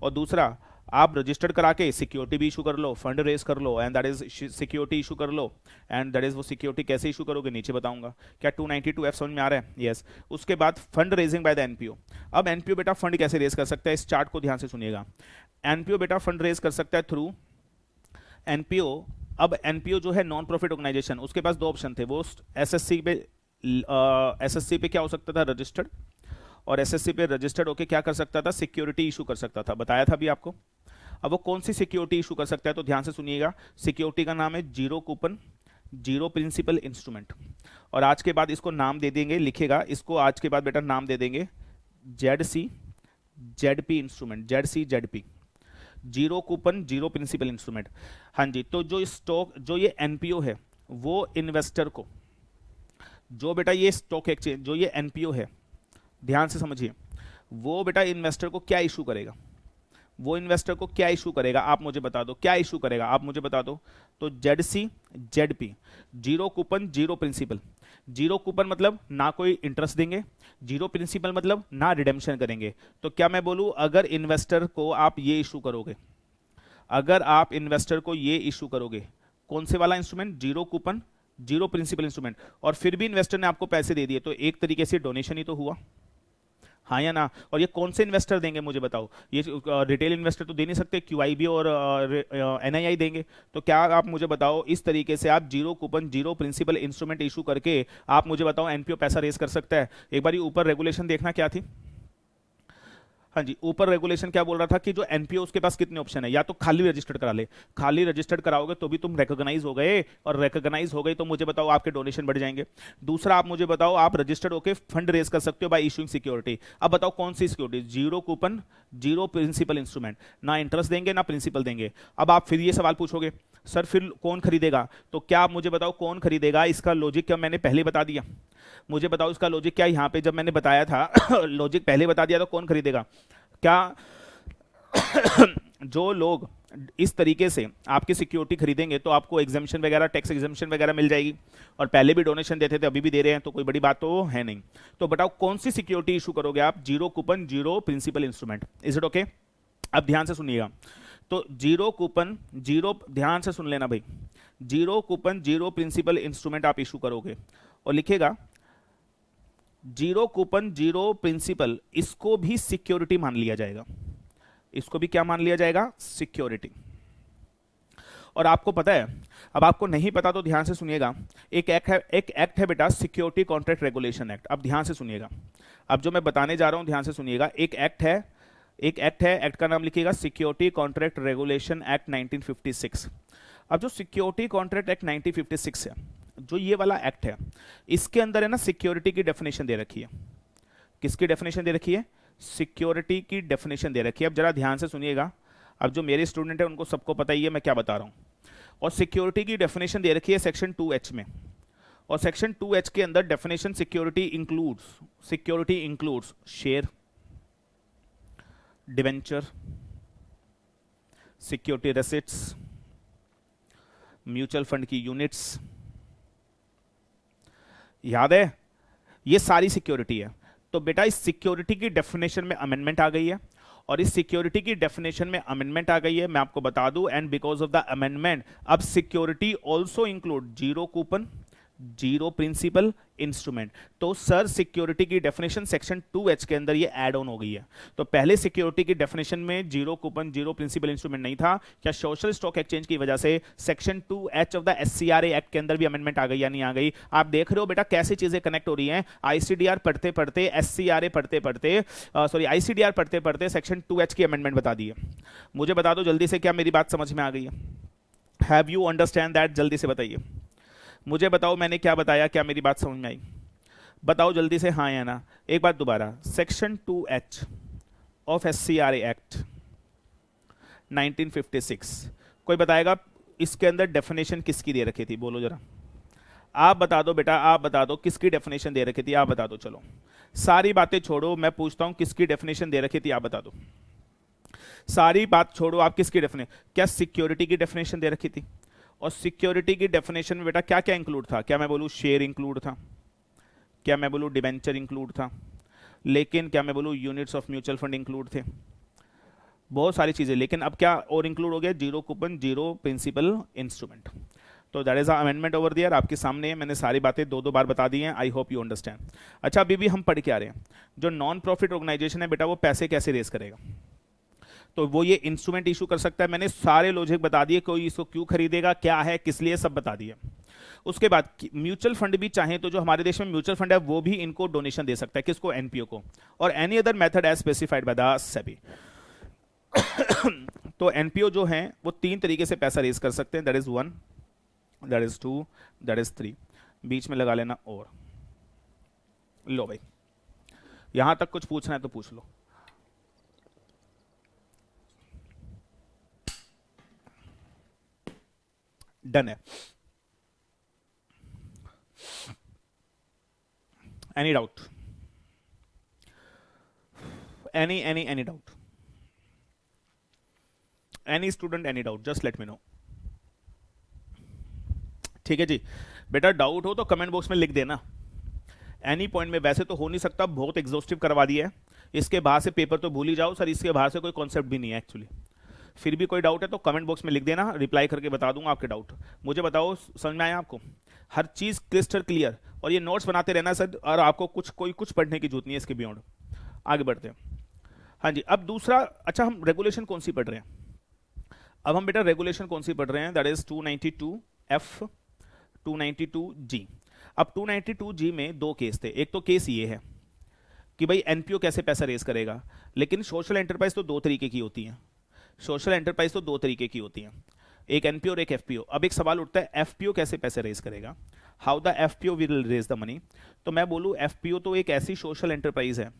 और दूसरा, आप रजिस्टर्ड करा के सिक्योरिटी भी इशू कर लो, फंड रेज कर लो, and that is security issue कर लो। एंड दैट इज, वो सिक्योरिटी कैसे इशू करोगे नीचे बताऊंगा। क्या 292F समझ में आ रहा है? यस। उसके बाद fund raising bye the NPO. अब एनपीओ बेटा फंड कैसे रेज कर सकता है? इस चार्ट को ध्यान से सुनिएगा। एनपीओ बेटा फंड रेज कर सकता है थ्रू एनपीओ। अब एनपीओ जो है नॉन प्रॉफिट ऑर्गेनाइजेशन, उसके पास दो ऑप्शन थे। वो एसएससी पे क्या हो सकता था? रजिस्टर्ड। और एसएससी पे रजिस्टर्ड होके क्या कर सकता था? सिक्योरिटी इशू कर सकता था, बताया था अभी आपको। अब वो कौन सी सिक्योरिटी इशू कर सकता है? तो ध्यान से सुनिएगा, सिक्योरिटी का नाम है zero coupon, zero principal instrument. और आज के बाद इसको नाम दे देंगे, लिखेगा इसको, आज के बाद बेटा नाम दे देंगे ZC/ZP instrument, ZC/ZP, zero coupon zero principal instrument. हाँ जी। तो जो स्टॉक, जो ये एनपीओ है, वो इन्वेस्टर को, जो बेटा ये स्टॉक एक्सचेंज, जो ये एनपीओ है, ध्यान से समझिए, वो बेटा इन्वेस्टर को क्या इशू करेगा? वो इन्वेस्टर को क्या इशू करेगा? आप मुझे बता दो, क्या इशू करेगा? आप मुझे बता दो। तो ZC/ZP, zero coupon zero principal. Zero coupon मतलब ना कोई इंटरेस्ट देंगे, जीरो प्रिंसिपल मतलब ना रिडेम्पशन करेंगे। तो क्या मैं बोलूं, अगर इन्वेस्टर को आप ये इशू करोगे, अगर आप इन्वेस्टर को ये इशू करोगे, कौन से वाला instrument? Zero coupon zero principal instrument, और फिर भी इन्वेस्टर ने आपको पैसे दे दिए, तो एक तरीके से डोनेशन ही तो हुआ, हाँ या ना? और ये कौन से इन्वेस्टर देंगे मुझे बताओ? ये रिटेल इन्वेस्टर तो दे नहीं सकते, QIB और NII देंगे। तो क्या आप मुझे बताओ, इस तरीके से आप zero coupon zero principal instrument issue करके आप मुझे बताओ एनपीओ पैसा रेज कर सकता है? एक बार ऊपर रेगुलेशन देखना क्या थी। हाँ जी, ऊपर रेगुलेशन क्या बोल रहा था कि जो एनपीओ, उसके पास कितने ऑप्शन है? या तो खाली रजिस्टर्ड करा ले, खाली रजिस्टर्ड कराओगे तो भी तुम रिकॉग्नाइज हो गए, और रिकॉग्नाइज हो गए तो मुझे बताओ आपके डोनेशन बढ़ जाएंगे। दूसरा, आप मुझे बताओ, आप रजिस्टर्ड होकर फंड रेज कर सकते हो बाय इशूइंग सिक्योरिटी। अब बताओ कौन सी security? Zero coupon zero principal instrument, ना इंटरेस्ट देंगे ना प्रिंसिपल देंगे। अब आप फिर ये सवाल पूछोगे, सर फिर कौन खरीदेगा? तो क्या आप मुझे बताओ कौन खरीदेगा? इसका लॉजिक क्या मैंने पहले बता दिया? मुझे बताओ इसका लॉजिक क्या, यहाँ पे जब मैंने बताया था लॉजिक पहले बता दिया, तो कौन खरीदेगा? क्या जो लोग इस तरीके से आपकी सिक्योरिटी खरीदेंगे तो आपको एग्जामिशन वगैरह, टैक्स एग्जामिशन वगैरह मिल जाएगी, और पहले भी डोनेशन देते थे, अभी भी दे रहे हैं, तो कोई बड़ी बात तो है नहीं। तो बताओ कौन सी सिक्योरिटी इशू करोगे आप? Zero coupon zero principal instrument. Is it okay? अब ध्यान से सुनिएगा, तो जीरो कूपन जीरो, ध्यान से सुन लेना भाई, zero coupon zero principal instrument आप इशू करोगे, और लिखेगा जीरो कूपन जीरो प्रिंसिपल, इसको भी सिक्योरिटी मान लिया जाएगा, इसको भी क्या मान लिया जाएगा? सिक्योरिटी। और आपको पता है, अब आपको नहीं पता तो ध्यान से सुनिएगा, एक एक्ट है बेटा, सिक्योरिटी कॉन्ट्रैक्ट रेगुलेशन एक्ट। अब ध्यान से सुनिएगा, अब जो मैं बताने जा रहा हूं ध्यान से सुनिएगा। एक एक्ट है, एक्ट का नाम लिखिएगा सिक्योरिटी कॉन्ट्रैक्ट रेगुलेशन एक्ट 1956। अब जो सिक्योरिटी कॉन्ट्रैक्ट एक्ट 1956 है, जो ये वाला एक्ट है इसके अंदर है ना सिक्योरिटी की डेफिनेशन दे रखी है। किसकी डेफिनेशन दे रखी है? सिक्योरिटी की डेफिनेशन दे रखी है। अब जरा ध्यान से सुनिएगा, अब जो मेरे स्टूडेंट है उनको सबको पता ही है मैं क्या बता रहा हूं। और सिक्योरिटी की डेफिनेशन दे रखी है सेक्शन 2H में, और सेक्शन 2H के अंदर definition security includes share, debenture, security receipts, mutual fund की यूनिट्स, याद है ये सारी सिक्योरिटी है। तो बेटा इस सिक्योरिटी की डेफिनेशन में अमेंडमेंट आ गई है, और इस सिक्योरिटी की डेफिनेशन में अमेंडमेंट आ गई है, मैं आपको बता दूं, and because of the amendment अब security also include zero coupon, zero principal instrument. तो सर सिक्योरिटी की डेफिनेशन सेक्शन 2H के अंदर ये ऐड ऑन हो गई है। तो पहले सिक्योरिटी की डेफिनेशन में zero coupon, zero principal instrument नहीं था, क्या सोशल स्टॉक एक्सचेंज की वजह से section 2H of the SCRA act के अंदर भी अमेंडमेंट आ गई या नहीं आ गई? आप देख रहे हो बेटा कैसे चीजें कनेक्ट हो रही हैं। ICDR पढ़ते पढ़ते, SCRA पढ़ते पढ़ते, ICDR पढ़ते पढ़ते सेक्शन 2H की अमेंडमेंट बता दी है। मुझे बता दो जल्दी से, क्या मेरी बात समझ में आ गई है? Have you understand that? जल्दी से बताइए मुझे, बताओ मैंने क्या बताया, क्या मेरी बात समझ में आई? बताओ जल्दी से हाँ या ना। एक बात दोबारा, section 2H of SCRA act 1956, कोई बताएगा इसके अंदर डेफिनेशन किसकी दे रखी थी? बोलो जरा, आप बता दो बेटा, आप बता दो किसकी डेफिनेशन दे रखी थी, आप बता दो। चलो सारी बातें छोड़ो, मैं पूछता हूं किसकी डेफिनेशन दे रखी थी, आप बता दो। सारी बात छोड़ो, आप किसकी डेफिनेशन, क्या सिक्योरिटी की डेफिनेशन दे रखी थी? और सिक्योरिटी की डेफिनेशन में बेटा क्या क्या इंक्लूड था? क्या मैं बोलूं शेयर इंक्लूड था, क्या मैं बोलूं डिबेंचर इंक्लूड था, लेकिन क्या मैं बोलूं units of mutual fund include थे, बहुत सारी चीजें। लेकिन अब क्या और इंक्लूड हो गया? Zero coupon, zero principal instrument. तो that is amendment over there, आपके सामने है, मैंने सारी बातें दो बार बता दी हैं। आई होप यू अंडरस्टैंड। अच्छा अभी भी हम पढ़ के आ रहे हैं, जो नॉन प्रॉफिट ऑर्गेनाइजेशन है बेटा वो पैसे कैसे रेज करेगा? तो वो ये इंस्ट्रूमेंट इशू कर सकता है। मैंने सारे लॉजिक बता दिए, कोई इसको क्यों खरीदेगा, क्या है, किस लिए, सब बता दिए। उसके बाद म्यूचुअल फंड भी चाहे तो जो हमारे देश में म्यूचुअल फंड है वो भी इनको डोनेशन दे सकता है। किसको? एनपीओ को। और any other method as specified by the SEBI. तो एनपीओ जो है वो 3 तरीके से पैसा रेज कर सकते हैं, that is 1, that is 2, that is 3। बीच में लगा लेना और। लो भाई यहां तक कुछ पूछना है तो पूछ लो। डन है। Any doubt? Any doubt? Any student any doubt? Just let me know. ठीक है जी बेटा, डाउट हो तो कमेंट बॉक्स में लिख देना। एनी पॉइंट में वैसे तो हो नहीं सकता, बहुत एग्जॉस्टिव करवा दिया है। इसके बाहर से पेपर तो भूल ही जाओ सर, इसके बाहर से कोई कॉन्सेप्ट भी नहीं है एक्चुअली। फिर भी कोई डाउट है तो कमेंट बॉक्स में लिख देना, रिप्लाई करके बता दूंगा आपके डाउट। मुझे बताओ समझ में आया आपको? हर चीज क्रिस्टल क्लियर। और ये नोट्स बनाते रहना सर, और आपको कुछ पढ़ने की जरूरत नहीं है इसके बियॉन्ड। आगे बढ़ते हैं। हाँ जी, अब दूसरा, अच्छा हम रेगुलेशन कौन सी पढ़ रहे हैं? अब हम बेटा रेगुलेशन कौन सी पढ़ रहे हैं? That is 292F, 292G। अब 292G में 2 केस थे। एक तो केस ये है कि भाई एनपीओ कैसे पैसा रेज करेगा, लेकिन सोशल एंटरप्राइज तो 2 तरीके की होती है। सोशल एंटरप्राइज तो 2 तरीके की होती हैं, एक एनपीओ और एक एफपीओ। अब एक सवाल उठता है एफपीओ कैसे पैसे रेज करेगा? How the FPO will raise the money? तो मैं बोलूं एफपीओ तो एक ऐसी सोशल एंटरप्राइज है,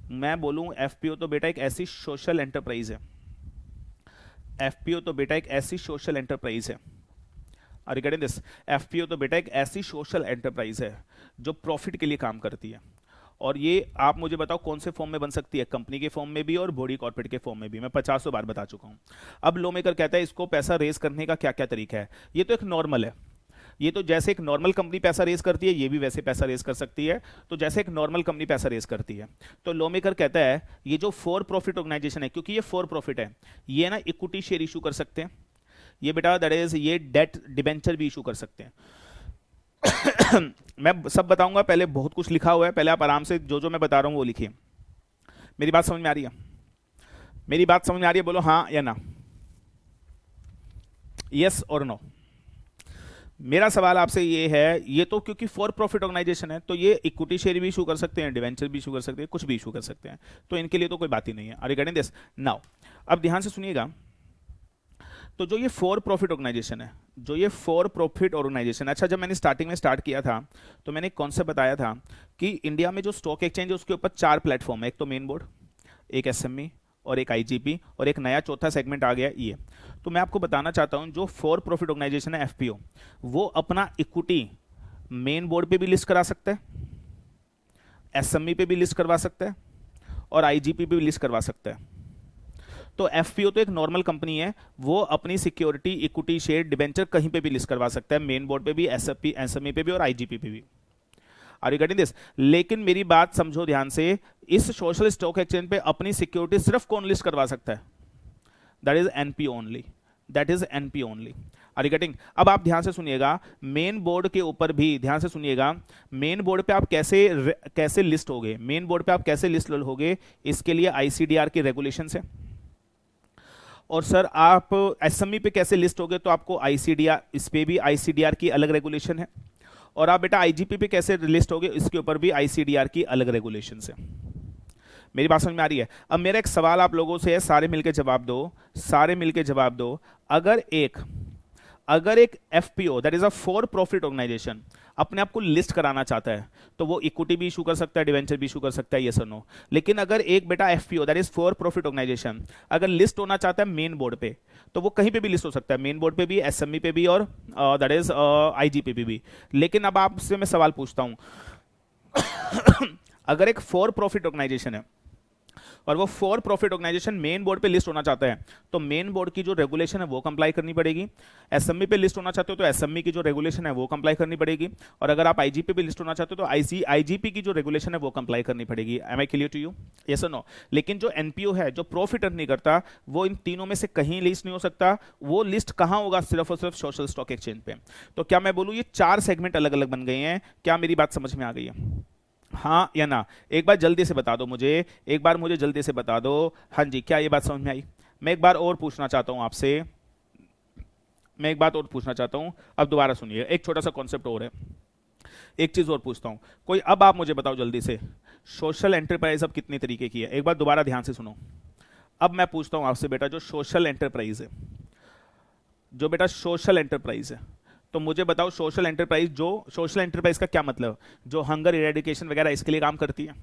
मैं बोलूं एफपीओ तो बेटा एक ऐसी सोशल एंटरप्राइज है, एफपीओ तो बेटा एक ऐसी सोशल एंटरप्राइज है। Are you getting this? FPO तो बेटा एक ऐसी सोशल एंटरप्राइज है जो प्रॉफिट के लिए काम करती है। और ये आप मुझे बताओ कौन से फॉर्म में बन सकती है? कंपनी के फॉर्म में भी और बॉडी कॉर्पोरेट के फॉर्म में भी। मैं 50 बार बता चुका हूं। अब लॉ मेकर कहता है इसको पैसा रेज करने का क्या क्या तरीका है। ये तो एक नॉर्मल है, ये तो जैसे एक नॉर्मल कंपनी पैसा रेज करती है ये भी वैसे पैसा रेज कर सकती है। तो जैसे एक नॉर्मल कंपनी पैसा रेज करती है, तो लॉ मेकर कहता है ये जो फॉर प्रॉफिट ऑर्गेनाइजेशन है, क्योंकि ये फॉर प्रॉफिट है, ये ना इक्विटी शेयर इशू कर सकते हैं, ये बेटा दैट इज ये डेट डिबेंचर भी इशू कर सकते हैं। मैं सब बताऊंगा, पहले बहुत कुछ लिखा हुआ है, पहले आप आराम से जो जो मैं बता रहा हूं वो लिखिए। मेरी बात समझ में आ रही है? मेरी बात समझ में आ रही है? बोलो हाँ या ना, यस और नो। मेरा सवाल आपसे ये है, ये तो क्योंकि फॉर प्रॉफिट ऑर्गेनाइजेशन है तो ये इक्विटी शेयर भी इशू कर सकते हैं, डिवेंचर भी इशू कर सकते हैं, कुछ भी इशू कर सकते हैं, तो इनके लिए तो कोई बात ही नहीं है। Are you getting this now? अब ध्यान से सुनिएगा, तो जो ये फॉर प्रॉफिट ऑर्गेनाइजेशन है, जो ये फॉर प्रॉफिट ऑर्गेनाइजेशन, अच्छा जब मैंने स्टार्टिंग में स्टार्ट किया था तो मैंने एक कॉन्सेप्ट बताया था कि इंडिया में जो स्टॉक एक्सचेंज है उसके ऊपर 4 प्लेटफॉर्म है, एक तो मेन बोर्ड, एक एसएमई और एक आईजीपी और एक नया चौथा सेगमेंट आ गया ये। तो मैं आपको बताना चाहता हूं जो फॉर प्रॉफिट ऑर्गेनाइजेशन है एफपीओ, वो अपना इक्विटी मेन बोर्ड पे भी लिस्ट करा सकता है, एसएमई पे भी लिस्ट करवा सकता है और आईजीपी पे भी लिस्ट करवा सकता है। तो एफपीओ तो एक नॉर्मल कंपनी है, वो अपनी सिक्योरिटी, इक्विटी, शेयर, डिबेंचर कहीं पे भी लिस्ट करवा सकता है, मेन बोर्ड पे भी, एसएमई पे भी और आईजीपी पे भी। Are you getting this? लेकिन मेरी बात समझो ध्यान से, इस सोशल स्टॉक एक्सचेंज पे अपनी सिक्योरिटी सिर्फ कौन लिस्ट करवा सकता है? That is NPO only, that is NPO only. Are you getting? अब आप ध्यान से सुनिएगा, मेन बोर्ड के ऊपर भी ध्यान से सुनिएगा, मेन बोर्ड पे आप कैसे लिस्ट होगे, मेन बोर्ड पे आप कैसे लिस्ट होगे, इसके लिए आईसीडीआर की रेगुलेशंस है। और सर आप एसएमई पे कैसे लिस्ट होगे, तो आपको आईसीडीआर, इस पे भी आईसीडीआर की अलग रेगुलेशन है। और आप बेटा आईजीपी पे कैसे लिस्ट होगे, इसके ऊपर भी आईसीडीआर की अलग रेगुलेशंस है। मेरी बात समझ में आ रही है? अब मेरा एक सवाल आप लोगों से है, सारे मिलकर जवाब दो, सारे मिलकर जवाब दो। अगर एक FPO that is a for profit organisation अपने आप को लिस्ट कराना चाहता है तो वो इक्विटी भी इशू कर सकता है, डिवेंचर भी इशू कर सकता है, यस और नो। लेकिन अगर एक बेटा FPO that is for profit organisation अगर लिस्ट होना चाहता है मेन बोर्ड पे, तो वो कहीं पे भी लिस्ट हो सकता है, मेन बोर्ड पे भी, एसएमई पे भी और दैट इज आईजीपी पे भी। लेकिन अब आपसे मैं सवाल पूछता हूं अगर एक फॉर प्रॉफिट ऑर्गेनाइजेशन है और वो for profit organisation main board पे लिस्ट होना चाहता है, तो मेन बोर्ड की जो रेगुलेशन है वो कंप्लाई करनी पड़ेगी। एसएमई पे लिस्ट होना चाहते हो तो एसएमई की जो रेगुलेशन है वो कंप्लाई करनी पड़ेगी। और अगर आप आईजीपी पे लिस्ट होना चाहते हो तो आईजीपी की जो रेगुलेशन है वो कंप्लाई करनी पड़ेगी। Am I clear to you? Yes और नो? लेकिन जो एनपीओ है, जो प्रॉफिट अर्न नहीं करता, वो इन तीनों में से कहीं लिस्ट नहीं हो सकता। वो लिस्ट कहां होगा? सिर्फ और सिर्फ सोशल स्टॉक एक्सचेंज पे। तो क्या मैं बोलूं ये 4 सेगमेंट अलग अलग बन गए हैं? क्या मेरी बात समझ में आ गई है? हाँ या ना? एक बार जल्दी से बता दो मुझे, एक बार मुझे जल्दी से बता दो। हाँ जी, क्या ये बात समझ में आई? मैं एक बार और पूछना चाहता हूं आपसे, मैं एक बात और पूछना चाहता हूं। अब दोबारा सुनिए, एक छोटा सा कॉन्सेप्ट और है, एक चीज और पूछता हूं। कोई अब आप मुझे बताओ जल्दी से, सोशल एंटरप्राइज अब कितनी तरीके की है? एक बार दोबारा ध्यान से सुनो। अब मैं पूछता हूं आपसे बेटा, जो सोशल एंटरप्राइज है, जो बेटा सोशल एंटरप्राइज है, तो मुझे बताओ सोशल एंटरप्राइज, जो सोशल एंटरप्राइज का क्या मतलब? जो हंगर इरेडिकेशन वगैरह इसके लिए काम करती है,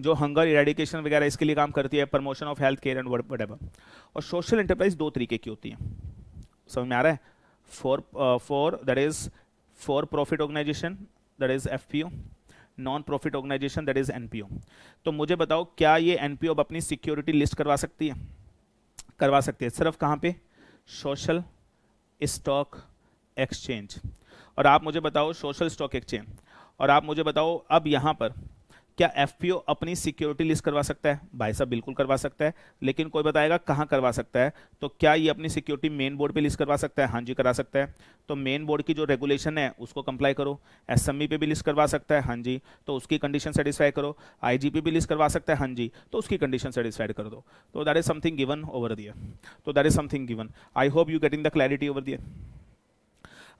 जो हंगर इरेडिकेशन वगैरह इसके लिए काम करती है, promotion of health care and whatever. और सोशल एंटरप्राइज 2 तरीके की होती है, समझ में आ रहा है? For that is for profit organisation that is FPO, non profit organisation that is NPO. तो मुझे बताओ क्या ये एनपीओ अपनी सिक्योरिटी लिस्ट करवा सकती है? करवा सकती है। सिर्फ कहां पे? Social stock exchange. और आप मुझे बताओ सोशल स्टॉक एक्सचेंज, और आप मुझे बताओ अब यहां पर क्या एफपीओ अपनी सिक्योरिटी लिस्ट करवा सकता है? भाई साहब बिल्कुल करवा सकता है, लेकिन कोई बताएगा कहां करवा सकता है? तो क्या ये अपनी सिक्योरिटी मेन बोर्ड पे लिस्ट करवा सकता है? हाँ जी करा सकता है। तो मेन बोर्ड की जो रेगुलेशन है उसको कंप्लाई करो। एसएमई पे भी लिस्ट करवा सकता है? हाँ जी, तो उसकी कंडीशन सेटिस्फाई करो। आईजीपी भी लिस्ट करवा सकता है? हाँ जी, तो उसकी कंडीशन सेटिस्फाइड कर दो। तो that is something given over there, तो that is something given. I hope you getting the clarity over there,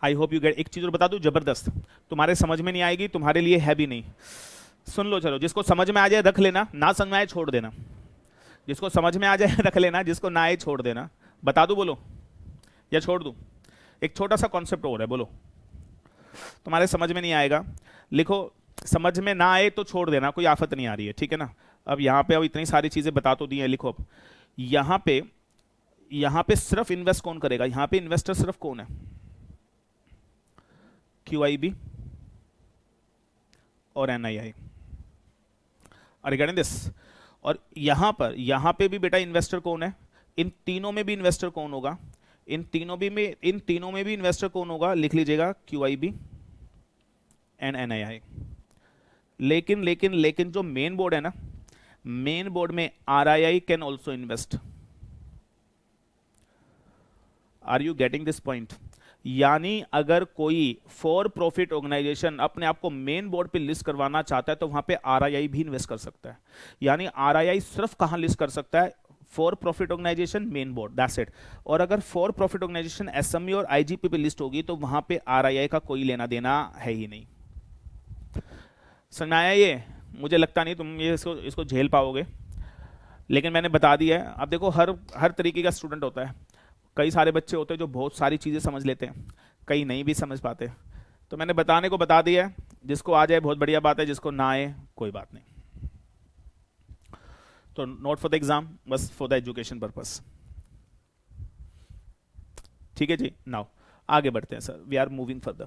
I hope you get. एक चीज और बता दूं जबरदस्त, तुम्हारे समझ में नहीं आएगी, तुम्हारे लिए है भी नहीं, सुन लो। चलो, जिसको समझ में आ जाए रख लेना, ना समझ में आए छोड़ देना। जिसको समझ में आ जाए रख लेना, जिसको ना आए छोड़ देना। बता दूं बोलो या छोड़ दूं? एक छोटा सा कॉन्सेप्ट और है, बोलो। तुम्हारे समझ में नहीं आएगा, लिखो। समझ में ना आए तो छोड़ देना, कोई आफत नहीं आ रही है, ठीक है ना? अब यहाँ पे अब इतनी सारी चीजें बता तो दी है, लिखो। अब यहाँ पे सिर्फ इन्वेस्ट कौन करेगा? यहाँ पे इन्वेस्टर सिर्फ कौन है? QIB और NII। Are you getting this? और यहां पे भी बेटा इन्वेस्टर कौन है? इन तीनों में भी इन्वेस्टर कौन होगा? इन तीनों में भी इन्वेस्टर कौन होगा? लिख लीजिएगा, QIB एंड NII। लेकिन जो मेन बोर्ड है ना, मेन बोर्ड में RII can also invest. Are you getting this point? यानी अगर कोई फॉर प्रॉफिट ऑर्गेनाइजेशन अपने आप को मेन बोर्ड पे लिस्ट करवाना चाहता है तो वहां पे RII भी इन्वेस्ट कर सकता है। यानी RII सिर्फ कहां लिस्ट कर सकता है? For profit organisation main board, that's it. और अगर फॉर प्रॉफिट ऑर्गेनाइजेशन एसएमई और आईजीपी पे लिस्ट होगी तो वहां पे RII का कोई लेना देना है ही नहीं। समझ में आया ये? मुझे लगता नहीं तुम ये इसको झेल पाओगे, लेकिन मैंने बता दिया है। अब देखो, हर तरीके का स्टूडेंट होता है, कई सारे बच्चे होते हैं जो बहुत सारी चीज़ें समझ लेते हैं, कई नहीं भी समझ पाते। तो मैंने बताने को बता दिया है, जिसको आ जाए बहुत बढ़िया बात है, जिसको ना आए कोई बात नहीं। तो नॉट फॉर द एग्जाम, बस फॉर द एजुकेशन पर्पस। ठीक है जी। नाउ आगे बढ़ते हैं sir, we are moving further.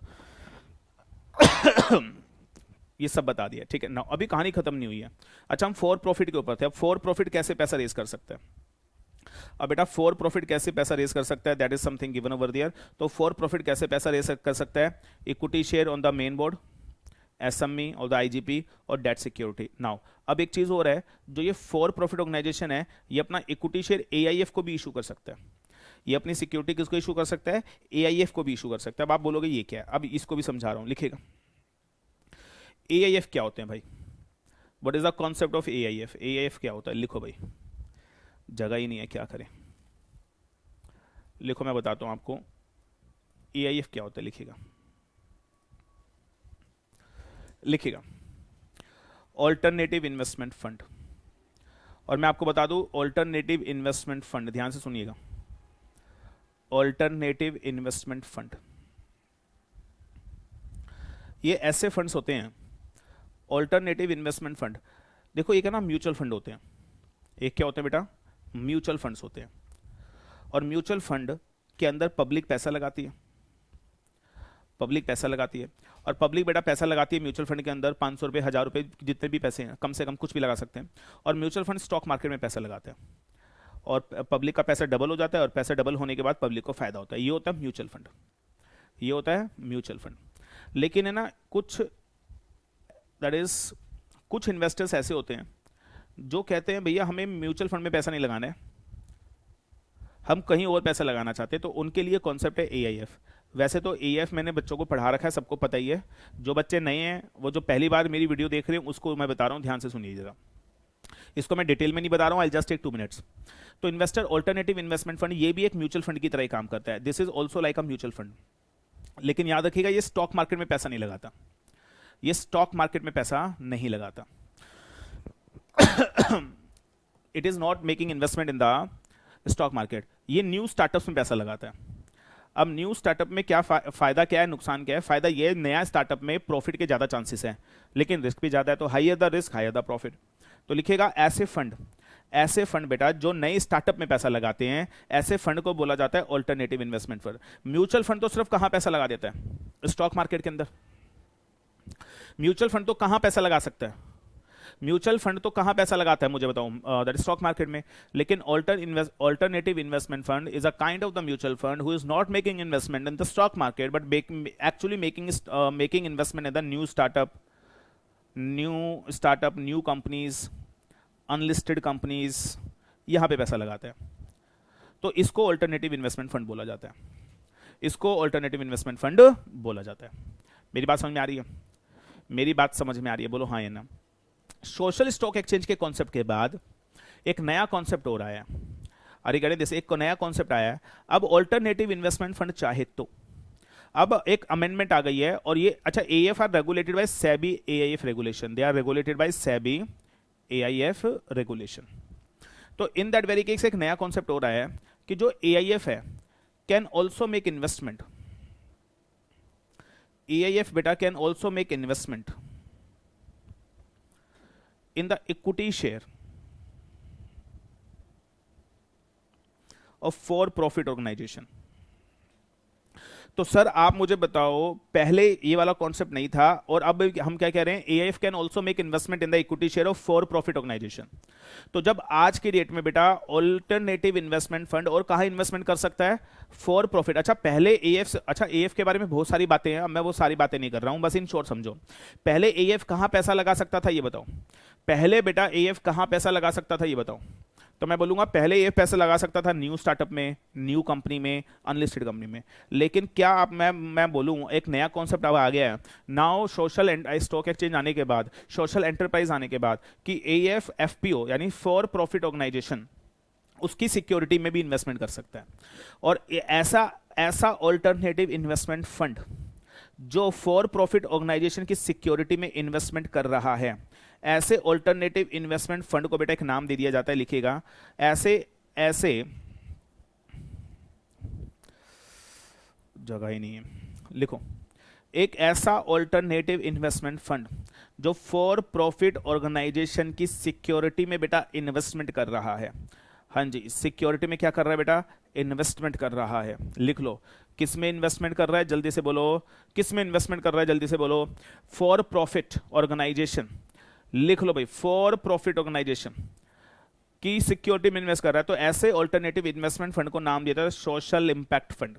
ये सब बता दिया, ठीक है। नाउ अभी कहानी खत्म नहीं हुई है। अच्छा, हम फॉर प्रॉफिट के ऊपर थे। अब फॉर प्रॉफिट कैसे पैसा रेज कर सकते हैं? अब बेटा फॉर प्रॉफिट कैसे पैसा रेज कर सकता है, that is something given over there. तो फॉर प्रॉफिट कैसे पैसा रेज कर सकता है? Equity share on the main board, SME और द आईजीपी और डेट सिक्योरिटी। नाउ अब एक चीज और है, जो ये फॉर प्रॉफिट ऑर्गेनाइजेशन है, ये अपना इक्विटी शेयर एआईएफ को भी इशू कर सकता है। ये अपनी सिक्योरिटी किसको इशू कर सकता है? एआईएफ को भी इशू कर सकता है। अब आप बोलोगे ये क्या है, अब इसको भी समझा रहा हूं, लिखेगा। एआईएफ क्या होते हैं भाई? What is the concept of AIF? AIF क्या होता है? लिखो भाई, जगह ही नहीं है, क्या करें। लिखो, मैं बताता हूं आपको एआईएफ क्या होता है। लिखिएगा ऑल्टरनेटिव इन्वेस्टमेंट फंड। और मैं आपको बता दूं, ऑल्टरनेटिव इन्वेस्टमेंट फंड, ध्यान से सुनिएगा, ऑल्टरनेटिव इन्वेस्टमेंट फंड, ये ऐसे फंड्स होते हैं। ऑल्टरनेटिव इन्वेस्टमेंट फंड, देखो एक है ना म्यूचुअल फंड होते हैं, एक क्या होते हैं बेटा? म्यूचुअल फंड्स होते हैं। और म्यूचुअल फंड के अंदर पब्लिक पैसा लगाती है, पब्लिक पैसा लगाती है। और पब्लिक बेटा पैसा लगाती है म्यूचुअल फंड के अंदर, 500 रुपये, 1000 रुपये, जितने भी पैसे हैं, कम से कम कुछ भी लगा सकते हैं। और म्यूचुअल फंड स्टॉक मार्केट में पैसा लगाते हैं, और पब्लिक का पैसा डबल हो जाता है, और पैसा डबल होने के बाद पब्लिक को फायदा होता है। ये होता है म्यूचुअल फंड, ये होता है म्यूचुअल फंड। लेकिन है ना कुछ, दैट इज कुछ इन्वेस्टर्स ऐसे होते हैं जो कहते हैं भैया हमें म्यूचुअल फंड में पैसा नहीं लगाना है, हम कहीं और पैसा लगाना चाहते हैं। तो उनके लिए कॉन्सेप्ट है एआईएफ। वैसे तो एआईएफ मैंने बच्चों को पढ़ा रखा है, सबको पता ही है। जो बच्चे नए हैं, वो जो पहली बार मेरी वीडियो देख रहे हैं, उसको मैं बता रहा हूं, ध्यान से सुनिएगा। इसको मैं डिटेल में नहीं बता रहा हूं, आई जस्ट टेक 2 मिनट्स। तो इन्वेस्टर ऑल्टरनेटिव इन्वेस्टमेंट फंड, ये भी एक म्यूचुअल फंड की तरह ही काम करता है। This is also like a mutual fund. लेकिन याद रखिएगा, ये स्टॉक मार्केट में पैसा नहीं लगाता, ये स्टॉक मार्केट में पैसा नहीं लगाता। It is not making investment in the stock market, ये न्यू स्टार्टअप्स में पैसा लगाता है। अब न्यू स्टार्टअप में क्या फायदा क्या है, नुकसान क्या है? फायदा ये है, नया स्टार्टअप में प्रॉफिट के ज्यादा चांसेस हैं, लेकिन रिस्क भी ज्यादा है। तो higher the risk, higher the profit. तो लिखेगा ऐसे फंड बेटा जो नए स्टार्टअप में पैसा लगाते हैं, ऐसे फंड को बोला जाता है alternative investment fund. Mutual fund तो सिर्फ कहां पैसा लगा देता है? स्टॉक मार्केट के अंदर। म्यूचुअल फंड तो कहां पैसा लगा सकता है? म्यूचुअल फंड तो कहां पैसा लगाता है, मुझे बताओ, दैट इज स्टॉक मार्केट में। लेकिन alternative investment fund is a kind of the mutual fund who is not making investment in the stock market, but actually making investment in the new startup, new companies, unlisted companies, यहां पे पैसा लगाते हैं। तो इसको alternative investment fund बोला जाता है, इसको ऑल्टरनेटिव इन्वेस्टमेंट फंड बोला जाता है। मेरी बात समझ में आ रही है? मेरी बात समझ में आ रही है? बोलो हाँ या ना। सोशल स्टॉक एक्सचेंज के कॉन्सेप्ट के बाद एक नया कॉन्सेप्ट हो रहा है। अरे गणे जैसे एक नया कॉन्सेप्ट आया है, अब ऑल्टरनेटिव इन्वेस्टमेंट फंड चाहे तो, अब एक अमेंडमेंट आ गई है। और ये अच्छा, AF are regulated by SEBI AIF regulation, they are regulated by SEBI AIF regulation. तो इन दैट वेरी केस एक नया कॉन्सेप्ट हो रहा है कि जो एआईएफ है can also make investment, AIF बेटा can also make investment in the equity share of for-profit organization। तो सर आप मुझे बताओ, पहले ये वाला कॉन्सेप्ट नहीं था, और अब हम क्या कह रहे हैं? AIF can also make investment in the equity share of for profit organisation. तो जब आज की डेट में बेटा ऑल्टरनेटिव इन्वेस्टमेंट फंड और कहां इन्वेस्टमेंट कर सकता है? For profit. अच्छा पहले एएफ, अच्छा एएफ के बारे में बहुत सारी बातें हैं, अब मैं वो सारी बातें नहीं कर रहा हूं, बस इन शॉर्ट समझो। पहले एएफ कहां पैसा लगा सकता था, ये बताओ। पहले बेटा एएफ कहां पैसा लगा सकता था, ये बताओ। तो मैं बोलूंगा पहले ये पैसा लगा सकता था न्यू स्टार्टअप में, न्यू कंपनी में, अनलिस्टेड कंपनी में। लेकिन क्या आप मैं बोलूं एक नया कॉन्सेप्ट अब आ गया है now, social and stock exchange आने के बाद, सोशल एंटरप्राइज आने के बाद, कि एएफ एफपीओ यानी फॉर प्रॉफिट ऑर्गेनाइजेशन उसकी सिक्योरिटी में भी इन्वेस्टमेंट कर सकता है। और ऐसा ऑल्टरनेटिव इन्वेस्टमेंट फंड जो फॉर प्रॉफिट ऑर्गेनाइजेशन की सिक्योरिटी में इन्वेस्टमेंट कर रहा है, ऐसे ऑल्टरनेटिव इन्वेस्टमेंट फंड को बेटा एक नाम दे दिया जाता है, लिखिएगा ऐसे जगह ही नहीं है, लिखो। एक ऐसा ऑल्टरनेटिव इन्वेस्टमेंट फंड जो फॉर प्रॉफिट ऑर्गेनाइजेशन की सिक्योरिटी में बेटा इन्वेस्टमेंट कर रहा है। हाँ जी, सिक्योरिटी में क्या कर रहा है बेटा? इन्वेस्टमेंट कर रहा है। लिख लो, किस में इन्वेस्टमेंट कर रहा है? जल्दी से बोलो, किस में इन्वेस्टमेंट कर रहा है? जल्दी से बोलो। For profit organisation. लिख लो भाई, फॉर प्रॉफिट ऑर्गेनाइजेशन की सिक्योरिटी में इन्वेस्ट कर रहा है। तो ऐसे ऑल्टरनेटिव इन्वेस्टमेंट फंड को नाम दिया जाता है सोशल इंपैक्ट फंड।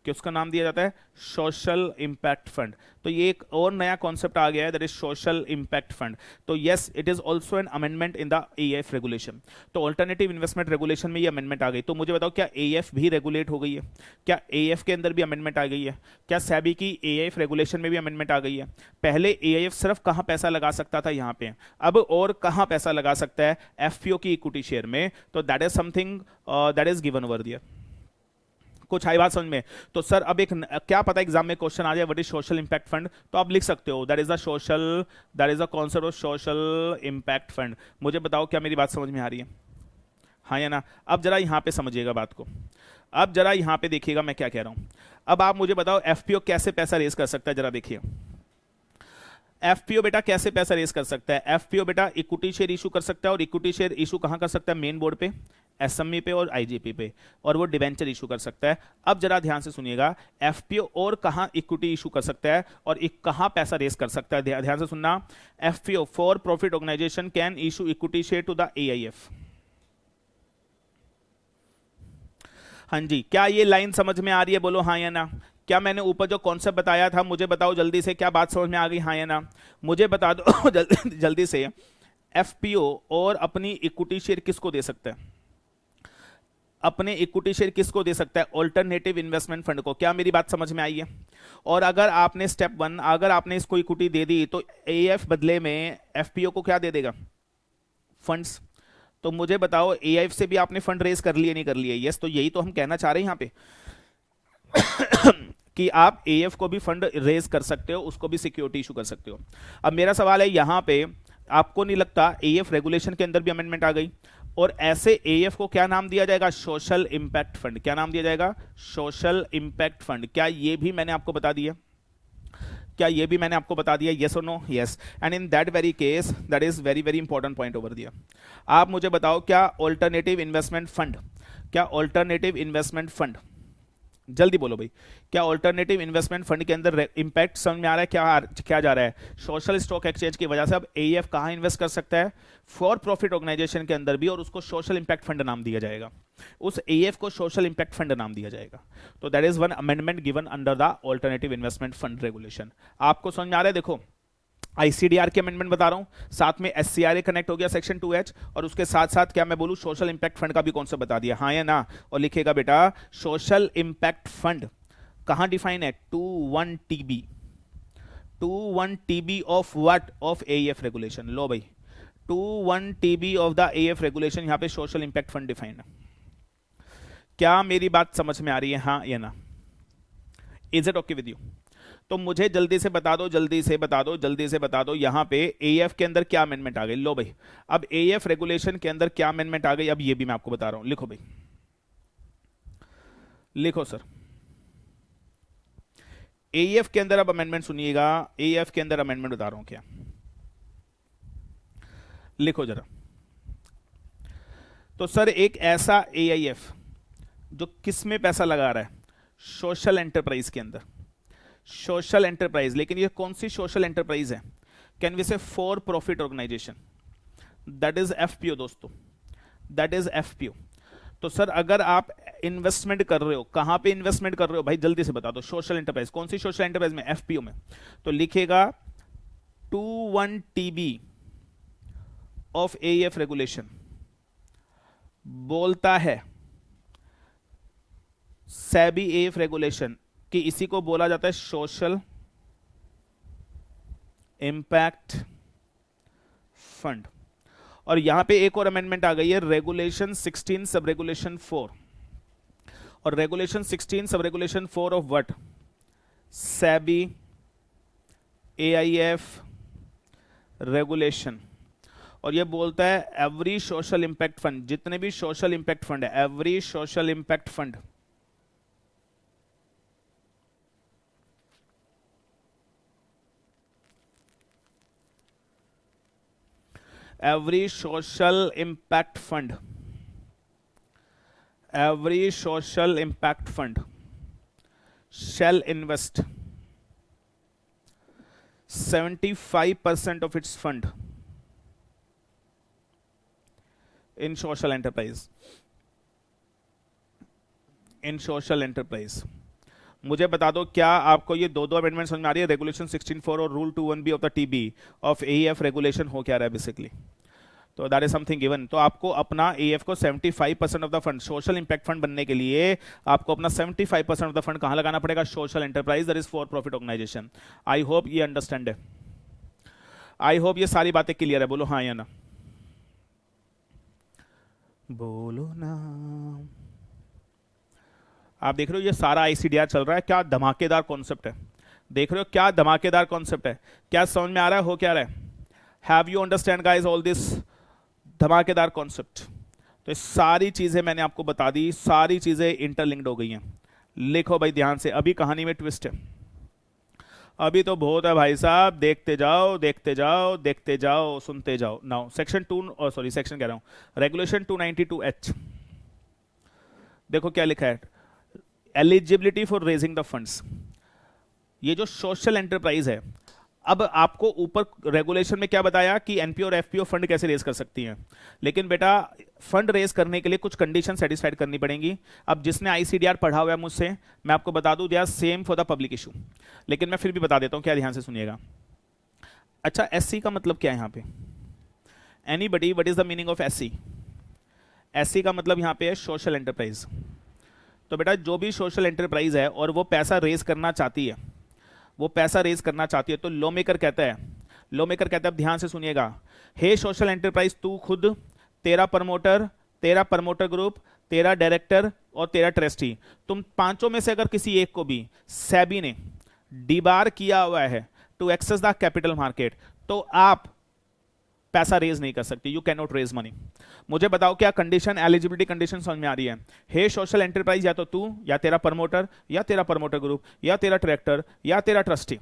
किसका नाम दिया जाता है? Social impact fund. तो ये एक और नया कॉन्सेप्ट आ गया है, that is social impact fund. तो yes, it is also an amendment in the AF regulation. तो ऑल्टरनेटिव इन्वेस्टमेंट रेगुलेशन में ये अमेंडमेंट आ गई। तो मुझे बताओ, क्या एएफ भी रेगुलेट हो गई है? क्या एएफ के अंदर भी अमेंडमेंट आ गई है? क्या सेबी की एएफ रेगुलेशन में भी अमेंडमेंट आ गई है? पहले एएफ सिर्फ कहां पैसा लगा सकता था? यहां पे। अब और कहां पैसा लगा सकता है? एफपीओ की इक्विटी शेयर में। तो that is something that is given over दियर। कुछ आई बात समझ में? तो सर अब एक क्या पता एग्जाम में क्वेश्चन आ जाए, what is social impact fund? तो आप लिख सकते हो that is the concept of social impact fund. मुझे बताओ, क्या मेरी बात समझ में आ रही है? हाँ या ना? अब जरा यहां पे समझिएगा बात को। अब जरा यहां पे देखिएगा मैं क्या कह रहा हूं। अब आप मुझे बताओ, एफपीओ कैसे पैसा रेज कर सकता है? जरा देखिए, एफपीओ बेटा कैसे पैसा रेज कर सकता है? एफपीओ बेटा इक्विटी शेयर इशू कर सकता है, और इक्विटी शेयर इशू कहां कर सकता है? मेन बोर्ड पे, एसएमई पे और आईजीपी पे। और वो डिवेंचर इशू कर सकता है। अब जरा ध्यान से सुनिएगा, एफपीओ और कहां इक्विटी इशू कर सकता है और कहां पैसा रेज कर सकता है? ध्यान से सुनना। FPO for profit organisation can issue equity share to the AIF. हाँ जी, क्या ये लाइन समझ में आ रही है? बोलो हाँ या ना। क्या मैंने ऊपर जो कॉन्सेप्ट बताया था, मुझे बताओ जल्दी से, क्या बात समझ में आ गई? हाँ या ना? मुझे बता दो जल्दी से। एफपीओ और अपनी इक्विटी शेयर किसको दे सकता है? अपने इक्विटी शेयर किसको दे सकता है? ऑल्टरनेटिव इन्वेस्टमेंट फंड को। क्या मेरी बात समझ में आई है? और अगर आपने स्टेप 1, अगर आपने इसको इक्विटी दे दी, तो एएफ बदले में एफपीओ को क्या दे देगा? फंड्स। तो मुझे बताओ, एएफ से भी आपने फंड रेज कर लिए नहीं कर लिए? यस। तो यही तो हम कहना चाह रहे हैं यहां पे कि आप एएफ को भी फंड रेज कर सकते हो, उसको भी सिक्योरिटी इशू कर सकते हो। अब मेरा सवाल है यहां पे, आपको नहीं लगता एएफ रेगुलेशन के अंदर भी अमेंडमेंट आ गई? और ऐसे एएफ को क्या नाम दिया जाएगा? Social impact fund. क्या नाम दिया जाएगा? Social impact fund. क्या ये भी मैंने आपको बता दिया? क्या ये भी मैंने आपको बता दिया? यस और no? Yes. And in that very case, that is very very important point over there. आप मुझे बताओ, क्या ऑल्टरनेटिव इन्वेस्टमेंट फंड, क्या ऑल्टरनेटिव इन्वेस्टमेंट फंड, जल्दी बोलो भाई, क्या ऑल्टरनेटिव इन्वेस्टमेंट फंड के अंदर इंपैक्ट समझ में आ रहा है? क्या जा रहा है? सोशल स्टॉक एक्सचेंज की वजह से अब एएफ कहां इन्वेस्ट कर सकता है? फॉर प्रॉफिट ऑर्गेनाइजेशन के अंदर भी, और उसको सोशल इंपैक्ट फंड नाम दिया जाएगा। उस एएफ को सोशल इंपैक्ट फंड नाम दिया जाएगा। तो that is one amendment given under the alternative investment fund regulation. आपको समझ में आ रहा है? देखो, आईसीडीआर के अमेंडमेंट बता रहा हूं, साथ में एससीआरए कनेक्ट हो गया सेक्शन 2H, और उसके साथ साथ क्या मैं बोलूं, सोशल इंपैक्ट फंड का भी कॉन्सेप्ट बता दिया। हाँ या ना? और लिखेगा बेटा, सोशल इंपैक्ट फंड कहां डिफाइन है? 21 TB। 21 TB of what? Of AF regulation. लो भाई, 21 TB of the AF regulation, यहां पे सोशल इंपैक्ट फंड डिफाइन है। क्या मेरी बात समझ में आ रही है? हाँ या ना? Is it okay with you? तो मुझे जल्दी से बता दो, जल्दी से बता दो, जल्दी से बता दो, यहां पे एएफ के अंदर क्या अमेंडमेंट आ गई? लो भाई, अब एएफ रेगुलेशन के अंदर क्या अमेंडमेंट आ गई, अब ये भी मैं आपको बता रहा हूं। लिखो भाई, लिखो सर। एएफ के अंदर अब अमेंडमेंट सुनिएगा, एएफ के अंदर अमेंडमेंट बता रहा हूं क्या, लिखो जरा। तो सर एक ऐसा एआईएफ जो किस में पैसा लगा रहा है? सोशल एंटरप्राइज के अंदर। सोशल एंटरप्राइज, लेकिन ये कौन सी सोशल एंटरप्राइज है? Can we say for profit organisation, that is FPO दोस्तों, दैट इज एफपीओ। तो सर अगर आप इन्वेस्टमेंट कर रहे हो, कहां पे इन्वेस्टमेंट कर रहे हो भाई? जल्दी से बता दो। सोशल एंटरप्राइज, कौन सी सोशल एंटरप्राइज में? एफपीओ में। तो लिखेगा 21 TB ऑफ एएफ रेगुलेशन बोलता है, सेबी एएफ रेगुलेशन, कि इसी को बोला जाता है सोशल इंपैक्ट फंड। और यहां पे एक और अमेंडमेंट आ गई है, रेगुलेशन 16 सब रेगुलेशन 4। और regulation 16 sub regulation 4 of what? SEBI AIF regulation. और ये बोलता है एवरी सोशल इंपैक्ट फंड, जितने भी सोशल इंपैक्ट फंड है, every social impact fund every social impact fund, every social impact fund shall invest 75% of its fund in social enterprise, in social enterprise. मुझे बता दो क्या आपको ये दो अमेंडमेंट समझ में आ रही है? रेगुलेशन 16(4) और rule 2(1)B of the TB of AEF regulation हो क्या रहा है बेसिकली? तो दैट इज समथिंग गिवन। तो आपको अपना एईएफ को 75% of the fund, social impact fund बनने के लिए आपको अपना 75% ऑफ द फंड कहां लगाना पड़ेगा? Social enterprise, that is for profit organisation. I hope ये अंडरस्टैंड है, आई होप ये सारी बातें क्लियर है। बोलो हाँ या ना, बोलो ना। आप देख रहे हो ये सारा आईसीडीआर चल रहा है, क्या धमाकेदार कॉन्सेप्ट है। देख रहे हो क्या धमाकेदार कॉन्सेप्ट है? क्या समझ में आ रहा है? हो क्या रहा है? Have you understand guys all this धमाकेदार कॉन्सेप्ट? तो सारी चीजें मैंने आपको बता दी, सारी चीजें इंटरलिंक्ड हो गई हैं। लिखो भाई ध्यान से, अभी कहानी में ट्विस्ट है, अभी तो बहुत है भाई साहब, देखते जाओ देखते जाओ देखते जाओ, सुनते जाओ। नाउ सेक्शन 2, सॉरी सेक्शन कह रहा हूं, रेगुलेशन 292H। देखो क्या लिखा है, eligibility for raising the funds. ये जो सोशल एंटरप्राइज है, अब आपको ऊपर रेगुलेशन में क्या बताया कि एनपीओ और एफपीओ फंड कैसे रेज कर सकती हैं, लेकिन बेटा फंड रेज करने के लिए कुछ कंडीशन सेटिस्फाइड करनी पड़ेंगी। अब जिसने आईसीडीआर पढ़ा हुआ है मुझसे, मैं आपको बता दूं, they are same for the public issue, लेकिन मैं फिर भी बता देता हूं, क्या ध्यान से सुनिएगा। अच्छा, एससी का मतलब क्या है यहां पे? Anybody, what is the meaning of SC? SC का मतलब यहां पे है सोशल एंटरप्राइज। तो बेटा जो भी सोशल एंटरप्राइज है और वो पैसा रेज करना चाहती है, वो पैसा रेज करना चाहती है, तो लॉ मेकर कहता है, लॉ मेकर कहता है, अब ध्यान से सुनिएगा, हे सोशल एंटरप्राइज, तू खुद, तेरा प्रमोटर ग्रुप, तेरा डायरेक्टर और तेरा ट्रस्टी, तुम पांचों में से अगर किसी एक को भी सेबी ने डिबार किया हुआ है to access the capital market, तो आप पैसा रेज नहीं कर सकती, you can not raise money. मुझे बताओ क्या कंडीशन, एलिजिबिलिटी कंडीशन समझ में आ रही है? हे सोशल एंटरप्राइज, या तो तू, या तेरा प्रमोटर, या तेरा प्रमोटर ग्रुप, या तेरा डायरेक्टर, या तेरा ट्रस्टी।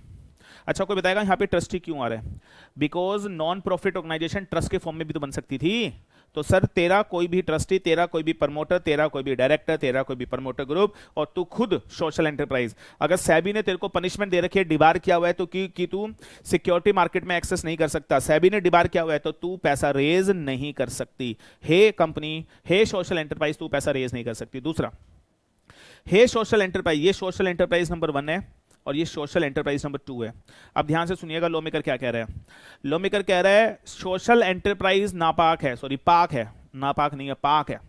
अच्छा, कोई बताएगा यहाँ पे ट्रस्टी क्यों आ रहा है? Because non profit organisation trust के फॉर्म में भी तो बन सकती थी। तो सर तेरा कोई भी ट्रस्टी, तेरा कोई भी प्रमोटर, तेरा कोई भी डायरेक्टर, तेरा कोई भी प्रमोटर ग्रुप, और तू खुद सोशल एंटरप्राइज, अगर सेबी ने तेरे को पनिशमेंट दे रखी है, डिबार किया हुआ है तो कि तू सिक्योरिटी मार्केट में एक्सेस नहीं कर सकता, सेबी ने डिबार किया हुआ है तो तू पैसा रेज नहीं कर सकती। हे कंपनी, हे सोशल एंटरप्राइज, तू पैसा रेज नहीं कर सकती। दूसरा, हे सोशल एंटरप्राइज, ये सोशल एंटरप्राइज नंबर 1 है और ये सोशल एंटरप्राइज नंबर 2 है। अब ध्यान से सुनिएगा लॉ मेकर क्या कह रहा है। लॉ मेकर कह रहा है सोशल एंटरप्राइज नापाक है, सॉरी पाक है, नापाक नहीं है, पाक है,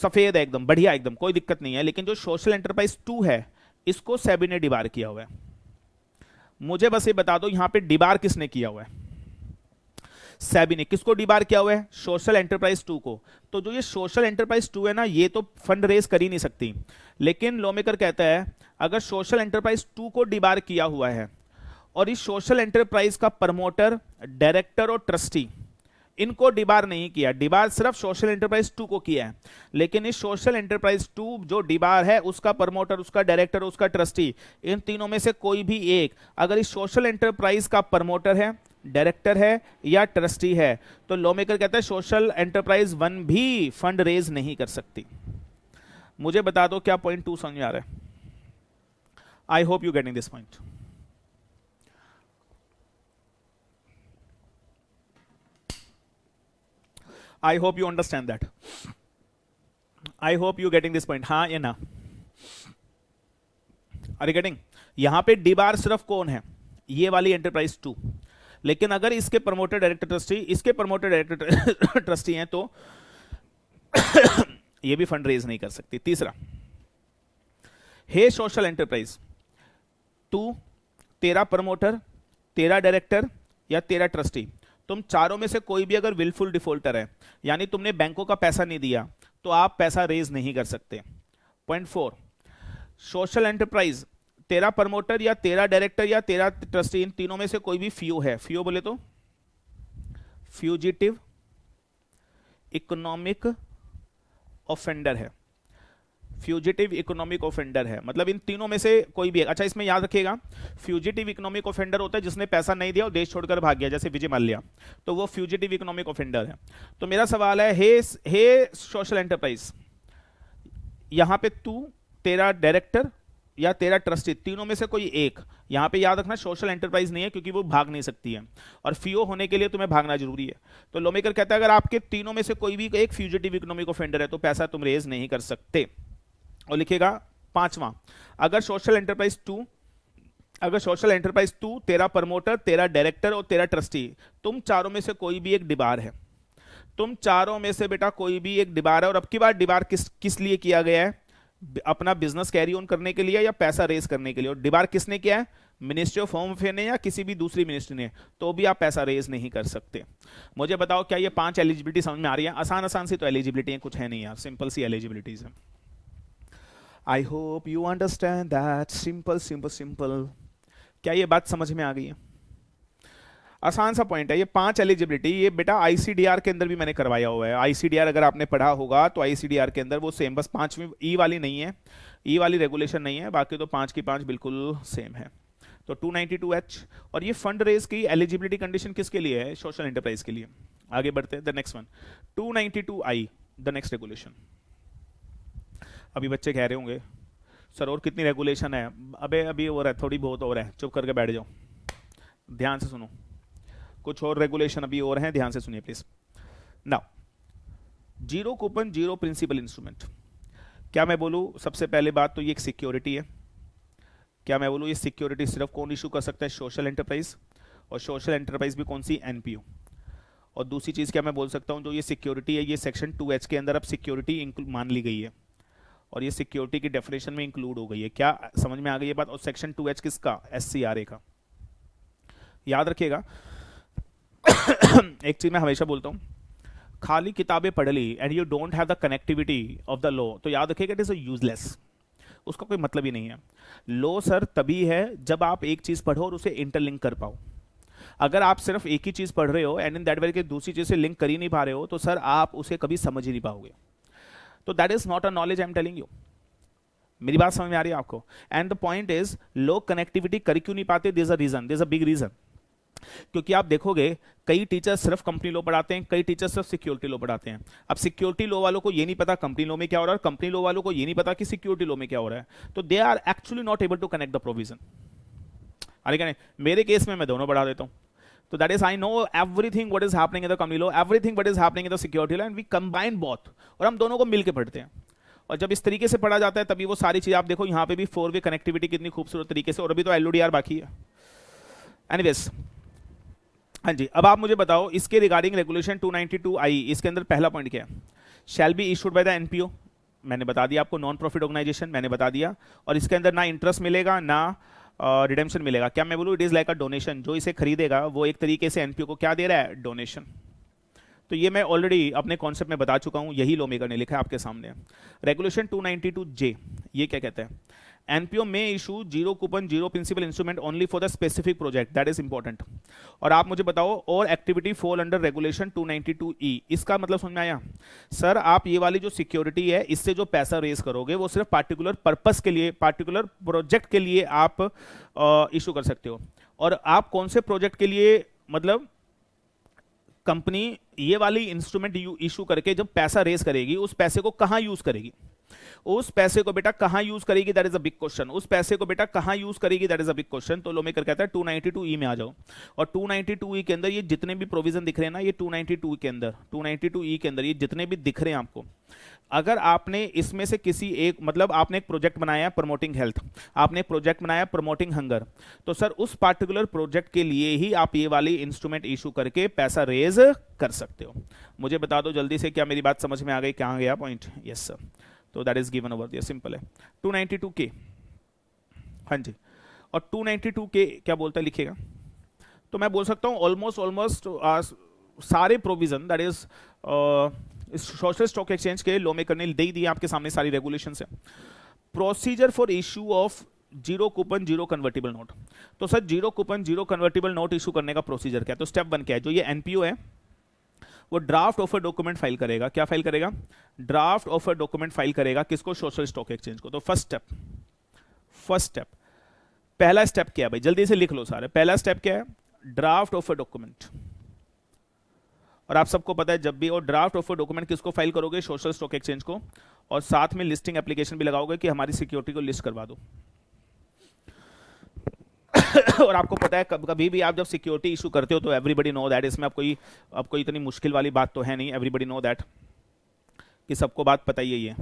सफेद है एकदम, बढ़िया एकदम, कोई दिक्कत नहीं है। लेकिन जो सोशल एंटरप्राइज 2 है, इसको सेबी ने डिबार किया हुआ है। मुझे बस ये बता दो यहां पे डिबार किसने किया हुआ है? सेबी ने। किसको डिबार किया हुआ है? सोशल एंटरप्राइज 2 को। तो जो ये सोशल एंटरप्राइज 2 है ना, ये तो फंड रेज कर ही नहीं सकती, लेकिन लॉ मेकर कहता है अगर सोशल एंटरप्राइज 2 को डिबार किया हुआ है और इस सोशल एंटरप्राइज का प्रमोटर, डायरेक्टर और ट्रस्टी, इनको डिबार नहीं किया, डिबार सिर्फ सोशल एंटरप्राइज 2 को किया है, लेकिन इस सोशल एंटरप्राइज 2 जो डिबार है, उसका प्रमोटर, उसका डायरेक्टर, उसका ट्रस्टी, इन तीनों में से कोई भी एक अगर इस सोशल एंटरप्राइज का प्रमोटर है, डायरेक्टर है या ट्रस्टी है, तो लॉ मेकर कहता है सोशल एंटरप्राइज 1 भी फंड रेज नहीं कर सकती। मुझे बता दो क्या पॉइंट 2 समझ में आ रहा है? I hope you getting this point. I hope you understand that. I hope you getting this point. हाँ या ना? Are you getting? यहां पे डिबार सिर्फ कौन है? ये वाली एंटरप्राइज 2, लेकिन अगर इसके प्रमोटर, डायरेक्टर, ट्रस्टी, इसके प्रमोटर, डायरेक्टर, ट्रस्टी हैं, तो ये भी फंड रेज नहीं कर सकती। तीसरा, हे सोशल एंटरप्राइज, तू, तेरा प्रमोटर, तेरा डायरेक्टर या तेरा ट्रस्टी, तुम चारों में से कोई भी अगर विलफुल डिफॉल्टर है, यानी तुमने बैंकों का पैसा नहीं दिया, तो आप पैसा रेज नहीं कर सकते। पॉइंट 4, सोशल एंटरप्राइज, तेरा प्रमोटर या तेरा डायरेक्टर या तेरा ट्रस्टी, इन तीनों में से कोई भी फ्यू है, फ्यू बोले तो फ्यूजिटिव इकोनॉमिक ऑफेंडर है। फ्यूजिटिव इकोनॉमिक ऑफेंडर है, मतलब इन तीनों में से कोई भी एक। अच्छा इसमें याद रखिएगा, फ्यूजिटिव इकोनॉमिक ऑफेंडर होता है जिसने पैसा नहीं दिया और देश छोड़कर भाग गया, जैसे विजय माल्या, तो वो फ्यूजिटिव इकोनॉमिक ऑफेंडर है। तो मेरा सवाल है, हे सोशल एंटरप्राइज, यहां पे तू, तेरा डायरेक्टर या तेरा ट्रस्टी, तीनों में से कोई एक, यहां पे याद रखना सोशल एंटरप्राइज नहीं है क्योंकि वो भाग नहीं सकती है, और फीओ होने के लिए तुम्हें भागना जरूरी है। तो लॉमेकर कहता है अगर आपके तीनों में से कोई भी एक फ्यूजिटिव इकोनॉमिक ऑफेंडर है तो पैसा तुम रेज नहीं कर सकते। और लिखेगा पांचवां, अगर सोशल एंटरप्राइज टू, तेरा प्रमोटर, तेरा डायरेक्टर और तेरा ट्रस्टी, तुम चारों में से कोई भी एक डिबार है, तुम चारों में से बेटा कोई भी एक डिबार है। और अब की बार डिबार किस लिए किया गया है, अपना बिजनेस कैरी ऑन करने के लिए या पैसा रेस करने के लिए। और डिबार किसने किया है, मिनिस्ट्री ऑफ होम अफेयर ने या किसी भी दूसरी मिनिस्ट्री ने, तो भी आप पैसा रेज नहीं कर सकते। मुझे बताओ क्या ये 5 एलिजिबिलिटी समझ में आ रही है? आसान सी तो एलिजिबिलिटी है, कुछ है नहीं यार, सिंपल सी एलिजिबिलिटीज है। I hope you understand that, simple. क्या ये बात समझ में आ गई है? आसान सा पॉइंट है ये 5 एलिजिबिलिटी, ये बेटा आईसीडीआर के अंदर भी मैंने करवाया हुआ है। आईसीडीआर अगर आपने पढ़ा होगा तो आईसीडीआर के अंदर वो सेम, बस 5वीं ई वाली नहीं है, ई वाली रेगुलेशन नहीं है, बाकी तो 5 की 5 बिल्कुल सेम है। तो 292H, और ये फंड रेज की एलिजिबिलिटी कंडीशन किसके लिए है? सोशल एंटरप्राइज के लिए। आगे बढ़ते हैं, the next one 292I, the next regulation. अभी बच्चे कह रहे होंगे सर और कितनी रेगुलेशन है? अभी और है, थोड़ी बहुत और है, चुप करके बैठ जाओ, ध्यान से सुनो, कुछ और रेगुलेशन अभी और हैं, ध्यान से सुनिए please. Now, zero coupon zero principal instrument, क्या मैं बोलूं सबसे पहले बात तो ये एक सिक्योरिटी है। क्या मैं बोलूं ये सिक्योरिटी सिर्फ कौन इशू कर सकता है? सोशल एंटरप्राइज, और सोशल एंटरप्राइज भी कौन सी? एनपीओ। और दूसरी चीज क्या मैं बोल सकता हूं, जो ये सिक्योरिटी है ये सेक्शन 2H के अंदर अब सिक्योरिटी मान ली गई है, और ये सिक्योरिटी की डेफिनेशन में इंक्लूड हो गई है। क्या समझ में आ गई ये बात? और सेक्शन 2H किसका? SCRA का। याद रखिएगा एक चीज मैं हमेशा बोलता हूं, खाली किताबें पढ़ ली and you don't have the connectivity of the law, तो याद रखिएगा इट इज यूजलेस, उसका कोई मतलब ही नहीं है। लॉ सर तभी है जब आप एक चीज पढ़ो और उसे इंटरलिंक कर पाओ। अगर आप सिर्फ एक ही चीज पढ़ रहे हो एंड इन दैट वे के दूसरी चीज से लिंक कर ही नहीं पा रहे हो, तो सर आप उसे कभी समझ ही नहीं पाओगे। तो that is not a knowledge I am telling you. मेरी बात समझ में आ रही है आपको? एंड द पॉइंट इज, लोग कनेक्टिविटी कर क्यों नहीं पाते? There is a reason, there is a big reason. क्योंकि आप देखोगे कई टीचर सिर्फ कंपनी लॉ पढ़ाते हैं, कई टीचर सिर्फ सिक्योरिटी लॉ पढ़ाते हैं। अब सिक्योरिटी लॉ वालों को ये नहीं पता कंपनी लॉ में क्या हो रहा है, कंपनी लॉ वालों को ये नहीं पता कि सिक्योरिटी लॉ में क्या हो रहा है, तो they are actually not able to connect the provision. अरे क्या नहीं, मेरे केस में मैं दोनों पढ़ा देता हूं, तो that is I know everything what is happening in the company law, everything what is happening in the security law, and we combine both, और हम दोनों को मिलकर पढ़ते हैं। और जब इस तरीके से पढ़ा जाता है तभी वो सारी चीज आप देखो, यहां पे भी 4-वे कनेक्टिविटी कितनी खूबसूरत तरीके से, और अभी तो एलओडीआर बाकी है। एनीवेज, हाँ जी, अब आप मुझे बताओ इसके रिगार्डिंग रेगुलेशन 292I, इसके अंदर पहला पॉइंट क्या है? Shall be issued by the NPO, मैंने बता दिया आपको, नॉन प्रॉफिट ऑर्गेनाइजेशन मैंने बता दिया, और इसके अंदर ना इंटरेस्ट मिलेगा ना रिडेम्पशन मिलेगा। क्या मैं बोलूँ? It is like a donation, जो इसे खरीदेगा वो एक तरीके से एनपीओ को क्या दे रहा है? डोनेशन। तो ये मैं ऑलरेडी अपने कॉन्सेप्ट में बता चुका हूं, यही लॉ मेकर ने लिखा है आपके सामने। रेगुलेशन 292J, ये क्या कहते हैं? एनपीओ में issue zero coupon zero principal instrument only for the specific project, that is important. और आप मुझे बताओ, और activity fall under regulation 292E, इसका मतलब समझ में आया? सर आप ये वाली जो सिक्योरिटी है, इससे जो पैसा रेज करोगे वो सिर्फ पार्टिकुलर पर्पस के लिए, पार्टिकुलर प्रोजेक्ट के लिए आप इशू कर सकते हो। और आप कौन से प्रोजेक्ट के लिए, मतलब कंपनी ये वाली इंस्ट्रूमेंट इशू करके जब पैसा रेज करेगी, उस पैसे को कहां यूज करेगी? उस पैसे को बेटा कहां यूज करेगी? That is a big question. उस पैसे को बेटा कहां यूज करेगी? That is a big question. तो लॉ मेकर कहता है 292E में आ जाओ, और 292E के अंदर ये जितने भी प्रोविजन दिख रहे हैं ना, ये 292 के अंदर, 292E के अंदर ये जितने भी दिख रहे हैं आपको, अगर आपने इसमें से किसी एक, मतलब आपने एक प्रोजेक्ट बनाया प्रमोटिंग हेल्थ, आपने एक प्रोजेक्ट बनाया प्रमोटिंग हंगर, तो सर उस पार्टिकुलर प्रोजेक्ट के लिए ही आप ये वाली इंस्ट्रूमेंट इशू करके पैसा रेज कर सकते हो। मुझे बता दो जल्दी से, क्या मेरी बात समझ में आ गई? कहां गया पॉइंट? यस सर, तो दैट इज गिवन ओवर, ये सिंपल है। 292K, हाँ जी, और 292K क्या बोलता है लिखिएगा? तो मैं बोल सकता हूं ऑलमोस्ट सारे provision, that is social stock exchange के लॉ मेकर ने दे दी आपके सामने सारी रेगुलेशंस है। Procedure for issue of zero coupon zero convertible note, तो sir zero coupon zero convertible note issue करने का प्रोसीजर क्या है? तो स्टेप 1 क्या है? जो ये एनपीओ है वो ड्राफ्ट ऑफर डॉक्यूमेंट फाइल करेगा। क्या फाइल करेगा? ड्राफ्ट ऑफर डॉक्यूमेंट फाइल करेगा। किसको? सोशल स्टॉक एक्सचेंज को। तो फर्स्ट स्टेप, पहला स्टेप क्या है भाई? जल्दी से लिख लो सारे। पहला स्टेप क्या है? Draft offer document. और आप सबको पता है जब भी, और ड्राफ्ट ऑफर डॉक्यूमेंट किसको फाइल करोगे? सोशल स्टॉक एक्सचेंज को। और साथ में लिस्टिंग एप्लीकेशन भी लगाओगे कि हमारी सिक्योरिटी को लिस्ट करवा दो। और आपको पता है कभी भी आप जब सिक्योरिटी इशू करते हो तो एवरीबडी नो दैट, इसमें आपको इतनी मुश्किल वाली बात तो है नहीं। एवरीबडी नो दैट कि सबको बात पता ही है।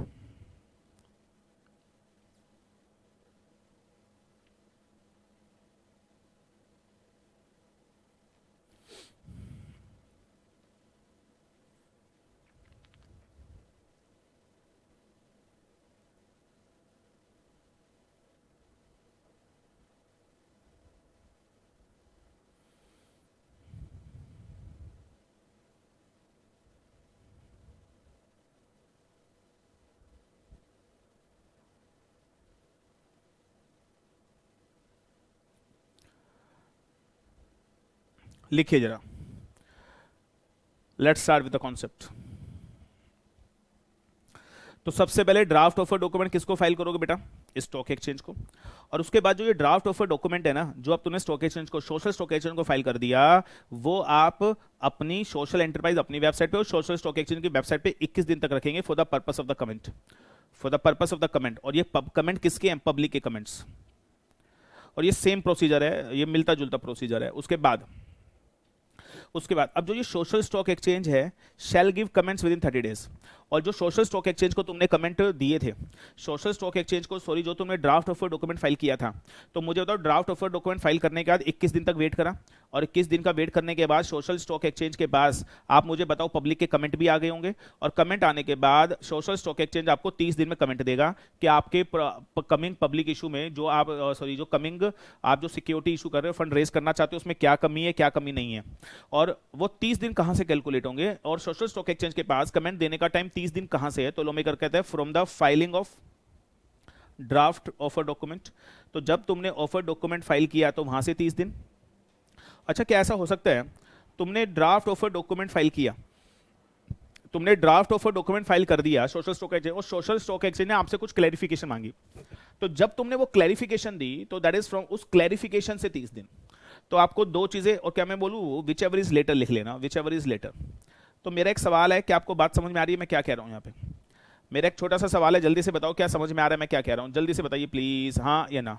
लिखिए जरा। Let's start with the concept. तो सबसे पहले ड्राफ्ट ऑफर डॉक्यूमेंट किसको फाइल करोगे बेटा? स्टॉक एक्सचेंज को। और उसके बाद जो ये ड्राफ्ट ऑफर डॉक्यूमेंट है ना, जो अब तुमने स्टॉक एक्सचेंज को, सोशल स्टॉक एक्सचेंज को फाइल कर दिया, वो आप अपनी सोशल एंटरप्राइज अपनी वेबसाइट पे और सोशल स्टॉक एक्सचेंज की वेबसाइट पे 21 दिन तक रखेंगे for the purpose of the comment. For the purpose of the comment. और ये कमेंट किसके हैं? पब्लिक के कमेंट्स। और ये सेम प्रोसीजर है, ये मिलता जुलता प्रोसीजर है। उसके बाद अब जो ये सोशल स्टॉक एक्सचेंज है, शैल give comments with in 30 days. और जो सोशल स्टॉक एक्सचेंज को तुमने कमेंट दिए थे, सोशल स्टॉक एक्सचेंज को, सॉरी, जो तुमने ड्राफ्ट ऑफर डॉक्यूमेंट फाइल किया था, तो मुझे बताओ, ड्राफ्ट ऑफर डॉक्यूमेंट फाइल करने के बाद 21 दिन तक वेट करा, और 21 दिन का वेट करने के बाद सोशल स्टॉक एक्सचेंज के पास, आप मुझे बताओ, पब्लिक के कमेंट भी आ गए होंगे। और कमेंट आने के बाद सोशल स्टॉक एक्सचेंज आपको 30 दिन में कमेंट देगा कि आपके कमिंग पब्लिक इशू में जो आप, सॉरी, जो कमिंग आप जो सिक्योरिटी इशू कर रहे हो, फंड रेज करना चाहते हो, उसमें क्या कमी है, क्या कमी नहीं है। और वो 30 दिन कहां से कैलकुलेट होंगे? और सोशल स्टॉक एक्सचेंज के पास कमेंट देने का टाइम 30 दिन कहां से है? तो लो मेकर कहते हैं from the filing of draft offer document. तो जब तुमने ऑफर डॉक्यूमेंट फाइल किया तो वहां से 30 दिन। अच्छा, क्या ऐसा हो सकता है तुमने ड्राफ्ट ऑफर डॉक्यूमेंट फाइल किया, तुमने ड्राफ्ट ऑफर डॉक्यूमेंट फाइल कर दिया सोशल स्टॉक एक्सचेंज, और सोशल स्टॉक एक्सचेंज ने आपसे कुछ क्लैरिफिकेशन मांगी, तो जब तुमने वो क्लैरिफिकेशन दी तो दैट इज फ्रॉम उस क्लैरिफिकेशन से 30 दिन। तो आपको दो चीजें, और क्या मैं बोलूं, विच एवर इज लेटर लिख लेना, विच एवर इज लेटर। तो मेरा एक सवाल है, क्या आपको बात समझ में आ रही है मैं क्या कह रहा हूं यहाँ पे? मेरा एक छोटा सा सवाल है, जल्दी से बताओ क्या समझ में आ रहा है मैं क्या कह रहा हूं? जल्दी से बताइए प्लीज, हाँ या ना।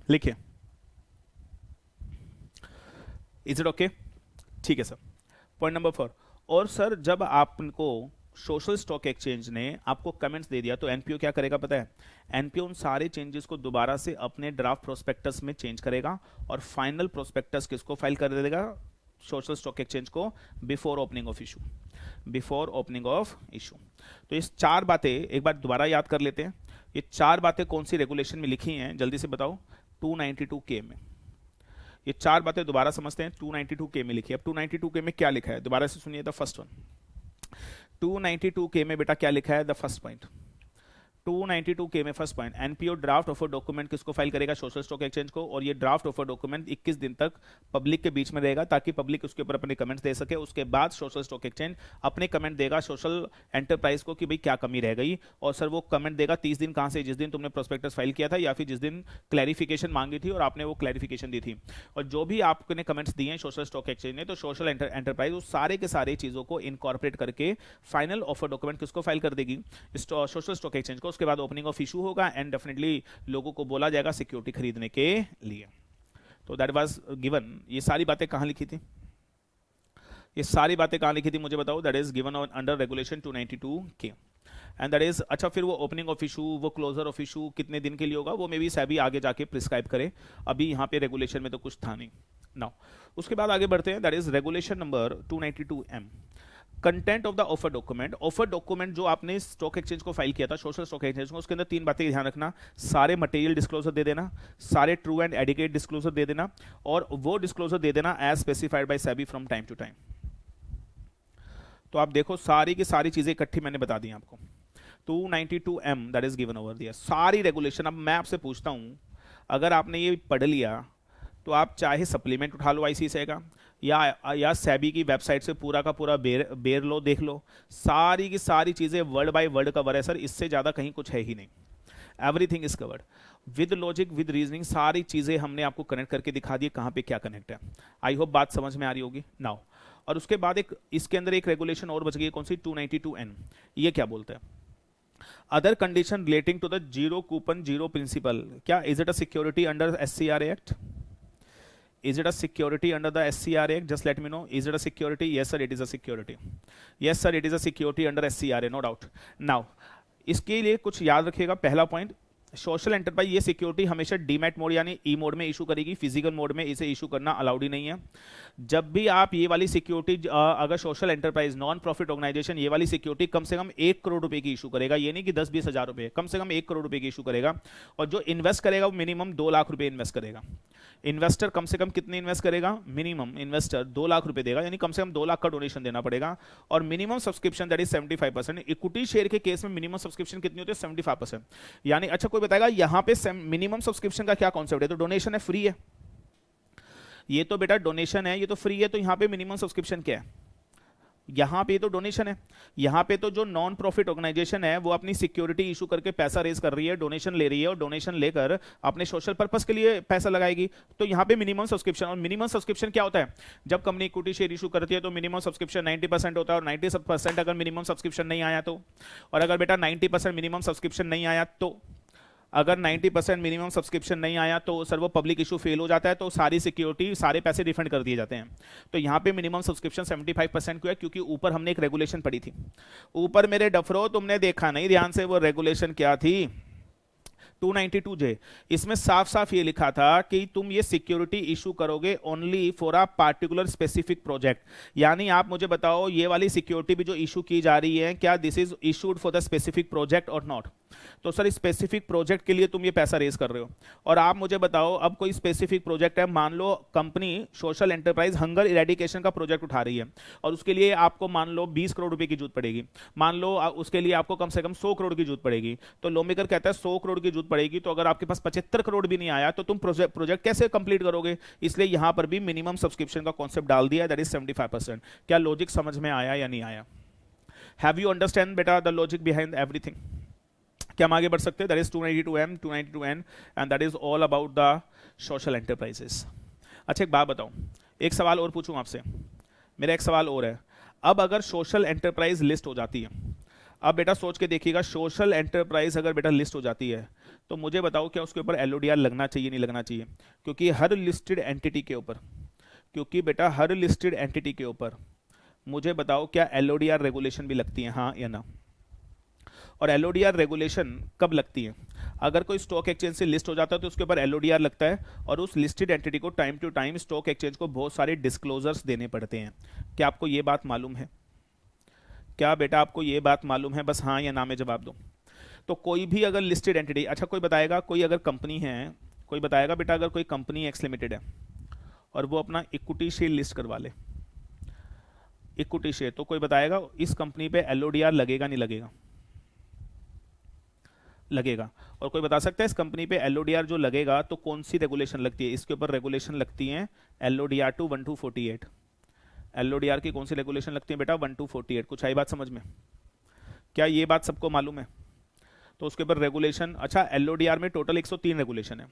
लिखिए। Is it okay? ठीक है सर। Point number 4। और सर, जब आपको सोशल स्टॉक एक्सचेंज ने आपको कमेंट्स दे दिया तो एनपीओ क्या करेगा पता है? एनपीओ उन सारे चेंजेस को दोबारा से अपने ड्राफ्ट प्रोस्पेक्टस में चेंज करेगा, और फाइनल प्रोस्पेक्टस किसको फाइल कर देगा? सोशल स्टॉक एक्सचेंज को, before opening of issue. Before opening of issue. तो ये 4 बातें एक बार दोबारा याद कर लेते हैं। ये 4 बातें कौन सी रेगुलेशन में लिखी हैं जल्दी से बताओ? 292K में। ये 4 बातें दोबारा समझते हैं। 292K में लिखी है। अब 292K में क्या लिखा है दोबारा से सुनिए, द फर्स्ट वन। 292K में बेटा क्या लिखा है? The first point. 292K में first point, NPO draft offer document किसको फाइल करेगा? सोशल स्टॉक एक्सचेंज को। और ये ड्राफ्ट ऑफर डॉक्यूमेंट 21 दिन तक पब्लिक के बीच में रहेगा, ताकि पब्लिक उसके ऊपर अपने कमेंट्स दे सके। उसके बाद सोशल स्टॉक एक्सचेंज अपने कमेंट देगा सोशल एंटरप्राइज को कि भाई क्या कमी रह गई, और सर वो कमेंट देगा 30 दिन कहां से? जिस दिन तुमने प्रोस्पेक्टस फाइल किया था, या फिर जिस दिन क्लैरिफिकेशन मांगी थी और आपने वो क्लैरिफिकेशन दी थी। और जो भी आपने कमेंट्स दिए हैं सोशल स्टॉक एक्सचेंज ने, तो सोशल एंटरप्राइज उस सारे के सारे चीजों को इनकॉर्पोरेट करके फाइनल ऑफर डॉक्यूमेंट किसको फाइल कर देगी? सोशल स्टॉक एक्सचेंज को। उसके बाद ओपनिंग ऑफ इशू होगा, एंड डेफिनेटली लोगों को बोला जाएगा सिक्योरिटी खरीदने के लिए। तो दैट वाज गिवन। ये सारी बातें कहां लिखी थी? ये सारी बातें कहां लिखी थी मुझे बताओ? That is given under regulation 292K। And that is, अच्छा फिर वो ओपनिंग ऑफ इशू, वो क्लोजर ऑफ इशू कितने दिन के लिए होगा, वो मे बी सेबी आगे जाके प्रिस्क्राइब करे, अभी यहाँ पे रेगुलेशन में तो कुछ था नहीं। नाउ उसके बाद आगे बढ़ते हैं, that is regulation number 292M, content of the offer document. Offer document जो आपने स्टॉक एक्सचेंज को फाइल किया था, सोशल स्टॉक एक्सचेंज को, उसके अंदर 3 बातें ध्यान रखना, सारे मटेरियल डिस्क्लोजर दे देना, सारे ट्रू एंड एडिकेट डिस्क्लोजर दे देना, और वो डिस्क्लोजर दे देना as specified by SEBI from time to time. तो आप देखो सारी की सारी चीजें इकट्ठी मैंने बता दी आपको। 292M that is given over दियर, सारी रेगुलेशन। अब मैं आपसे पूछता हूं, अगर आपने ये पढ़ लिया तो आप चाहे सप्लीमेंट उठा लो आईसीसीआई का, या सेबी की वेबसाइट से पूरा का पूरा बेर लो, देख लो, सारी की सारी चीजें वर्ड बाय वर्ड कवर है सर, इससे ज्यादा कहीं कुछ है ही नहीं। Everything is covered with logic, with reasoning, सारी चीजें हमने आपको कनेक्ट करके दिखा दी कहां पे क्या कनेक्ट है। आई होप बात समझ में आ रही होगी नाउ। और उसके बाद एक इसके अंदर एक रेगुलेशन और बच गई है, कौन सी, 292N। ये क्या बोलता है, other condition relating to the zero coupon zero principal. क्या is it a security under SCRA act? Is it a security under the SCRA Act? Just let me know. Is it a security? Yes, sir, it is a security. Yes, sir, it is a security under SCRA, no doubt. Now, इसके लिए कुछ याद रखिएगा। पहला point, social enterprise ये security हमेशा demat mode यानी ई mode में इशू करेगी, फिजिकल मोड में इसे इशू करना अलाउड ही नहीं है। जब भी आप ये वाली सिक्योरिटी, अगर social enterprise non profit organisation ये वाली सिक्योरिटी कम से कम 1 करोड़ रुपए की इशू करेगा, ये नहीं कि 10-20 हज़ार रुपए, कम से कम 1 करोड़ रुपए की इशू करेगा, और जो इन्वेस्ट करेगा वो मिनिमम 2 लाख रुपए इन्वेस्ट करेगा। इन्वेस्टर कम से कम कितने इन्वेस्ट करेगा, मिनिमम इन्वेस्टर 2 लाख रुपए देगा, यानी कम से कम 2 लाख का डोनेशन देना पड़ेगा। और minimum subscription that is 75%। Equity share के केस में मिनिमम सब्सक्रिप्शन कितनी होती है, 75%। यानी अच्छा कोई बताएगा यहां पे मिनिमम सब्सक्रिप्शन का क्या कॉन्सेप्ट है, तो डोनेशन है, फ्री है, ये तो बेटा डोनेशन है, ये तो फ्री है, तो यहां पे मिनिमम सब्सक्रिप्शन क्या है, यहां पे तो डोनेशन है। यहां पे तो जो नॉन प्रॉफिट ऑर्गेनाइजेशन है वो अपनी सिक्योरिटी इशू करके पैसा रेज कर रही है, डोनेशन ले रही है, और डोनेशन लेकर अपने सोशल पर्पस के लिए पैसा लगाएगी, तो यहां पे मिनिमम सब्सक्रिप्शन। और मिनिमम सब्सक्रिप्शन क्या होता है, जब कंपनी इक्विटी शेयर इशू करती है तो मिनिमम सब्सक्रिप्शन 90% होता है, और 90% अगर मिनिमम सब्सक्रिप्शन नहीं आया तो, और अगर बेटा 90% मिनिमम सब्सक्रिप्शन नहीं आया तो, अगर 90% मिनिमम सब्सक्रिप्शन नहीं आया तो सर वो पब्लिक इशू फेल हो जाता है, तो सारी सिक्योरिटी सारे पैसे रिफंड कर दिए जाते हैं। तो यहाँ पे मिनिमम सब्सक्रिप्शन 75% क्यों है, क्योंकि ऊपर हमने एक रेगुलेशन पढ़ी थी। ऊपर मेरे डफरो तुमने देखा नहीं ध्यान से, वो रेगुलेशन क्या थी, 292J। इसमें साफ साफ ये लिखा था कि तुम ये सिक्योरिटी इशू करोगे only for a particular specific project. यानी आप मुझे बताओ ये वाली सिक्योरिटी भी जो इशू की जा रही है, क्या this is issued for the specific project और नॉट। तो सर स्पेसिफिक प्रोजेक्ट के लिए तुम ये पैसा रेज कर रहे हो, और आप मुझे बताओ अब कोई स्पेसिफिक प्रोजेक्ट है, मान लो company social enterprise hunger eradication का प्रोजेक्ट उठा रही है, और उसके लिए आपको मान लो 20 करोड़ रुपए की जरूरत पड़ेगी, मान लो उसके लिए आपको कम से कम 100 करोड़ की जरूरत पड़ेगी। तो लॉमेकर कहता है 100 करोड़ की जरूरत पड़ेगी, तो अगर आपके पास 75 करोड़ भी नहीं आया तो तुम प्रोजेक्ट कैसे कंप्लीट करोगे। इसलिए यहां पर भी मिनिमम सब्सक्रिप्शन का कॉन्सेप्ट डाल दिया, दैट इज 75%। क्या लॉजिक समझ में आया या नहीं आया? हैव यू अंडरस्टैंड बेटा द लॉजिक बिहाइंड एवरीथिंग? क्या हम आगे बढ़ सकते हैं? That is 292M 292N and that is all about the social enterprises. अच्छा एक बात बताऊं, एक सवाल और पूछूं आपसे, मेरा एक सवाल और है। अब अगर सोशल एंटरप्राइज लिस्ट हो जाती है, अब बेटा सोच के देखिएगा, सोशल एंटरप्राइज अगर बेटा लिस्ट हो जाती है तो मुझे बताओ क्या उसके ऊपर LODR लगना चाहिए, नहीं लगना चाहिए? क्योंकि हर लिस्टेड एंटिटी के ऊपर, क्योंकि बेटा हर लिस्टेड एंटिटी के ऊपर मुझे बताओ क्या LODR रेगुलेशन भी लगती है, हाँ या ना? और LODR रेगुलेशन कब लगती है? अगर कोई स्टॉक एक्सचेंज से लिस्ट हो जाता है तो उसके ऊपर LODR लगता है, और उस लिस्टेड एंटिटी को time to time stock exchange को बहुत सारे डिस्क्लोजर्स देने पड़ते हैं। क्या आपको ये बात मालूम है? क्या बेटा आपको ये बात मालूम है? बस हाँ या ना में जवाब दो। तो कोई भी अगर लिस्टेड एंटिटी, अच्छा कोई बताएगा, कोई अगर कंपनी है, कोई बताएगा बेटा अगर कोई कंपनी एक्स लिमिटेड है और वो अपना इक्विटी शेयर लिस्ट करवा ले, इक्विटी शेयर, तो कोई बताएगा इस कंपनी पे LODR लगेगा नहीं लगेगा? लगेगा। और कोई बता सकता है इस कंपनी पे LODR जो लगेगा तो कौन सी रेगुलेशन लगती है? इसके ऊपर रेगुलेशन लगती है LODR 1248। LODR की कौन सी रेगुलेशन लगती है बेटा? 1248। कुछ आई बात समझ में? क्या ये बात सबको मालूम है? तो उसके ऊपर रेगुलेशन, अच्छा LODR में टोटल 103 रेगुलेशन है।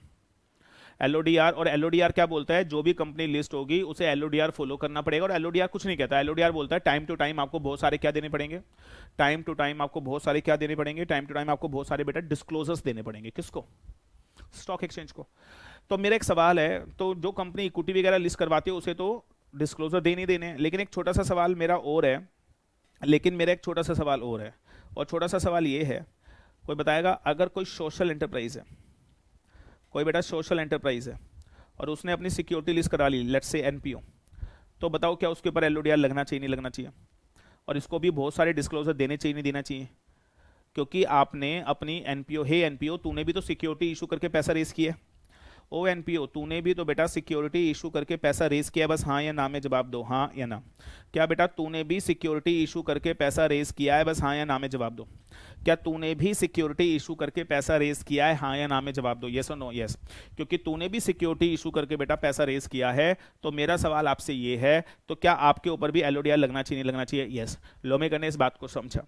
LODR, और LODR क्या बोलता है, जो भी कंपनी लिस्ट होगी उसे LODR फॉलो करना पड़ेगा। और LODR कुछ नहीं कहता, LODR बोलता है टाइम टू टाइम आपको बहुत सारे क्या देने पड़ेंगे, टाइम टू टाइम आपको बहुत सारे क्या देने पड़ेंगे, टाइम टू टाइम आपको बहुत सारे बेटा डिस्क्लोजर्स देने पड़ेंगे। किसको? स्टॉक एक्सचेंज को। तो मेरा एक सवाल है, तो जो कंपनी इक्विटी वगैरह लिस्ट करवाती है उसे तो डिस्क्लोजर देने ही देने, लेकिन एक छोटा सा सवाल मेरा और है, लेकिन मेरा एक छोटा सा सवाल और है, और छोटा सा सवाल ये है, कोई बताएगा अगर कोई सोशल एंटरप्राइज है, कोई बेटा सोशल एंटरप्राइज है और उसने अपनी सिक्योरिटी लिस्ट करा ली, लेट्स से एनपीओ, तो बताओ क्या उसके ऊपर एलओडीआर लगना चाहिए नहीं लगना चाहिए? और इसको भी बहुत सारे डिस्क्लोजर देने चाहिए नहीं देना चाहिए? क्योंकि आपने अपनी एनपीओ, हे एनपीओ तूने भी तो सिक्योरिटी इशू करके पैसा रेस किया है। ओ एनपीओ तूने भी तो बेटा सिक्योरिटी इशू करके पैसा रेस किया, बस हाँ या ना में जवाब दो, हाँ या ना। क्या बेटा तूने भी सिक्योरिटी इशू करके पैसा रेस किया है? बस हाँ या ना में जवाब दो। क्या तूने भी सिक्योरिटी इशू करके पैसा रेस किया है? हाँ या ना में जवाब दो, यस और नो? यस। क्योंकि तूने भी सिक्योरिटी इशू करके बेटा पैसा रेस किया है, तो मेरा सवाल आपसे ये है, तो क्या आपके ऊपर भी एलओडीआर लगना चाहिए नहीं लगना चाहिए? यस। लॉ मेकर ने इस बात को समझा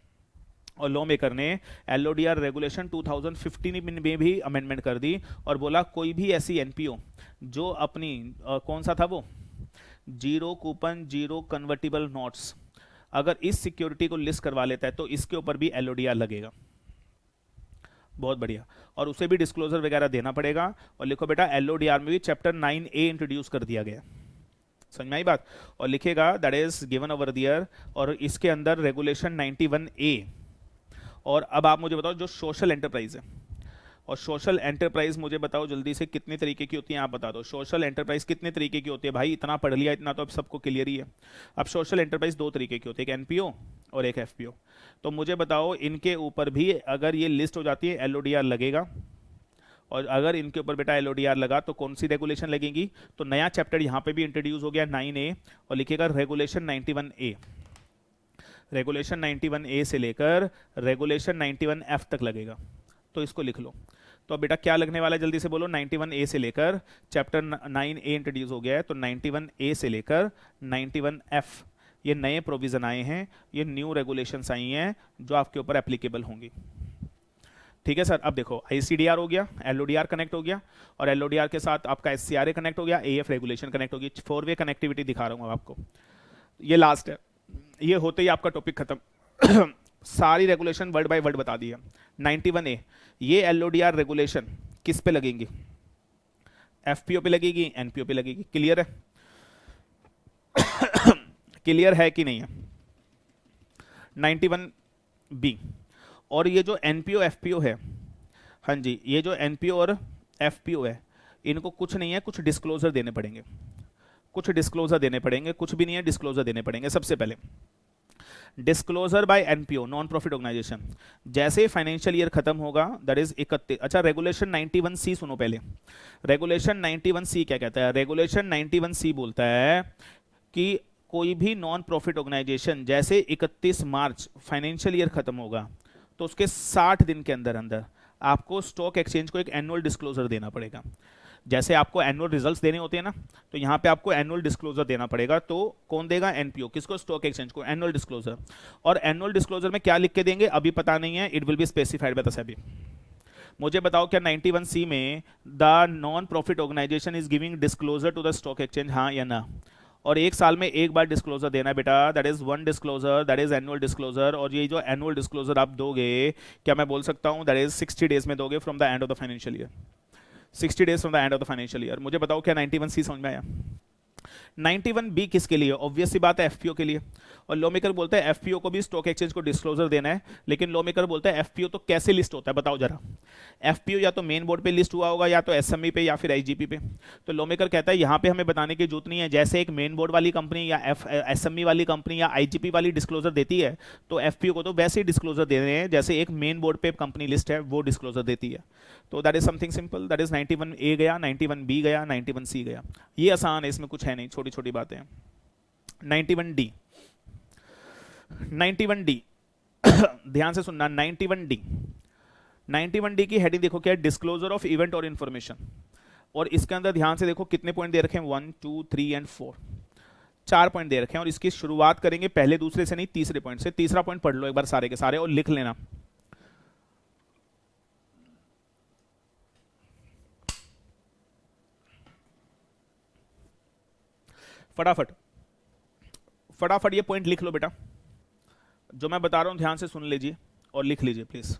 और लॉ मेकर ने एलओडीआर रेगुलेशन 2015 में भी अमेंडमेंट कर दी और बोला कोई भी ऐसी एनपीओ जो अपनी कौन सा था वो, zero coupon zero convertible notes, अगर इस सिक्योरिटी को लिस्ट करवा लेता है तो इसके ऊपर भी एलओडीआर लगेगा। बहुत बढ़िया। और उसे भी डिस्क्लोजर वगैरह देना पड़ेगा। और लिखो बेटा एलओडीआर में भी चैप्टर 9A इंट्रोड्यूस कर दिया गया। समझ में आई बात? और लिखेगा दैट इज गिवन ओवर दियर, और इसके अंदर रेगुलेशन 91A। और अब आप मुझे बताओ जो सोशल एंटरप्राइज है, और सोशल एंटरप्राइज मुझे बताओ जल्दी से कितने तरीके की होती है, आप बता दो। सोशल एंटरप्राइज कितने तरीके की होती है भाई? इतना पढ़ लिया, इतना तो अब सबको क्लियर ही है। अब सोशल एंटरप्राइज दो तरीके की होती है, एक एनपीओ और एक एफपीओ। तो मुझे बताओ इनके ऊपर भी अगर ये लिस्ट हो जाती है एलओडीआर लगेगा? और अगर इनके ऊपर बेटा एलओडीआर लगा तो कौन सी रेगुलेशन लगेगी? तो नया चैप्टर यहाँ पे भी इंट्रोड्यूस हो गया 9A, और लिखेगा रेगुलेशन 91A। रेगुलेशन 91A से लेकर रेगुलेशन 91F तक लगेगा, तो इसको लिख लो। तो बेटा क्या लगने वाला है जल्दी से बोलो? 91A से लेकर चैप्टर 9A इंट्रोड्यूस हो गया है, तो 91A से लेकर 91F ये नए प्रोविजन आए हैं, ये न्यू रेगुलेशंस आई हैं जो आपके ऊपर एप्लीकेबल होंगी। ठीक है सर। अब देखो आईसीडीआर हो गया, एलओडीआर कनेक्ट हो गया, और एलओडीआर के साथ आपका एससीआरए कनेक्ट हो गया, एएफ रेगुलेशन कनेक्ट होगी। 4 वे कनेक्टिविटी दिखा रहा हूँ आपको, ये लास्ट है। ये होते ही आपका टॉपिक खत्म। सारी रेगुलेशन वर्ड बाय वर्ड बता दी है। 91A ये एलओडीआर रेगुलेशन किस पे लगेंगी? एफपीओ पे लगेगी, एनपीओ पे लगेगी। क्लियर है? क्लियर है कि नहीं है? 91B। और ये जो एनपीओ एफपीओ है, हाँ जी, ये जो एनपीओ और एफपीओ है, इनको कुछ नहीं है, कुछ डिस्क्लोजर देने पड़ेंगे। कुछ डिस्क्लोजर देने पड़ेंगे, कुछ भी नहीं है, डिस्क्लोजर देने पड़ेंगे। सबसे पहले disclosure by NPO, non profit organisation, जैसे फाइनेंशियल ईयर खत्म होगा, दैट इज 31। अच्छा रेगुलेशन 91C सुनो पहले। रेगुलेशन 91C क्या कहता है? रेगुलेशन 91C बोलता है कि कोई भी नॉन प्रॉफिट ऑर्गेनाइजेशन जैसे 31 मार्च फाइनेंशियल ईयर खत्म होगा, तो उसके 60 दिन के अंदर अंदर आपको स्टॉक एक्सचेंज को एक एनुअल डिस्क्लोजर देना पड़ेगा। जैसे आपको एनुअल रिजल्ट्स देने होते हैं ना, तो यहाँ पे आपको एनुअल डिस्क्लोजर देना पड़ेगा। तो कौन देगा? एनपीओ। किसको? स्टॉक एक्सचेंज को एनुअल डिस्क्लोजर। और एनुअल डिस्क्लोजर में क्या लिख के देंगे अभी पता नहीं है, it will be specified by the SEBI. मुझे बताओ क्या 91C में the non profit organisation is giving disclosure to the stock exchange, हाँ या ना? और एक साल में एक बार डिस्क्लोजर देना है बेटा, that is one disclosure, that is annual disclosure. और ये जो एनुअल डिस्क्लोजर आप दोगे, क्या मैं बोल सकता हूँ दैट इज 60 डेज में दोगे from the end of the financial year. 60 days from the end of the financial year. मुझे बताओ क्या 91C समझ में आया? 91B किसके लिए? ऑब्वियस सी बात है, एफपीओ के लिए। और लॉ मेकर बोलता है एफपीओ को भी स्टॉक एक्सचेंज को डिस्क्लोजर देना है, लेकिन लॉ मेकर बोलता है एफपीओ तो कैसे लिस्ट होता है बताओ जरा। एफपीओ या तो मेन बोर्ड पे लिस्ट हुआ होगा, या तो एसएमई पे, या फिर आईजीपी पे। तो लॉ मेकर कहता है यहाँ पे हमें बताने की जरूरत नहीं है, जैसे एक मेन बोर्ड वाली कंपनी या एसएमई वाली कंपनी या आईजीपी वाली डिस्क्लोजर देती है, तो एफपीओ को तो वैसे ही डिस्क्लोजर दे रहे हैं जैसे एक मेन बोर्ड पे कंपनी लिस्ट है वो डिस्क्लोजर देती है। तो that is something simple, that is 91A गया, 91B गया, 91C गया। ये आसान है, इसमें कुछ है नहीं, छोटी छोटी बातें हैं। 91D, 91D ध्यान से सुनना। 91D, 91D की हेडिंग देखो क्या है? डिस्क्लोजर ऑफ इवेंट और इंफॉर्मेशन। और इसके अंदर ध्यान से देखो कितने पॉइंट दे रखे हैं, 1 2 3 एंड 4, 4 पॉइंट दे रखे हैं। और इसकी शुरुआत करेंगे पहले दूसरे से नहीं, तीसरे पॉइंट से। तीसरा पॉइंट पढ़ लो एक बार सारे के सारे और लिख लेना। फटाफट फटाफट ये पॉइंट लिख लो बेटा, जो मैं बता रहा हूं ध्यान से सुन लीजिए और लिख लीजिए प्लीज।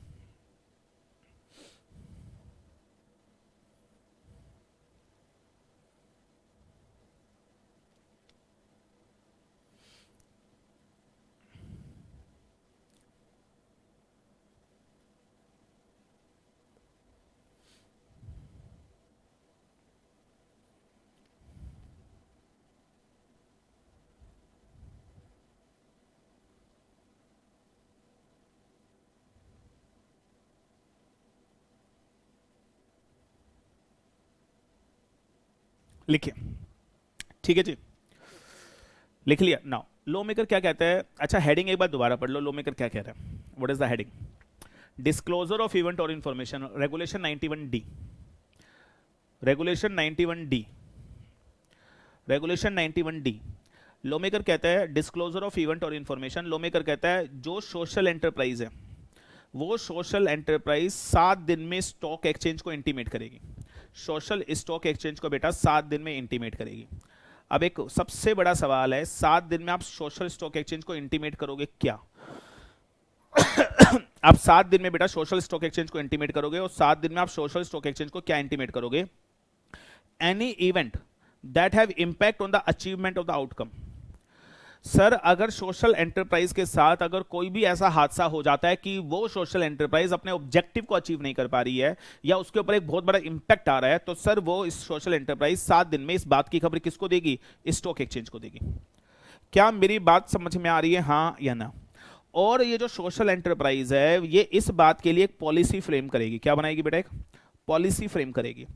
लिखिए, ठीक है जी, लिख लिया। नाउ लॉ मेकर क्या कहता है, अच्छा हेडिंग एक बार दोबारा पढ़ लो, लॉ मेकर क्या कह रहा है, what is the heading? Disclosure of event और information, regulation 91D, regulation 91D, regulation 91D। Law maker कहता है डिस्क्लोजर ऑफ इवेंट और इंफॉर्मेशन, लॉ मेकर कहता है जो सोशल एंटरप्राइज है वो सोशल एंटरप्राइज 7 दिन में स्टॉक एक्सचेंज को इंटीमेट करेगी, सोशल स्टॉक एक्सचेंज को बेटा 7 दिन में इंटीमेट करेगी। अब एक सबसे बड़ा सवाल है, 7 दिन में आप सोशल स्टॉक एक्सचेंज को इंटीमेट करोगे क्या? आप 7 दिन में बेटा सोशल स्टॉक एक्सचेंज को इंटीमेट करोगे, और 7 दिन में आप सोशल स्टॉक एक्सचेंज को क्या इंटीमेट करोगे? Any event that have impact on the achievement of the outcome. Sir अगर सोशल एंटरप्राइज के साथ अगर कोई भी ऐसा हादसा हो जाता है कि वो सोशल एंटरप्राइज अपने ऑब्जेक्टिव को अचीव नहीं कर पा रही है या उसके ऊपर एक बहुत बड़ा इंपैक्ट आ रहा है, तो सर वो इस सोशल एंटरप्राइज 7 दिन में इस बात की खबर किसको देगी? स्टॉक एक्सचेंज को देगी। क्या मेरी बात समझ में आ रही है, हाँ या ना? और ये जो सोशल एंटरप्राइज है ये इस बात के लिए एक पॉलिसी फ्रेम करेगी, क्या बनाएगी बेटा? एक पॉलिसी फ्रेम करेगी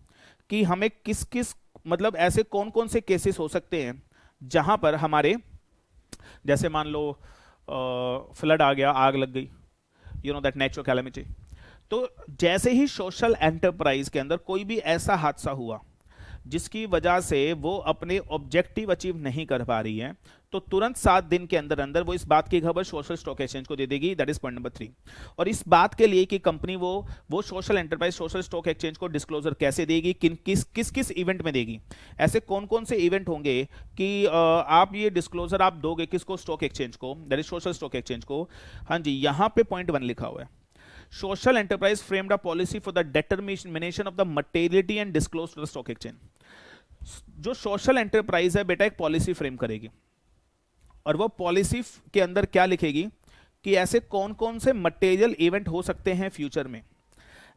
कि हमें किस किस मतलब ऐसे कौन कौन से केसेस हो सकते हैं जहां पर हमारे, जैसे मान लो फ्लड आ गया, आग लग गई, you know that natural calamity. तो जैसे ही सोशल एंटरप्राइज के अंदर कोई भी ऐसा हादसा हुआ जिसकी वजह से वो अपने ऑब्जेक्टिव अचीव नहीं कर पा रही है, तो तुरंत 7 दिन के अंदर अंदर वो इस बात की खबर सोशल स्टॉक एक्सचेंज को दे देगी। That is point number 3। और इस बात के लिए कि कंपनी वो social enterprise social stock exchange को डिस्क्लोजर कैसे देगी, किस किस इवेंट में देगी, ऐसे कौन कौन से इवेंट होंगे कि आप ये डिस्क्लोजर आप दोगे किसको? स्टॉक एक्सचेंज को, that is social stock exchange को। हाँ जी, यहां पे पॉइंट 1 लिखा हुआ है, social enterprise framed a policy for the determination of the materiality and disclose to the stock exchange. जो सोशल एंटरप्राइज है बेटा एक पॉलिसी फ्रेम करेगी, और वो पॉलिसी के अंदर क्या लिखेगी कि ऐसे कौन कौन से मटेरियल इवेंट हो सकते हैं फ्यूचर में,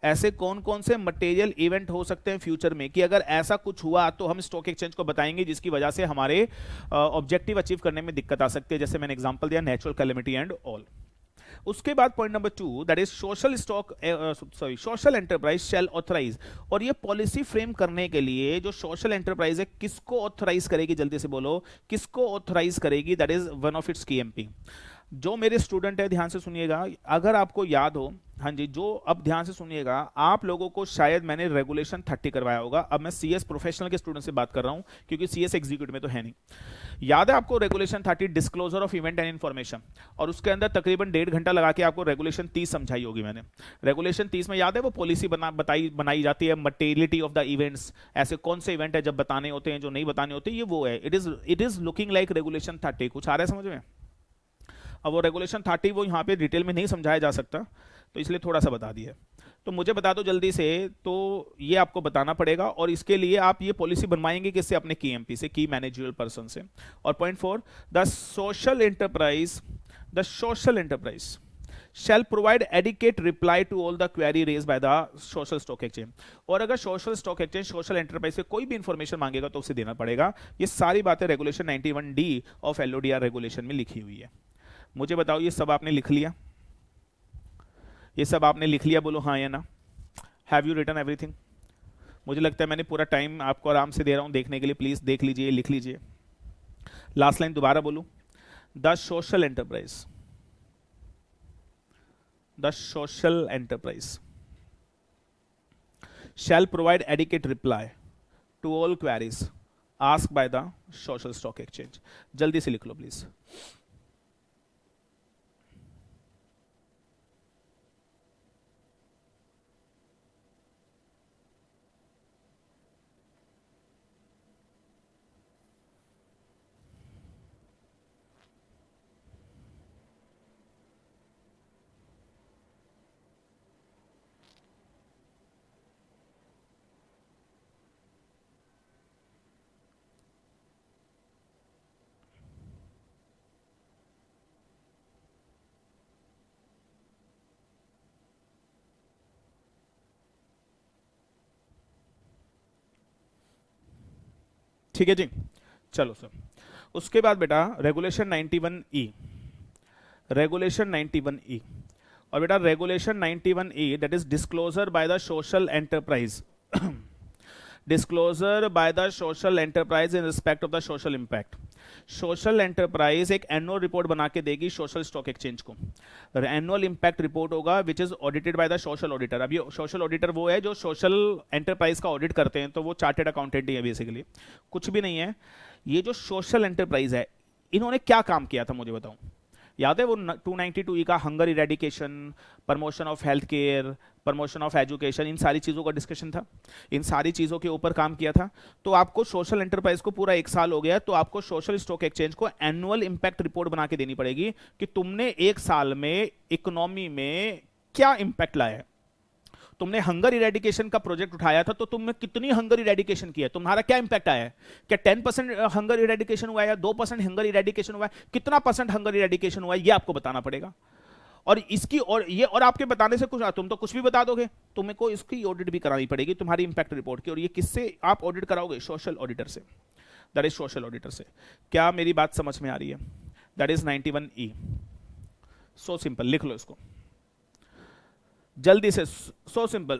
ऐसे कौन कौन से मटेरियल इवेंट हो सकते हैं फ्यूचर में कि अगर ऐसा कुछ हुआ तो हम स्टॉक एक्सचेंज को बताएंगे जिसकी वजह से हमारे ऑब्जेक्टिव अचीव करने में दिक्कत आ सकती है, जैसे मैंने एग्जांपल दिया नेचुरल कैलेमिटी एंड ऑल। उसके बाद point number 2 that is social enterprise shall authorise. और ये पॉलिसी फ्रेम करने के लिए जो सोशल एंटरप्राइज है किसको ऑथराइज करेगी? जल्दी से बोलो, किसको ऑथराइज करेगी? That is one of its KMP। जो मेरे स्टूडेंट है ध्यान से सुनिएगा, अगर आपको याद हो, हाँ जी, जो अब ध्यान से सुनिएगा, आप लोगों को शायद मैंने रेगुलेशन 30 करवाया होगा। अब मैं CS प्रोफेशनल के स्टूडेंट से बात कर रहा हूं क्योंकि CS एग्जीक्यूटिव में तो है नहीं। याद है आपको regulation 30 disclosure of event and information, और उसके अंदर तकरीबन 1.5 घंटा लगा के आपको रेगुलेशन 30 समझाई होगी मैंने। रेगुलेशन 30 में याद है वो पॉलिसी बनाई जाती है मटेरियलिटी ऑफ द इवेंट्स, ऐसे कौन से इवेंट है जब बताने होते हैं जो नहीं बताने होते, ये वो है। It is looking like regulation 30। कुछ आ रहा है समझ में? अब वो रेगुलेशन 30 वो यहाँ पे डिटेल में नहीं समझाया जा सकता, तो इसलिए थोड़ा सा बता दिया। तो मुझे बता दो जल्दी से, तो ये आपको बताना पड़ेगा, और इसके लिए आप ये पॉलिसी बनवाएंगे किससे? अपने KMP से, की मैनेजरियल पर्सन से। और point 4 the social enterprise shall provide adequate reply to all the query raised by the social stock exchange। और अगर social stock exchange social enterprise से कोई भी इंफॉर्मेशन मांगेगा तो उसे देना पड़ेगा। ये सारी बातें regulation 91D of LODR regulation में लिखी हुई है। मुझे बताओ ये सब आपने लिख लिया? ये सब आपने लिख लिया? बोलो हाँ या ना। Have you written everything? मुझे लगता है मैंने पूरा टाइम आपको आराम से दे रहा हूं देखने के लिए, प्लीज देख लीजिए, लिख लीजिए। लास्ट लाइन दोबारा बोलूं, the social enterprise shall provide adequate reply to all queries asked by the social stock exchange। जल्दी से लिख लो प्लीज। ठीक है जी, चलो सर। उसके बाद बेटा रेगुलेशन 91E, रेगुलेशन 91E। और बेटा regulation 91E that is disclosure by the social enterprise disclosure by the social enterprise in respect of the social impact. Social enterprise एक एनुअल रिपोर्ट बना के देगी सोशल स्टॉक एक्सचेंज को। Annual impact report होगा which is audited by the social auditor. अब ये social auditor वो है जो सोशल एंटरप्राइज का ऑडिट करते हैं, तो वो चार्टेड अकाउंटेंट ही है बेसिकली, कुछ भी नहीं है। ये जो सोशल एंटरप्राइज है, इन्होंने क्या काम किया था मुझे बताऊं। याद है वो 292E का hunger eradication, promotion of health care, promotion of education, इन सारी चीज़ों का डिस्कशन था, इन सारी चीज़ों के ऊपर काम किया था। तो आपको सोशल एंटरप्राइज को पूरा 1 साल हो गया, तो आपको सोशल स्टॉक एक्सचेंज को एनुअल इंपैक्ट रिपोर्ट बना के देनी पड़ेगी कि तुमने 1 साल में इकोनॉमी में क्या इंपैक्ट लाया है। तुमने हंगर इरेडिकेशन का प्रोजेक्ट उठाया था, तो तुमने कितनी हंगर इरेडिकेशन किया है, तुम्हारा क्या इंपैक्ट आया है। क्या 10% हंगर इरेडिकेशन हुआ है या 2% हंगर इरेडिकेशन हुआ है, कितना परसेंट हंगर इरेडिकेशन हुआ है, ये आपको बताना पड़ेगा। और इसकी और आपके बताने से कुछ, तुम तो कुछ भी बता दोगे, तुम्हें को इसकी ऑडिट भी करानी पड़ेगी तुम्हारी इंपैक्ट रिपोर्ट की। और ये किससे आप ऑडिट कराओगे? सोशल ऑडिटर से, दैट इज सोशल ऑडिटर से। क्या मेरी बात समझ में आ रही है? That is 91E। So simple, लिख लो इसको जल्दी से, सो सिंपल।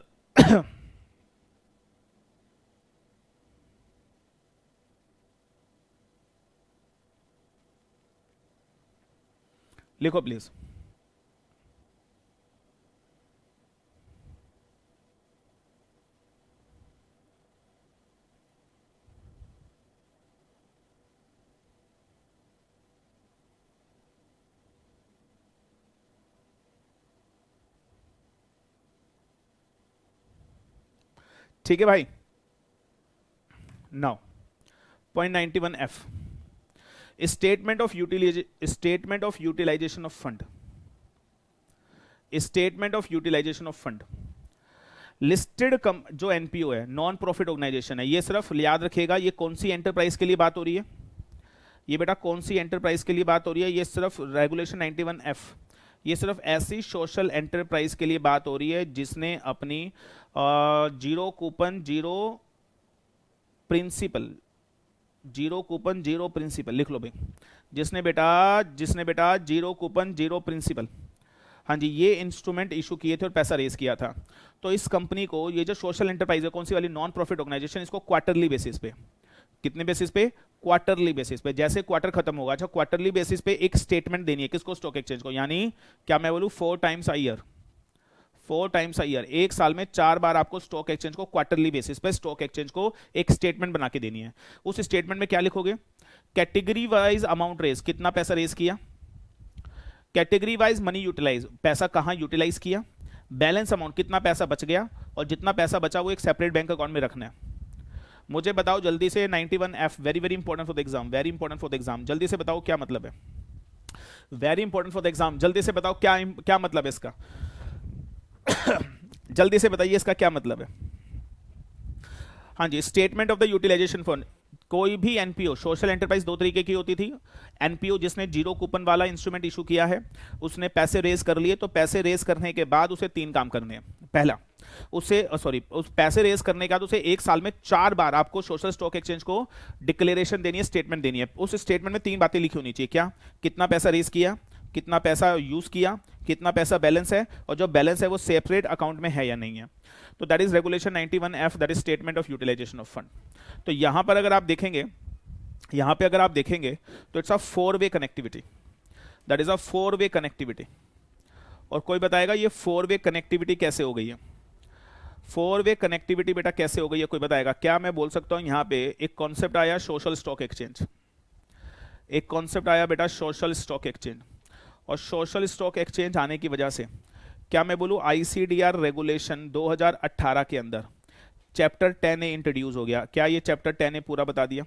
लिखो प्लीज। ठीक है भाई। Now point 91F, statement of utilisation of fund. Statement of utilisation of fund. Listed जो एनपीओ है, नॉन प्रॉफिट ऑर्गेनाइजेशन है, ये सिर्फ याद रखेगा ये कौन सी एंटरप्राइज के लिए बात हो रही है। ये बेटा कौन सी एंटरप्राइज के लिए बात हो रही है? ये सिर्फ रेगुलेशन 91F, ये सिर्फ ऐसी सोशल एंटरप्राइज के लिए बात हो रही है जिसने अपनी zero coupon zero principal, zero coupon zero principal, लिख लो भाई। जिसने बेटा जीरो कूपन जीरो प्रिंसिपल, हाँ जी, ये इंस्ट्रूमेंट इशू किए थे और पैसा रेस किया था। तो इस कंपनी को, ये जो सोशल एंटरप्राइज है, कौन सी वाली? नॉन प्रॉफिट ऑर्गेनाइजेशन, इसको क्वार्टरली बेसिस पे, कितने बेसिस पे? क्वार्टरली बेसिस पे। जैसे क्वार्टर खत्म होगा, अच्छा, क्वार्टरली बेसिस पे एक स्टेटमेंट देनी है, किसको? स्टॉक एक्सचेंज को। यानी क्या मैं बोलूं, 4 times a year, 4 times a year, 1 साल में 4 बार आपको स्टॉक एक्सचेंज को क्वार्टरली बेसिस पे स्टॉक एक्सचेंज को एक स्टेटमेंट बना के देनी है। उस स्टेटमेंट में क्या लिखोगे? कैटेगरी वाइज अमाउंट रेस, कितना पैसा रेस किया, कैटेगरी वाइज मनी यूटिलाइज, पैसा कहां यूटिलाइज किया, बैलेंस अमाउंट, कितना पैसा बच गया, और जितना पैसा बचा वो एक सेपरेट बैंक अकाउंट में रखना है। मुझे बताओ जल्दी से, 91F, very very important for the exam, very important for the exam, जल्दी से बताओ क्या मतलब है। Very important for the exam, जल्दी से बताओ क्या मतलब है इसका। जल्दी से बताइए इसका क्या मतलब है। हाँ जी, statement of the utilisation fund. कोई भी एनपीओ, सोशल एंटरप्राइज 2 तरीके की होती थी। एनपीओ जिसने जीरो कूपन वाला इंस्ट्रूमेंट इशू किया है, उसने पैसे रेज कर लिए, तो पैसे रेज करने के बाद उसे 3 काम करने हैं। पहला, उस पैसे रेज करने के बाद उसे 1 साल में 4 बार आपको सोशल स्टॉक एक्सचेंज को डिक्लेरेशन देनी है, स्टेटमेंट देनी है। उस स्टेटमेंट में 3 बातें लिखी होनी चाहिए। क्या? कितना पैसा रेज किया, कितना पैसा यूज किया, कितना पैसा बैलेंस है, और जो बैलेंस है वो सेपरेट अकाउंट में है या नहीं है। तो that is regulation 91F, that is statement of utilisation of fund. तो यहां पर अगर आप देखेंगे, तो इट्स अ 4-वे कनेक्टिविटी, दैट इज अ 4-वे कनेक्टिविटी। और कोई बताएगा ये 4-वे कनेक्टिविटी कैसे हो गई है? 4-वे कनेक्टिविटी बेटा कैसे हो गई है, कोई बताएगा? क्या मैं बोल सकता हूं यहां पे एक कॉन्सेप्ट आया सोशल स्टॉक एक्सचेंज, एक कॉन्सेप्ट आया बेटा सोशल स्टॉक एक्सचेंज, और सोशल स्टॉक एक्सचेंज आने की वजह से क्या मैं बोलूं, ICDR रेगुलेशन 2018 के अंदर चैप्टर 10A इंट्रोड्यूस हो गया। क्या ये चैप्टर 10A पूरा बता दिया?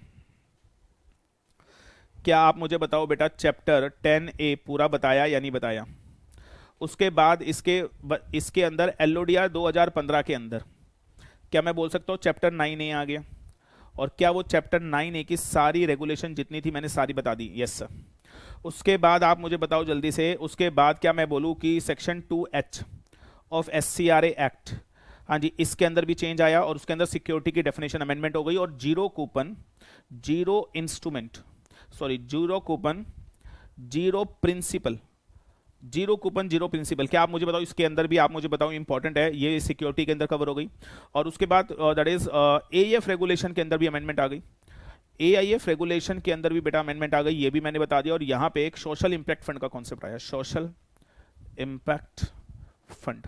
क्या आप मुझे बताओ बेटा, चैप्टर 10A पूरा बताया या नहीं बताया? उसके बाद इसके अंदर LODR 2015 के अंदर क्या मैं बोल सकता हूँ चैप्टर 9A आ गया? और क्या वो चैप्टर 9A की सारी रेगुलेशन जितनी थी मैंने सारी बता दी? Yes sir. उसके बाद आप मुझे बताओ जल्दी से, उसके बाद क्या मैं बोलूँ कि section 2H of SCRA act, हाँ जी, इसके अंदर भी चेंज आया, और उसके अंदर सिक्योरिटी की डेफिनेशन अमेंडमेंट हो गई, और zero coupon zero principal zero coupon zero principal, क्या आप मुझे बताओ इसके अंदर भी आप मुझे बताओ, इंपॉर्टेंट है ये, सिक्योरिटी के अंदर कवर हो गई। और उसके बाद दैट इज एईएफ रेगुलेशन के अंदर भी अमेंडमेंट आ गई, एआईएफ रेगुलेशन के अंदर भी बेटा अमेंडमेंट आ गई, ये भी मैंने बता दिया। और यहाँ पे एक सोशल इंपैक्ट फंड का कॉन्सेप्ट आया, सोशल इंपैक्ट फंड।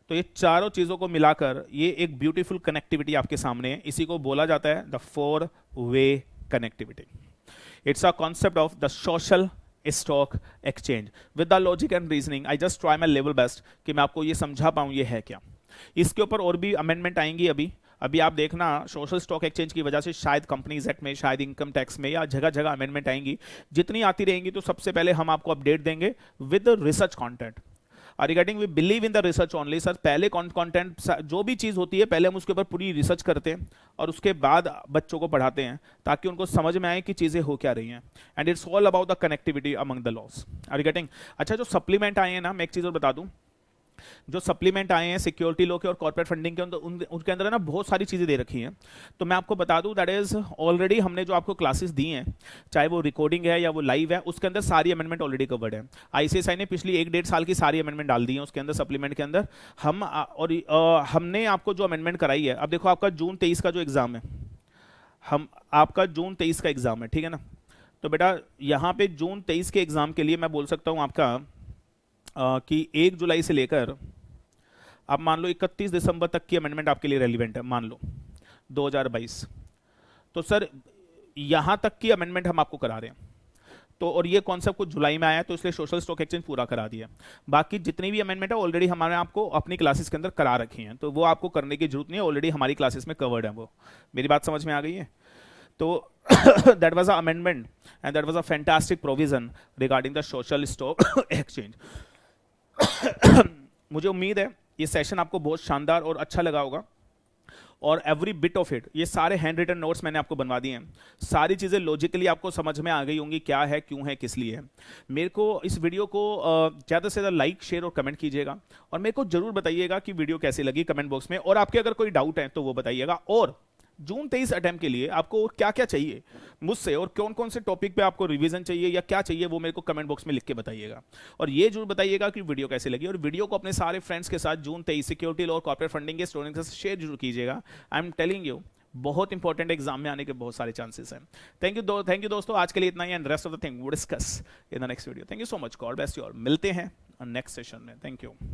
तो ये चारों चीजों को मिलाकर ये एक ब्यूटीफुल कनेक्टिविटी आपके सामने है, इसी को बोला जाता है द 4-वे connectivity. It's a concept of the social stock exchange with the logic and reasoning. I just try my level best कि मैं आपको ये समझा पाऊं ये है क्या। इसके ऊपर और भी अमेंडमेंट आएंगी अभी आप देखना, सोशल स्टॉक एक्सचेंज की वजह से शायद कंपनीज एक्ट में, शायद इनकम टैक्स में, या जगह जगह अमेंडमेंट आएंगी। जितनी आती रहेंगी तो सबसे पहले हम आपको अपडेट देंगे with research content. Regarding we believe in the research only sir, पहले कंटेंट जो भी चीज होती है पहले हम उसके ऊपर पूरी रिसर्च करते हैं और उसके बाद बच्चों को पढ़ाते हैं ताकि उनको समझ में आए कि चीजें हो क्या रही हैं। And it's all about the connectivity among the loss. Regarding अच्छा, जो सप्लीमेंट आए हैं ना, मैं एक चीज और बता दूं, जो सप्लीमेंट आए हैं सिक्योरिटी लॉ के और कॉर्पोरेट फंडिंग के, उनके अंदर है ना बहुत सारी चीजें दे रखी हैं। तो मैं आपको बता दूं दैट इज ऑलरेडी हमने जो आपको क्लासेस दी हैं, चाहे वो रिकॉर्डिंग है या वो लाइव है, उसके अंदर सारी अमेंडमेंट ऑलरेडी कवर्ड है। आईसीएसआई ने पिछली 1-1.5 साल की सारी अमेंडमेंट डाल दी है उसके अंदर, सप्लीमेंट के अंदर। हमने आपको जो अमेंडमेंट कराई है, अब देखो आपका जून 23 का जो एग्जाम है, आपका जून 23 का एग्जाम है, ठीक है ना। तो बेटा यहाँ पे जून 23 के एग्जाम के लिए मैं बोल सकता हूँ आपका कि 1 जुलाई से लेकर आप मान लो 31 दिसंबर तक की अमेंडमेंट आपके लिए रेलिवेंट है, मान लो 2022। तो सर यहां तक की अमेंडमेंट हम आपको करा रहे हैं। तो और ये कॉन्सेप्ट कुछ जुलाई में आया, तो इसलिए सोशल स्टॉक एक्सचेंज पूरा करा दिया। बाकी जितनी भी अमेंडमेंट है ऑलरेडी हमारे आपको अपनी क्लासेस के अंदर करा रखी हैं, तो वो आपको करने की जरूरत नहीं है, ऑलरेडी हमारी क्लासेस में कवर्ड है वो। मेरी बात समझ में आ गई है? तो that was a amendment and that was a fantastic provision regarding the social stock exchange. मुझे उम्मीद है ये सेशन आपको बहुत शानदार और अच्छा लगा होगा, और एवरी बिट ऑफ इट, ये सारे हैंड रिटन नोट्स मैंने आपको बनवा दिए हैं, सारी चीज़ें लॉजिकली आपको समझ में आ गई होंगी, क्या है, क्यों है, किस लिए है। मेरे को इस वीडियो को ज़्यादा से ज़्यादा लाइक, शेयर और कमेंट कीजिएगा, और मेरे को जरूर बताइएगा कि वीडियो कैसी लगी कमेंट बॉक्स में, और आपके अगर कोई डाउट है तो वो बताइएगा। और जून 23 अटेम्प्ट के लिए आपको क्या क्या चाहिए मुझसे, और कौन कौन से टॉपिक पे आपको रिवीजन चाहिए या क्या चाहिए, वो मेरे को कमेंट बॉक्स में लिख के बताइएगा। और ये जरूर बताइएगा कि वीडियो कैसी लगी, और वीडियो को अपने सारे फ्रेंड्स के साथ जून 23 सिक्योरिटी लॉ और कॉर्पोरेट फंडिंग के स्टूडेंट्स के साथ शेयर जरूर कीजिएगा। आई एम टेलिंग यू, बहुत इंपॉर्टेंट एग्जाम में आने के बहुत सारे चांसेस हैं। थैंक यू दोस्तों, आज के लिए इतना ही, and rest of the thing वो discuss in the next video. Thank you so much, God bless you all. मिलते हैं नेक्स्ट सेशन में। Thank you.